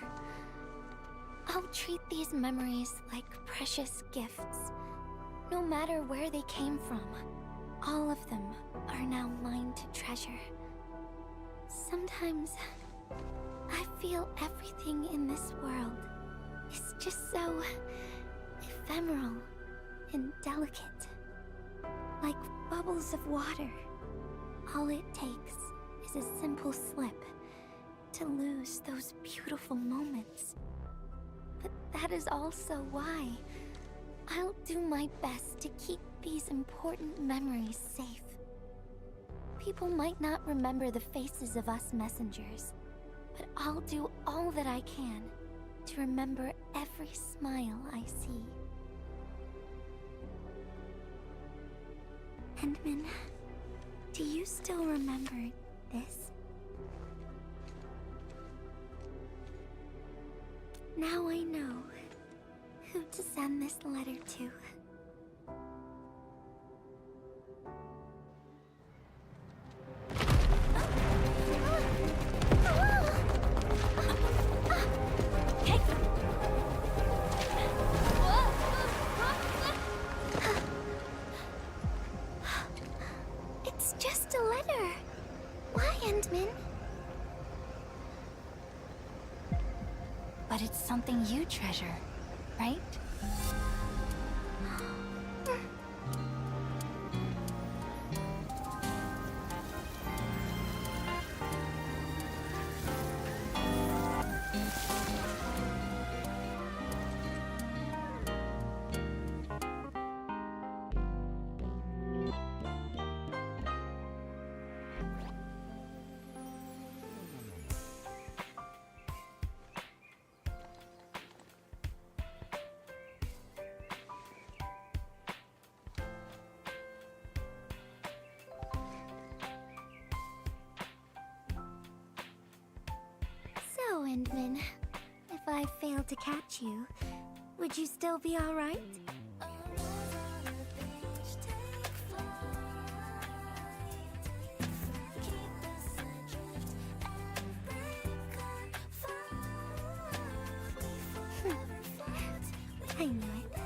I'll treat these memories like precious gifts. No matter where they came from, all of them are now mine to treasure. Sometimes, I feel everything in this world is just so ephemeral and delicate. Like bubbles of water. All it takes is a simple slip to lose those beautiful moments. But that is also why I'll do my best to keep these important memories safe. People might not remember the faces of us messengers, but I'll do all that I can to remember every smile I see. Endman, do you still remember this? Now I know who to send this letter to. It's just a letter. Why, Endman? But it's something you treasure, right? So, Endman, if I failed to catch you, would you still be alright? I knew it.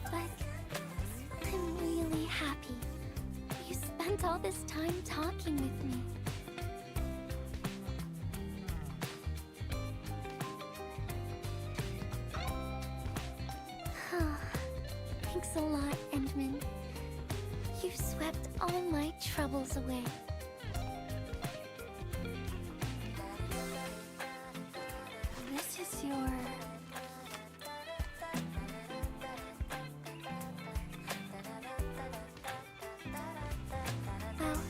But I'm really happy. You spent all this time talking with me. Thanks a lot, Endman. You swept all my troubles away. This is your... Well,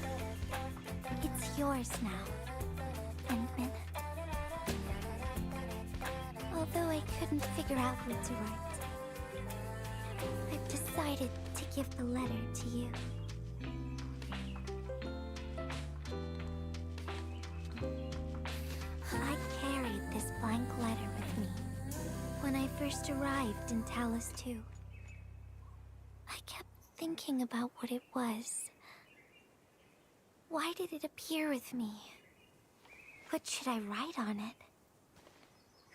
it's yours now, Endman. Although I couldn't figure out what to write, I've decided to give the letter to you. I carried this blank letter with me when I first arrived in Talus 2. I kept thinking about what it was. Why did it appear with me? What should I write on it?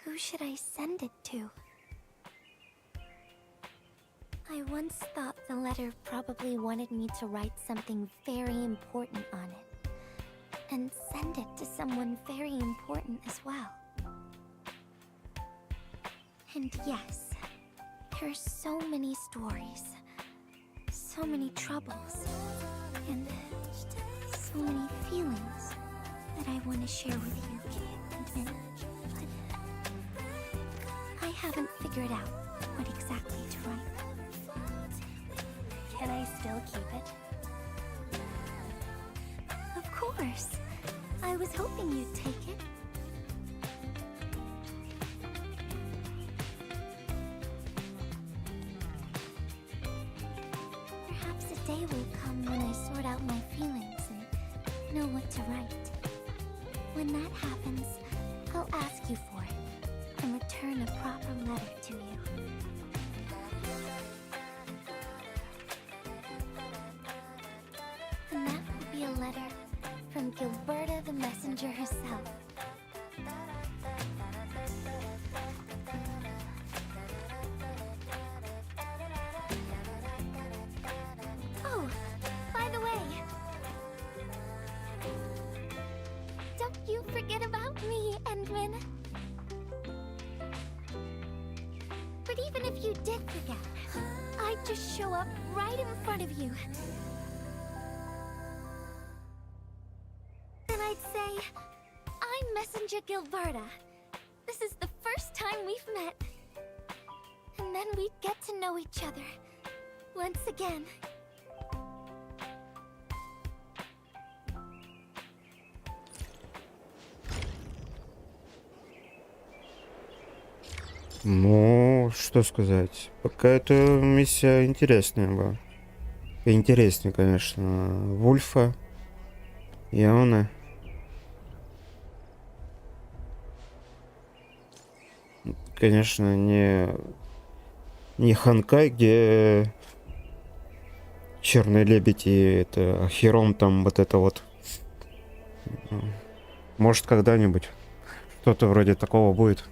Who should I send it to? I once thought the letter probably wanted me to write something very important on it, and send it to someone very important as well. And yes, there are so many stories, so many troubles, and so many feelings that I want to share with you, Endman. But I haven't figured out what exactly to write. Can I still keep it? Of course. I was hoping you'd take it. Perhaps a day will come when I sort out my feelings and know what to write. When that happens, I'll ask you for it and return a proper letter to you. And that will be a letter from Gilberta the Messenger herself. Oh, by the way, don't you forget about me, Endman. But even if you did forget, I'd just show up right in front of you. Then I'd say, I'm Messenger Gilberta. This is the first time we've met. And then we'd get to know each other once again. Ну, Ну, что сказать. Пока эта миссия интересная была. Интереснее, конечно, Вульфа, Иона. Конечно, не Ханкай, где Черный лебедь и это Хером там вот это вот. Может, когда-нибудь что-то вроде такого будет.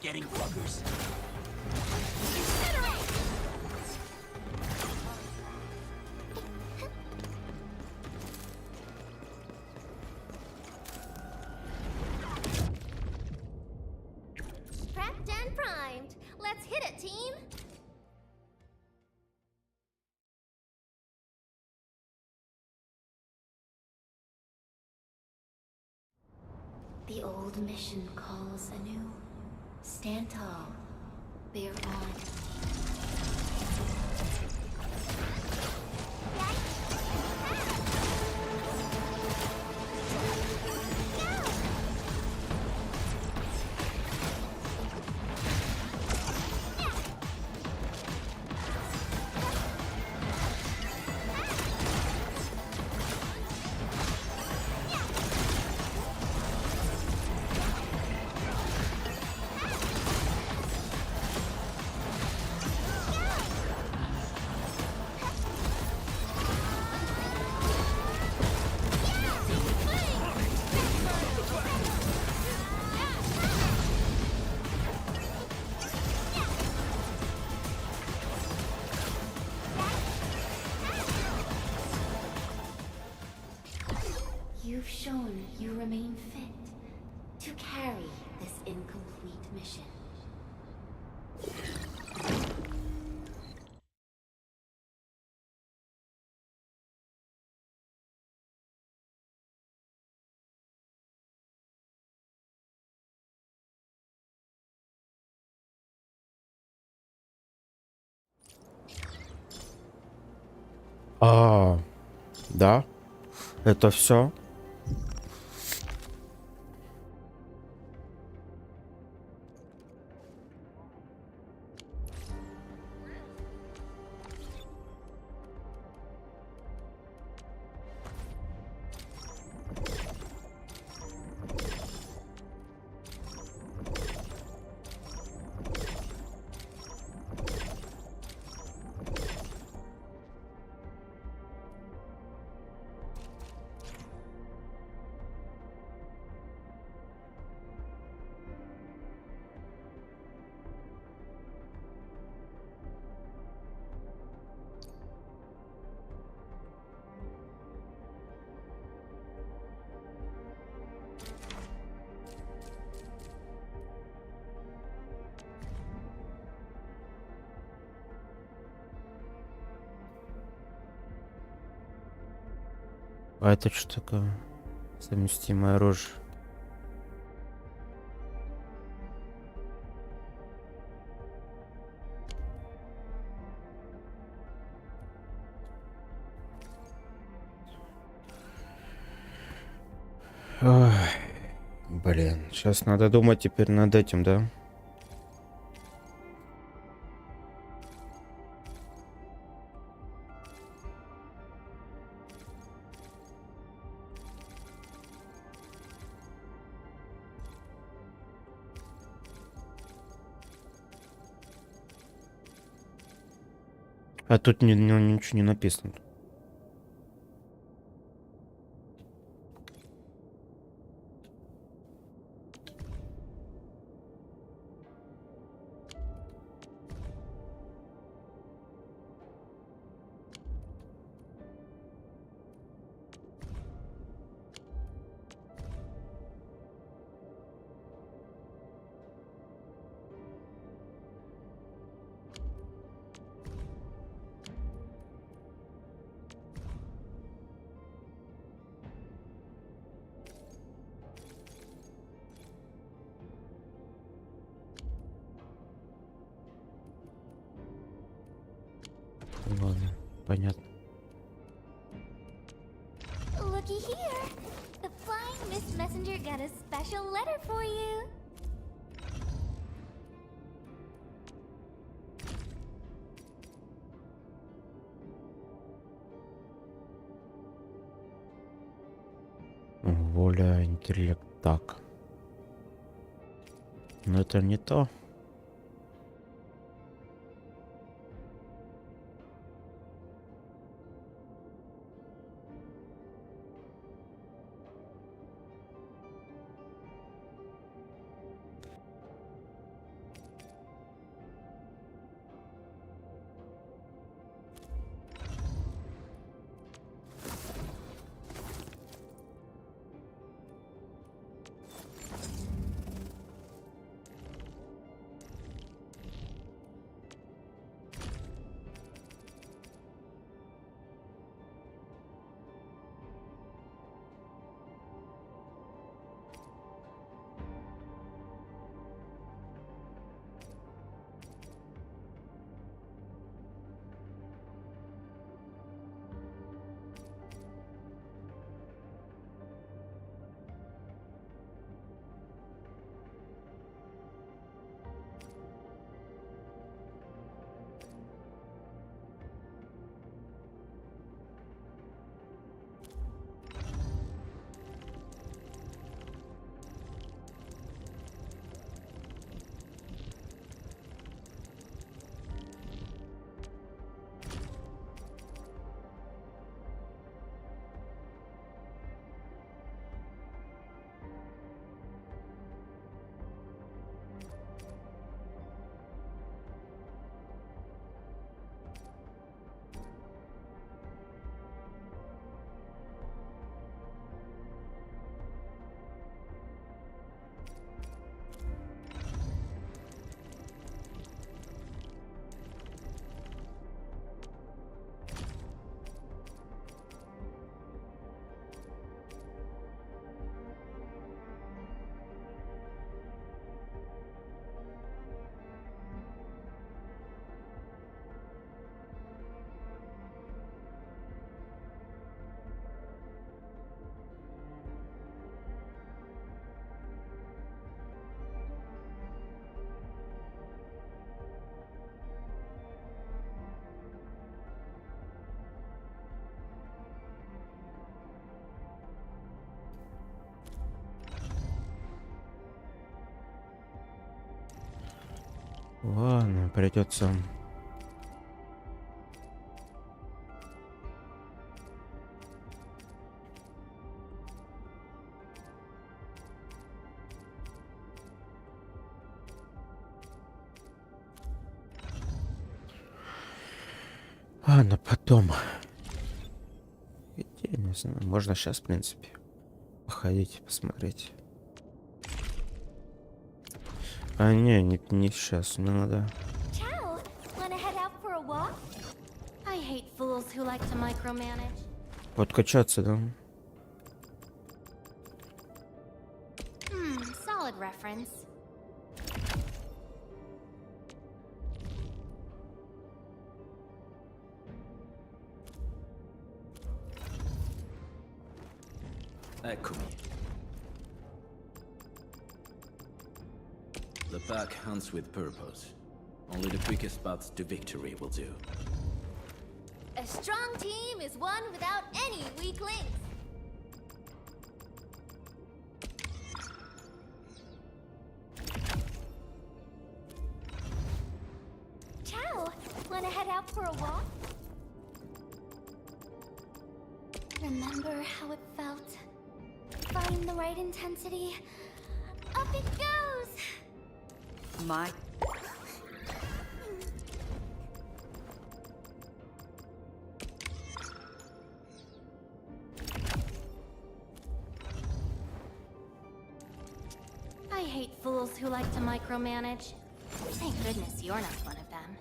Getting buggers. Strapped and primed. Let's hit it, team. The old mission calls anew. Stand tall. Bear on. You've shown you remain fit to carry this incomplete mission. Да? Это все? А это что такое? Совместимое оружие. Ой, блин, сейчас надо думать теперь над этим, да? А тут ничего не написано. Ладно, понятно. Looky here. The flying Miss Messenger got a special letter for you. Воля, интеллект, так. Но это не то. Ладно, придется. Ладно, потом. Я не знаю, можно сейчас, в принципе, походить, посмотреть. А не сейчас, мне надо. Ciao! Wanna head out for a walk? I hate fools who like to micromanage. Подкачаться, да? Solid reference. Eccomi. The pack hunts with purpose. Only the quickest paths to victory will do. A strong team is one without any weak links. Ciao! Wanna head out for a walk? Remember how it felt? Find the right intensity. Up it goes! My... I hate fools who like to micromanage. Thank goodness you're not one of them.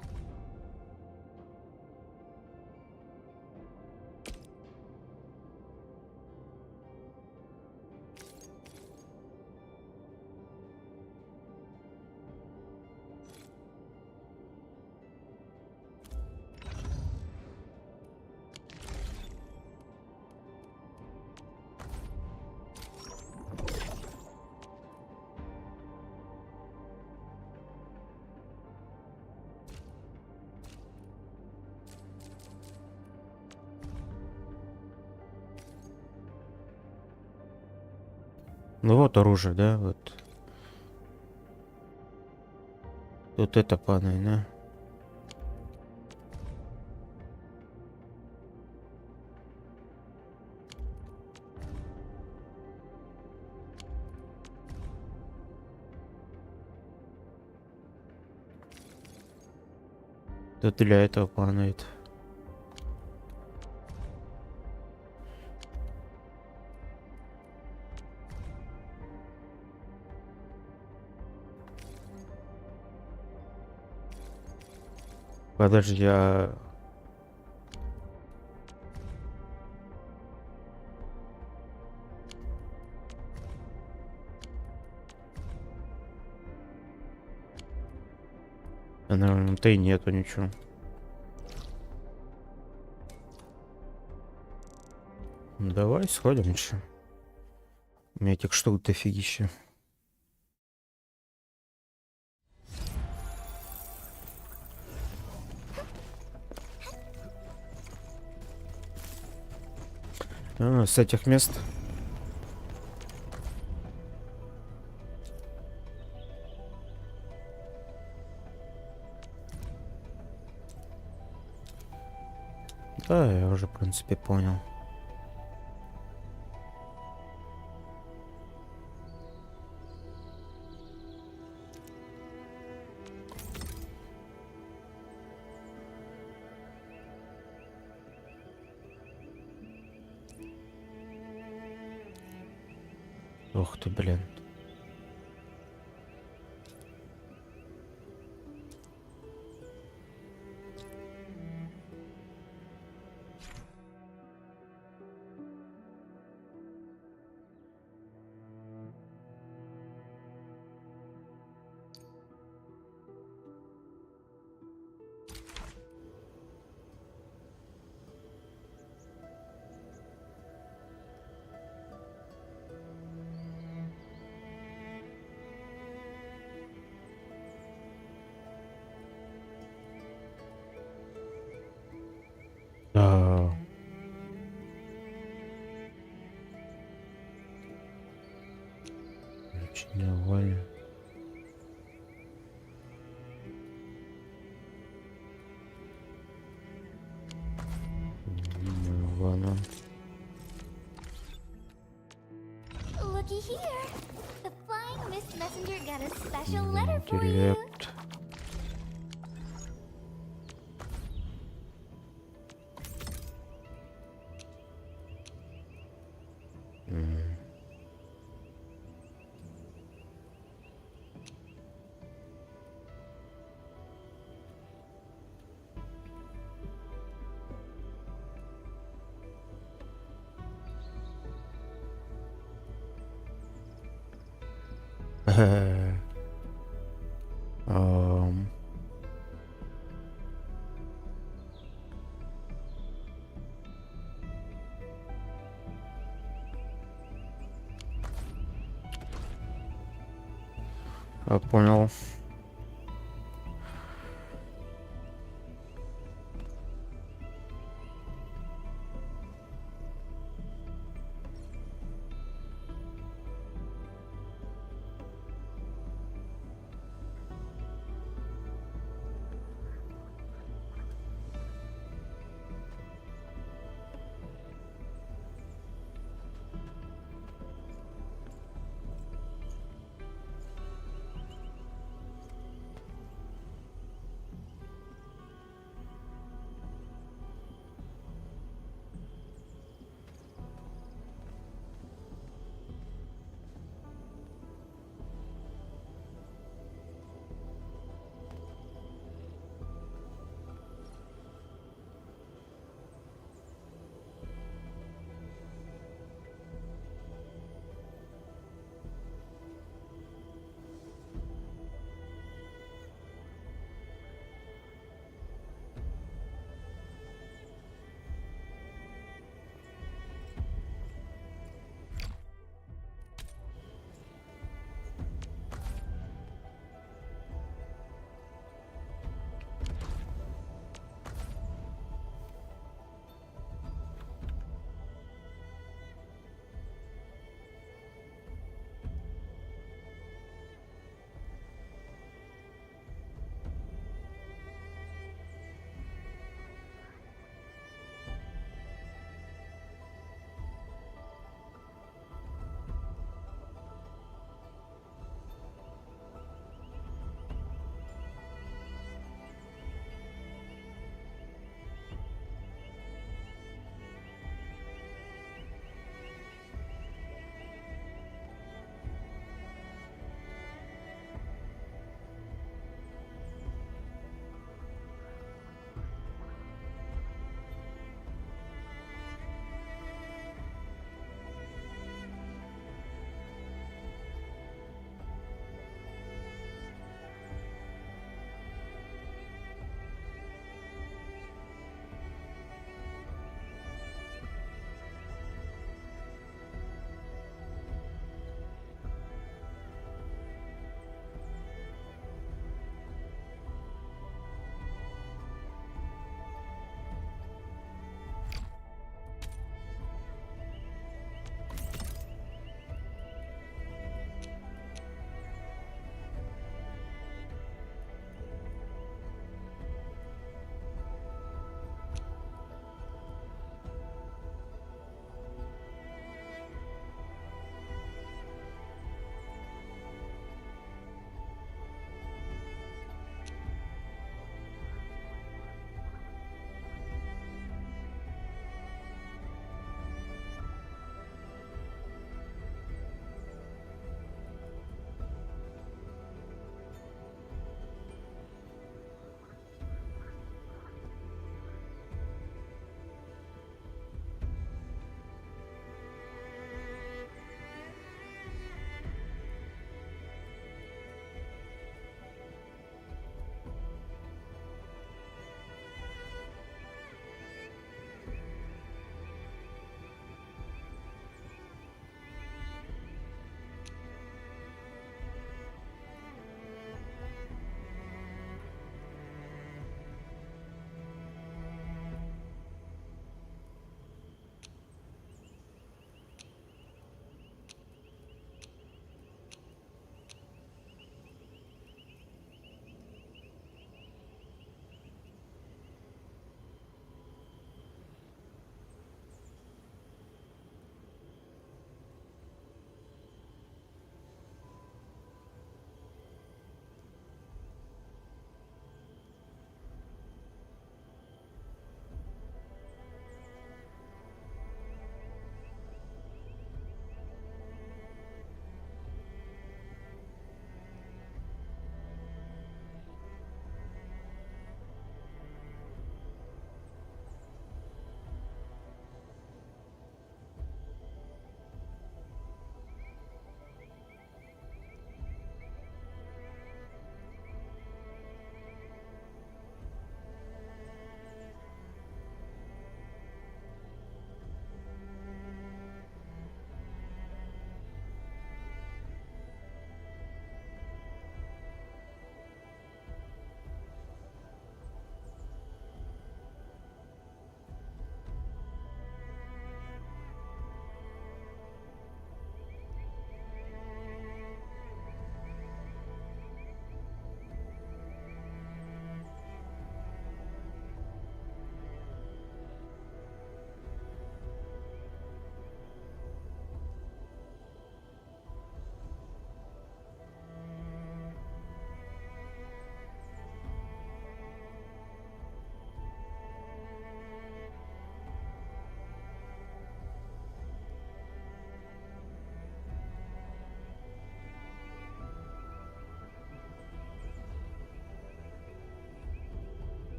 Ну вот оружие, да, вот. Тут это падает, да? Тут для этого падает. Подожди, я... Наверное-то и нету ничего. Ну, давай сходим еще. У меня этих штук дофигища. С этих мест. Да, я уже, в принципе, понял. Ух ты, блин. Да. Очень довольно. Looky here. The Flying Mist Messenger got a special letter for you. Интеллект. Um, Понял.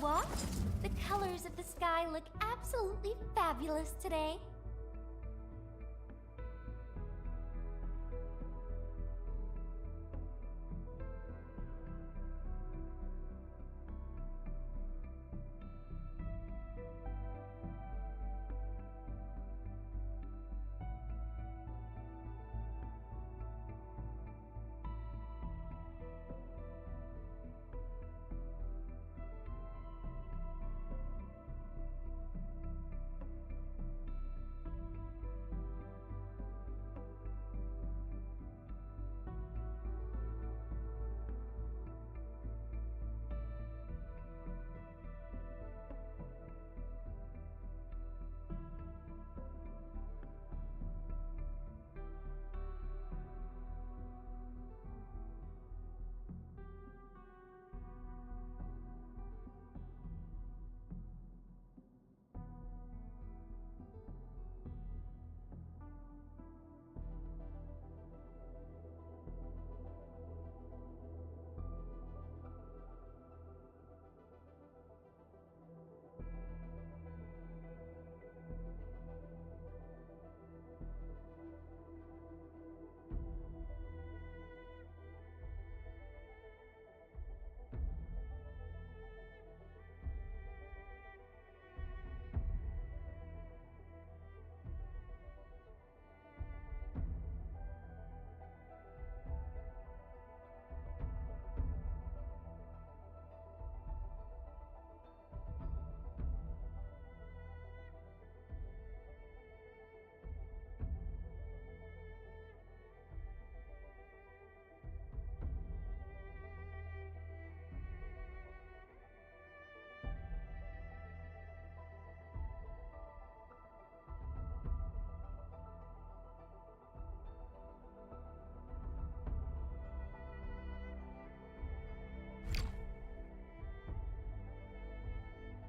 walk? The colors of the sky look absolutely fabulous today.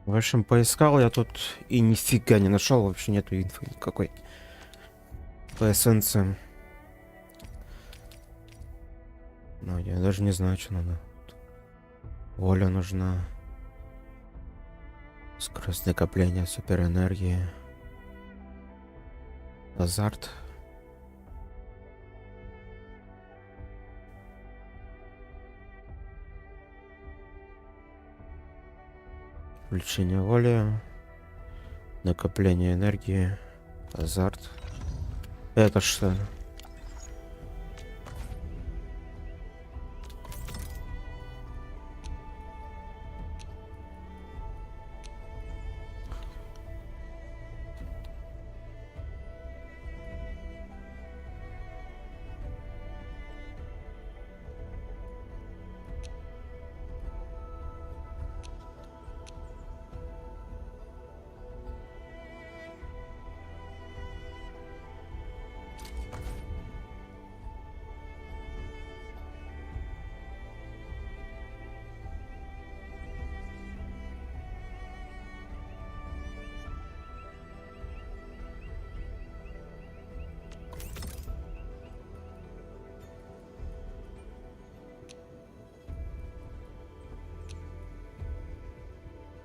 В общем, поискал я тут и нифига не нашел, вообще нету инфы никакой по эссенциям. Ну, я даже не знаю, что надо. Воля нужна. Скорость накопления суперэнергии. Азарт. Включение воли. Накопление энергии. Азарт. Это что?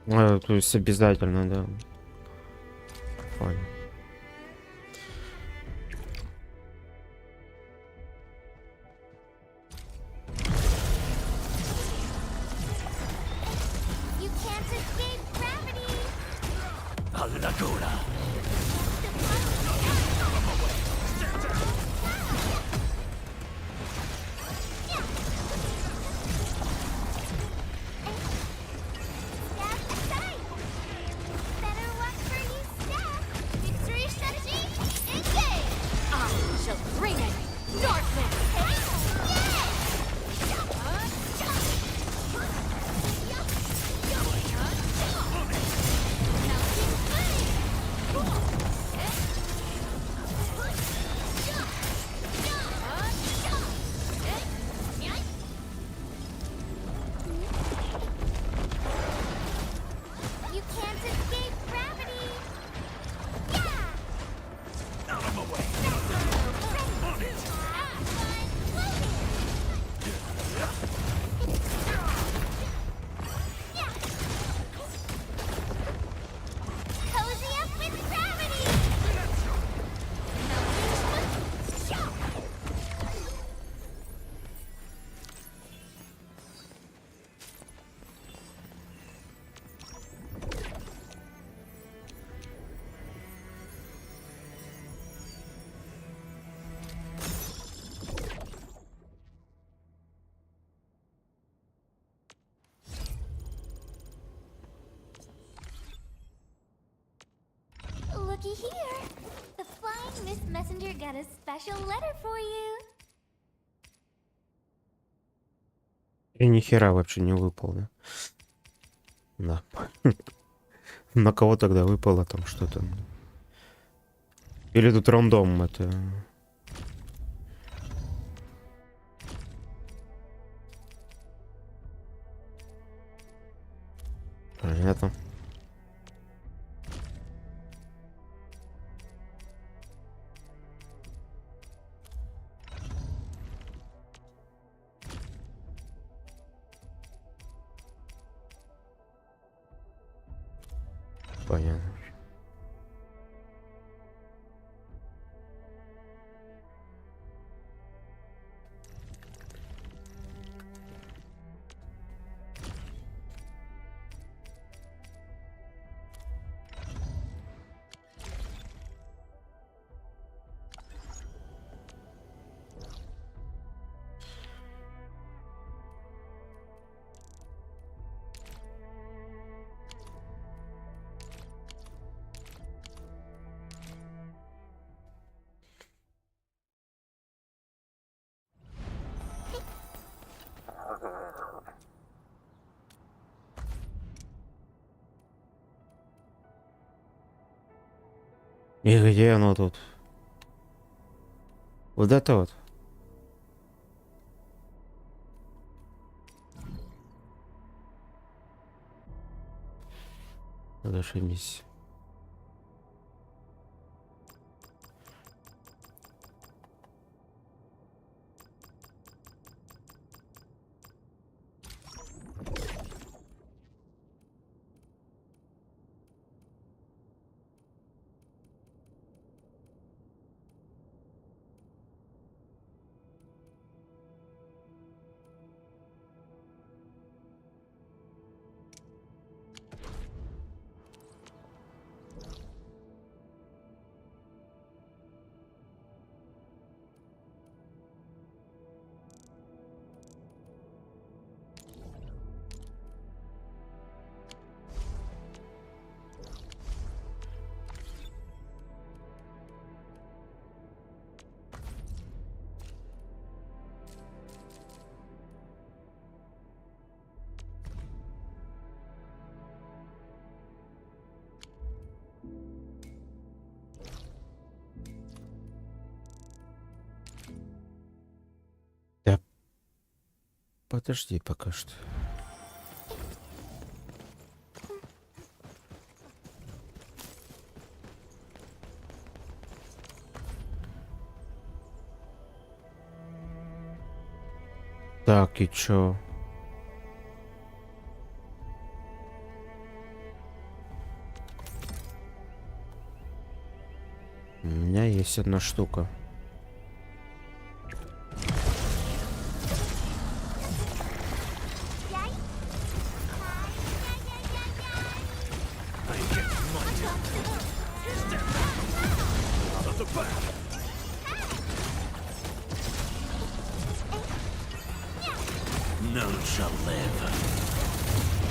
То есть обязательно, да. Понял. You can't escape gravity! Better watch where you step! Victory strategy, engage! I shall bring it! Darkness! here. The flying Miss Messenger got a special letter for you. И ни хера вообще не выпал, да? Да. На кого тогда выпало там что-то? Или тут рандом это? Понятно. Понятно. И где оно тут? Вот это вот. Зашибись. Да. Подожди пока что. Так, и чё? У меня есть одна штука. None shall live.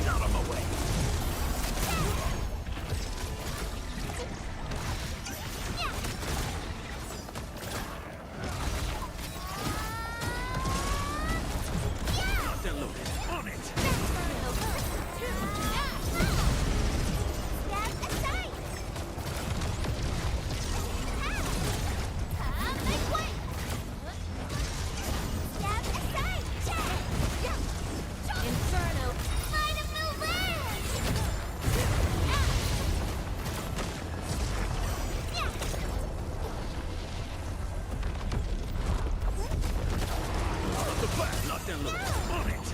Out of my way. Locked and loaded. On it. Locked and loaded. On it.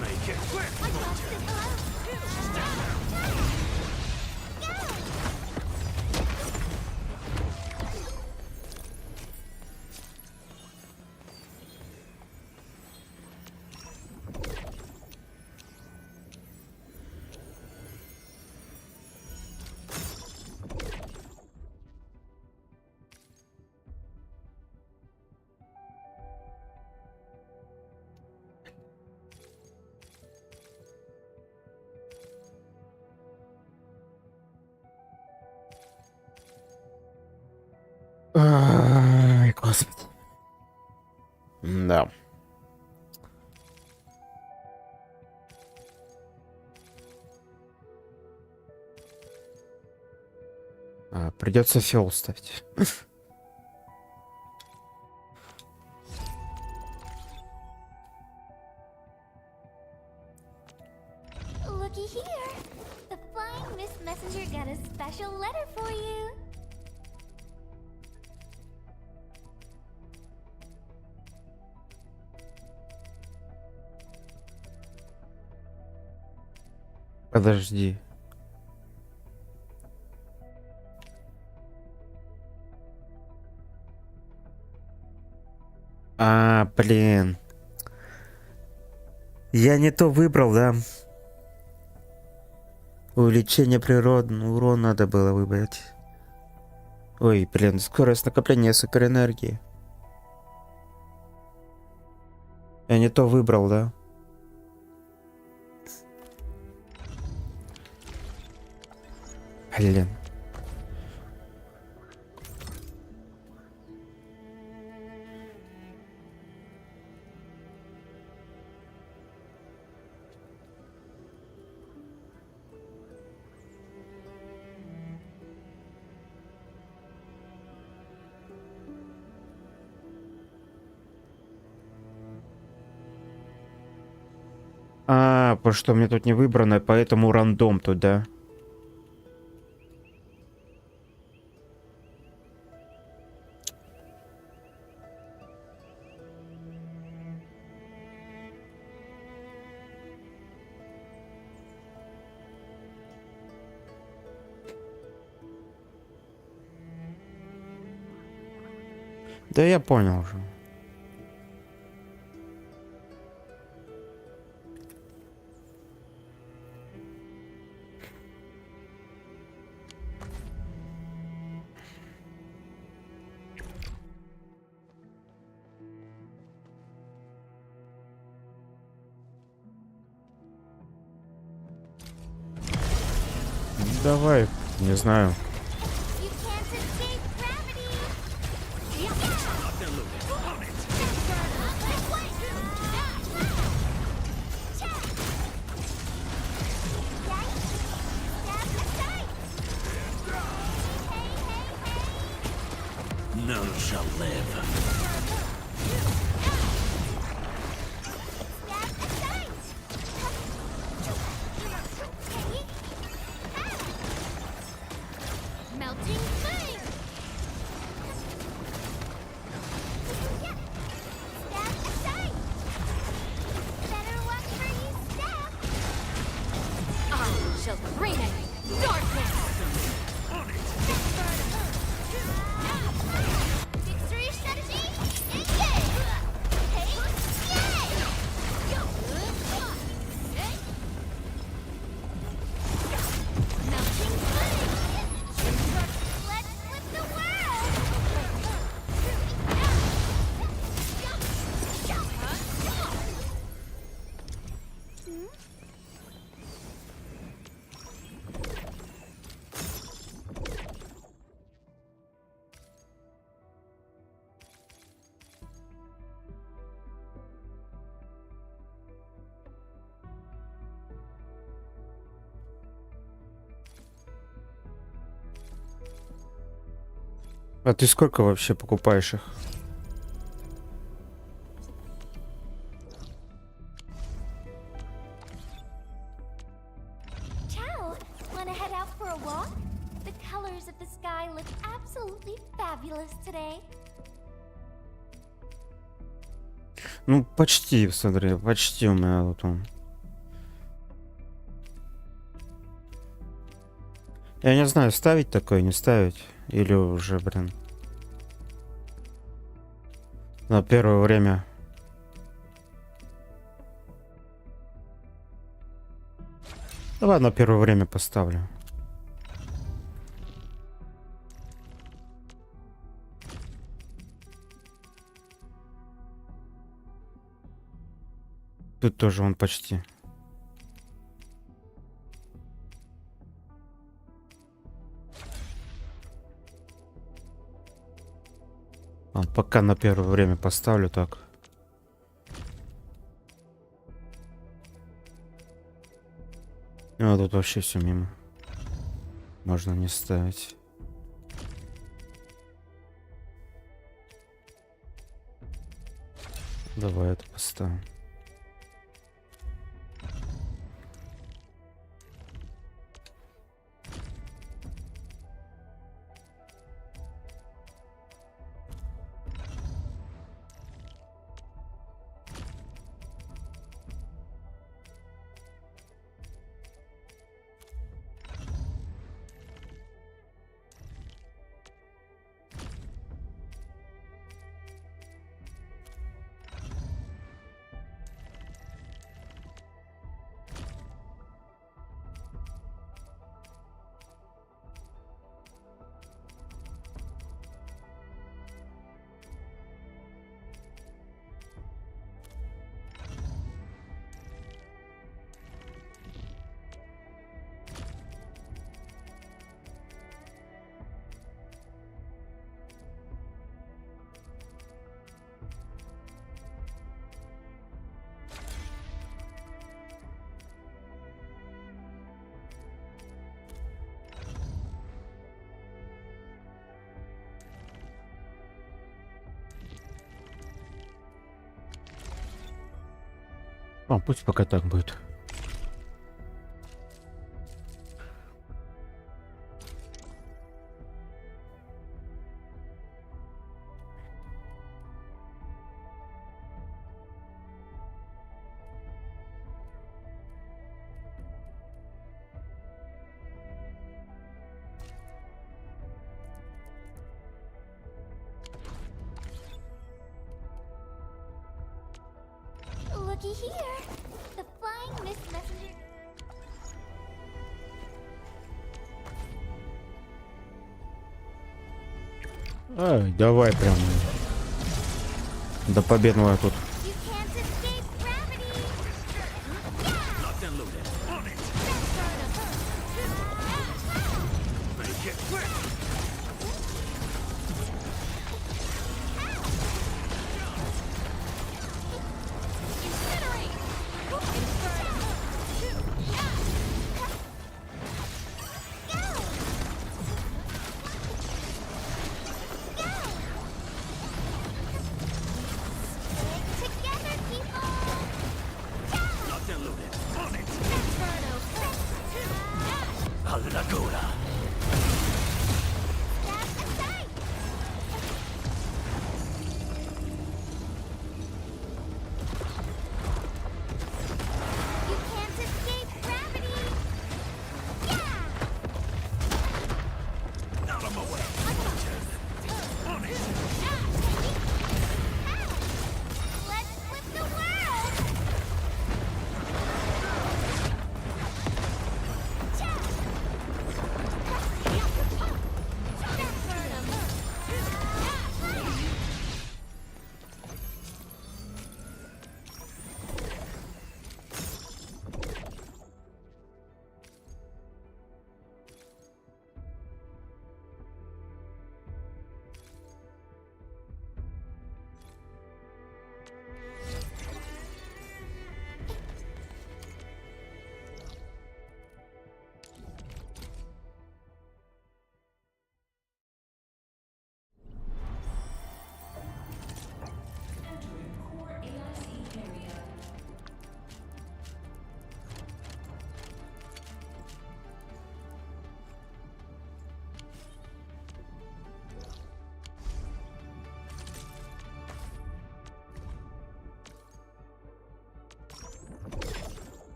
Make it quick. Придется фиол ставить. Looky here. The flying Miss Messenger got a special letter for you. Подожди. Блин. Я не то выбрал, да? Увеличение природного урона надо было выбрать. Ой, блин, скорость накопления суперэнергии. Я не то выбрал, да? Блин. Потому что у меня тут не выбрано, поэтому рандом тут, да? Да я понял уже. Давай, не знаю. None shall live. Melting flame! Step aside! Better watch where you step! I shall bring darkness! Victory strategy, engage! Hey, yay! Melting flame! Let's flip the world! А ты сколько вообще покупаешь их? Ciao! Wanna head out for a walk? The colors of the sky look absolutely fabulous today. Ну, почти, смотри, почти у меня вот он. Я не знаю, ставить такое, не ставить. Или уже, блин. На первое время. Ну ладно, первое время поставлю. Тут тоже он почти. Пока на первое время поставлю так. Ну, а тут вообще все мимо. Можно не ставить. Давай это поставим. Пусть пока так будет. Looky here. The flying mist messenger. Ай, давай прям до победного тут. You can't escape gravity. Locked and loaded. On it. Make it quick. Stick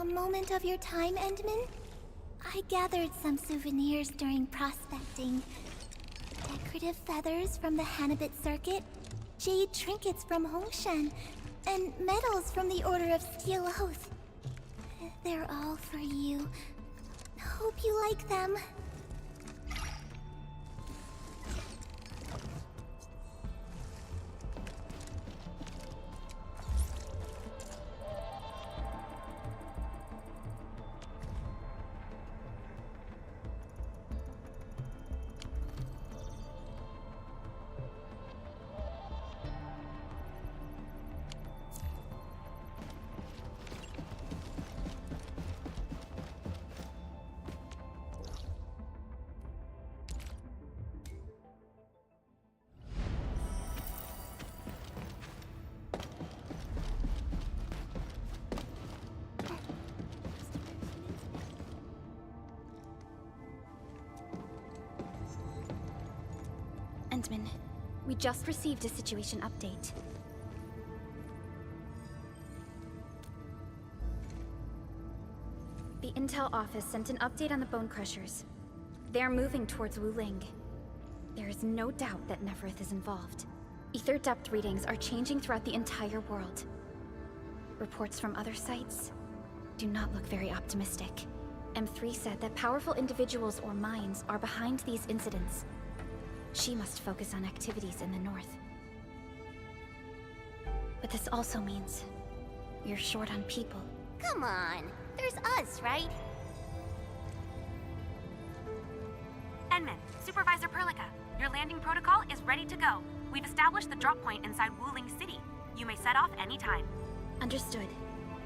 A moment of your time, Endman? I gathered some souvenirs during prospecting. Decorative feathers from the Hanabit Circuit, jade trinkets from Hongshan, and medals from the Order of Steel Oath. They're all for you. Hope you like them. Endman, we just received a situation update. The Intel office sent an update on the Bone Crushers. They are moving towards Wuling. There is no doubt that Neferth is involved. Ether depth readings are changing throughout the entire world. Reports from other sites do not look very optimistic. M3 said that powerful individuals or minds are behind these incidents. She must focus on activities in the north. But this also means you're short on people. Come on, there's us, right? Endman, Supervisor Perlica, your landing protocol is ready to go. We've established the drop point inside Wuling City. You may set off anytime. Understood.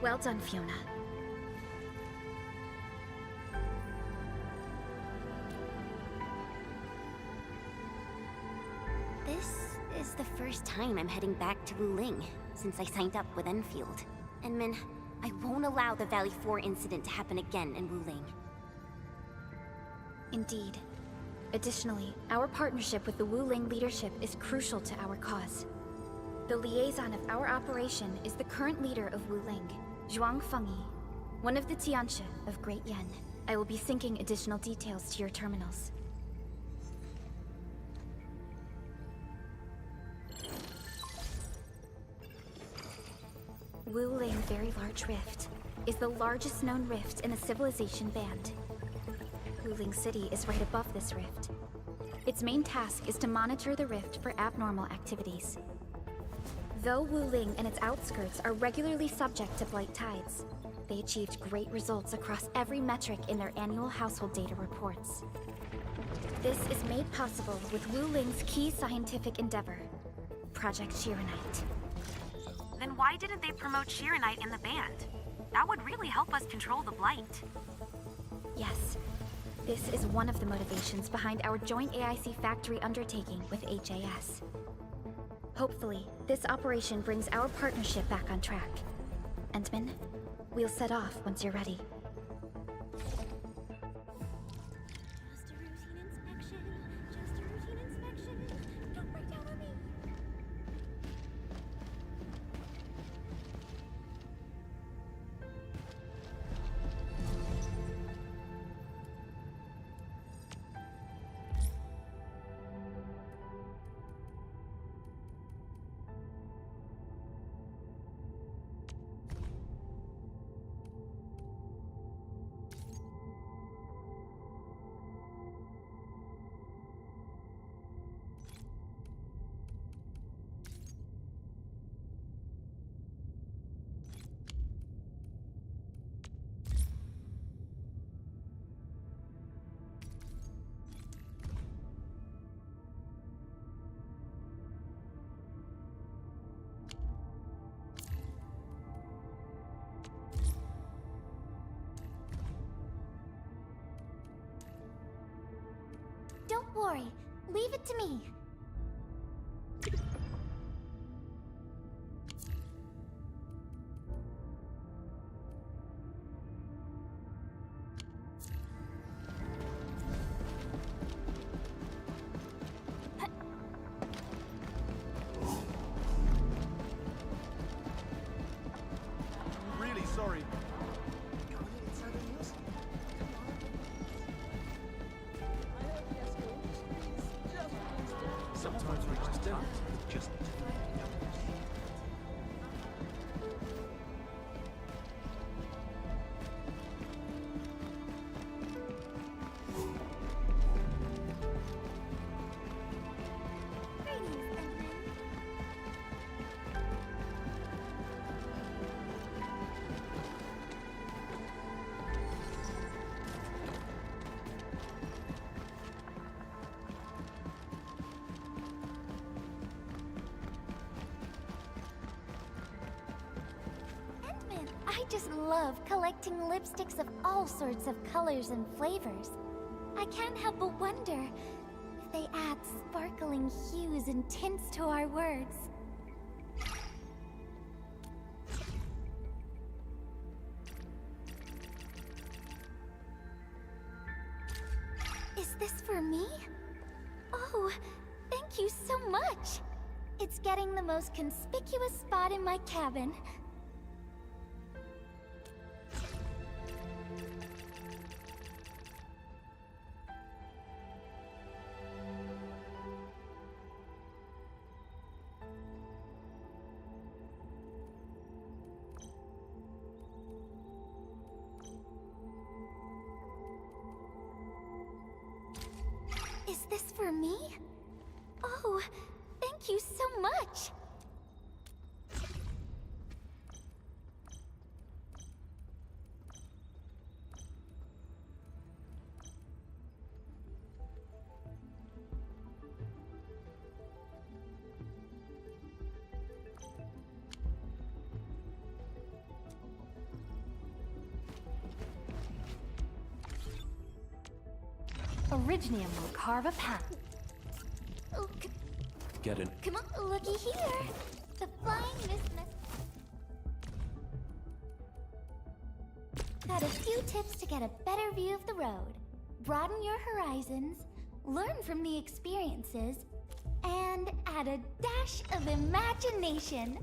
Well done, Fiona. This is the first time I'm heading back to Wuling since I signed up with Endfield. Endman, I won't allow the Valley 4 incident to happen again in Wuling. Indeed. Additionally, our partnership with the Wuling leadership is crucial to our cause. The liaison of our operation is the current leader of Wuling, Zhuang Fengyi, one of the Tianxia of Great Yen. I will be syncing additional details to your terminals. Wuling Very Large Rift is the largest known rift in the Civilization Band. Wuling City is right above this rift. Its main task is to monitor the rift for abnormal activities. Though Wuling and its outskirts are regularly subject to blight tides, they achieved great results across every metric in their annual household data reports. This is made possible with Wuling's key scientific endeavor, Project Shiranite. Then why didn't they promote Shiranite in the band? That would really help us control the blight. Yes. This is one of the motivations behind our joint AIC factory undertaking with HAS. Hopefully, this operation brings our partnership back on track. Endman, we'll set off once you're ready. Don't worry. Leave it to me. I'm really sorry. just love collecting lipsticks of all sorts of colors and flavors. I can't help but wonder if they add sparkling hues and tints to our words. Is this for me? Oh, thank you so much! It's getting the most conspicuous spot in my cabin. Is this for me? Oh, thank you so much! Originium will carve a path. Oh, Get in. come on, looky here. The flying mist. Got a few tips to get a better view of the road. Broaden your horizons, learn from the experiences, and add a dash of imagination.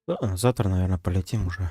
Да, завтра, наверное, полетим уже.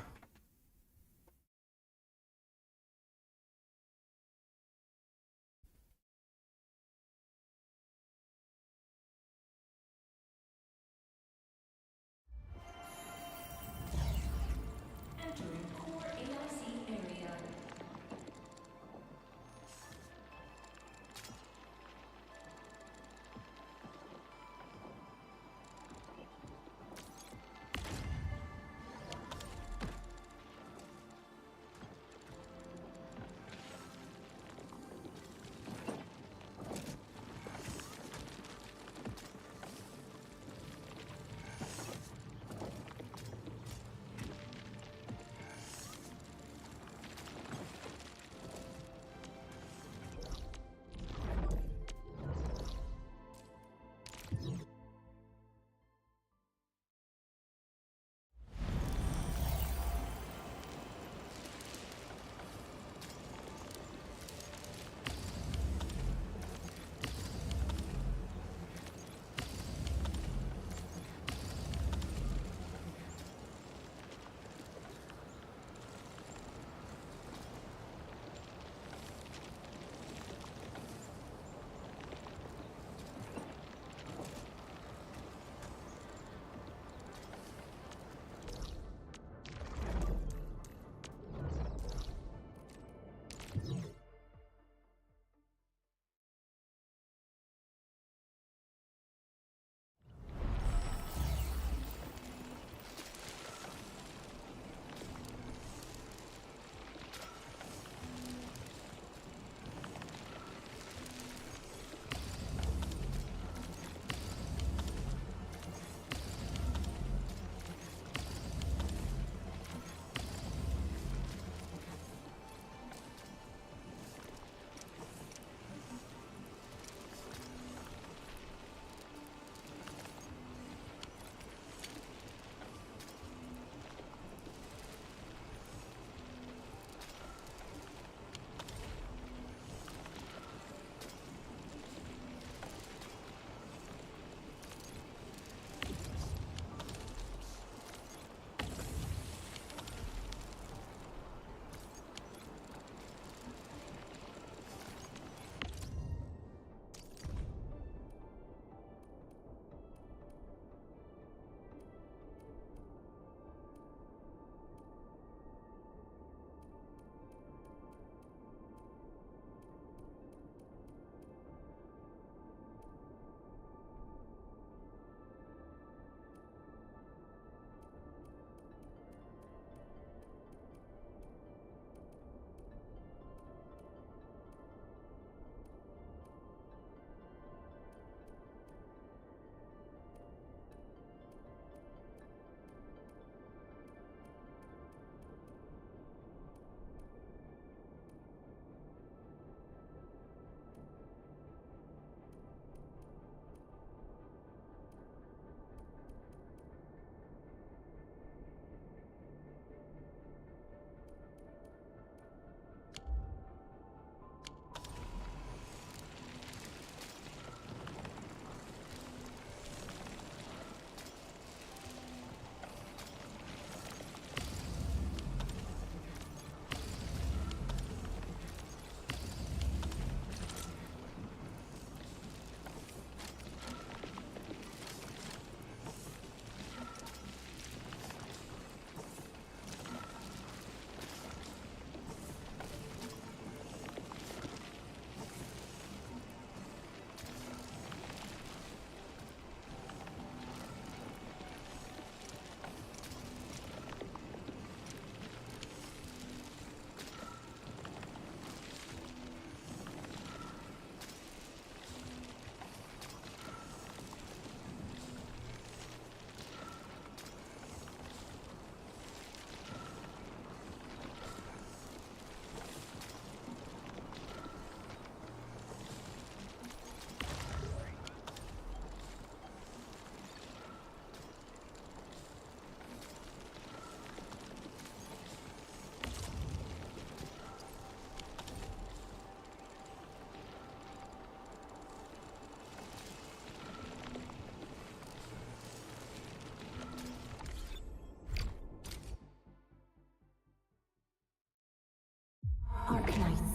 Arknights.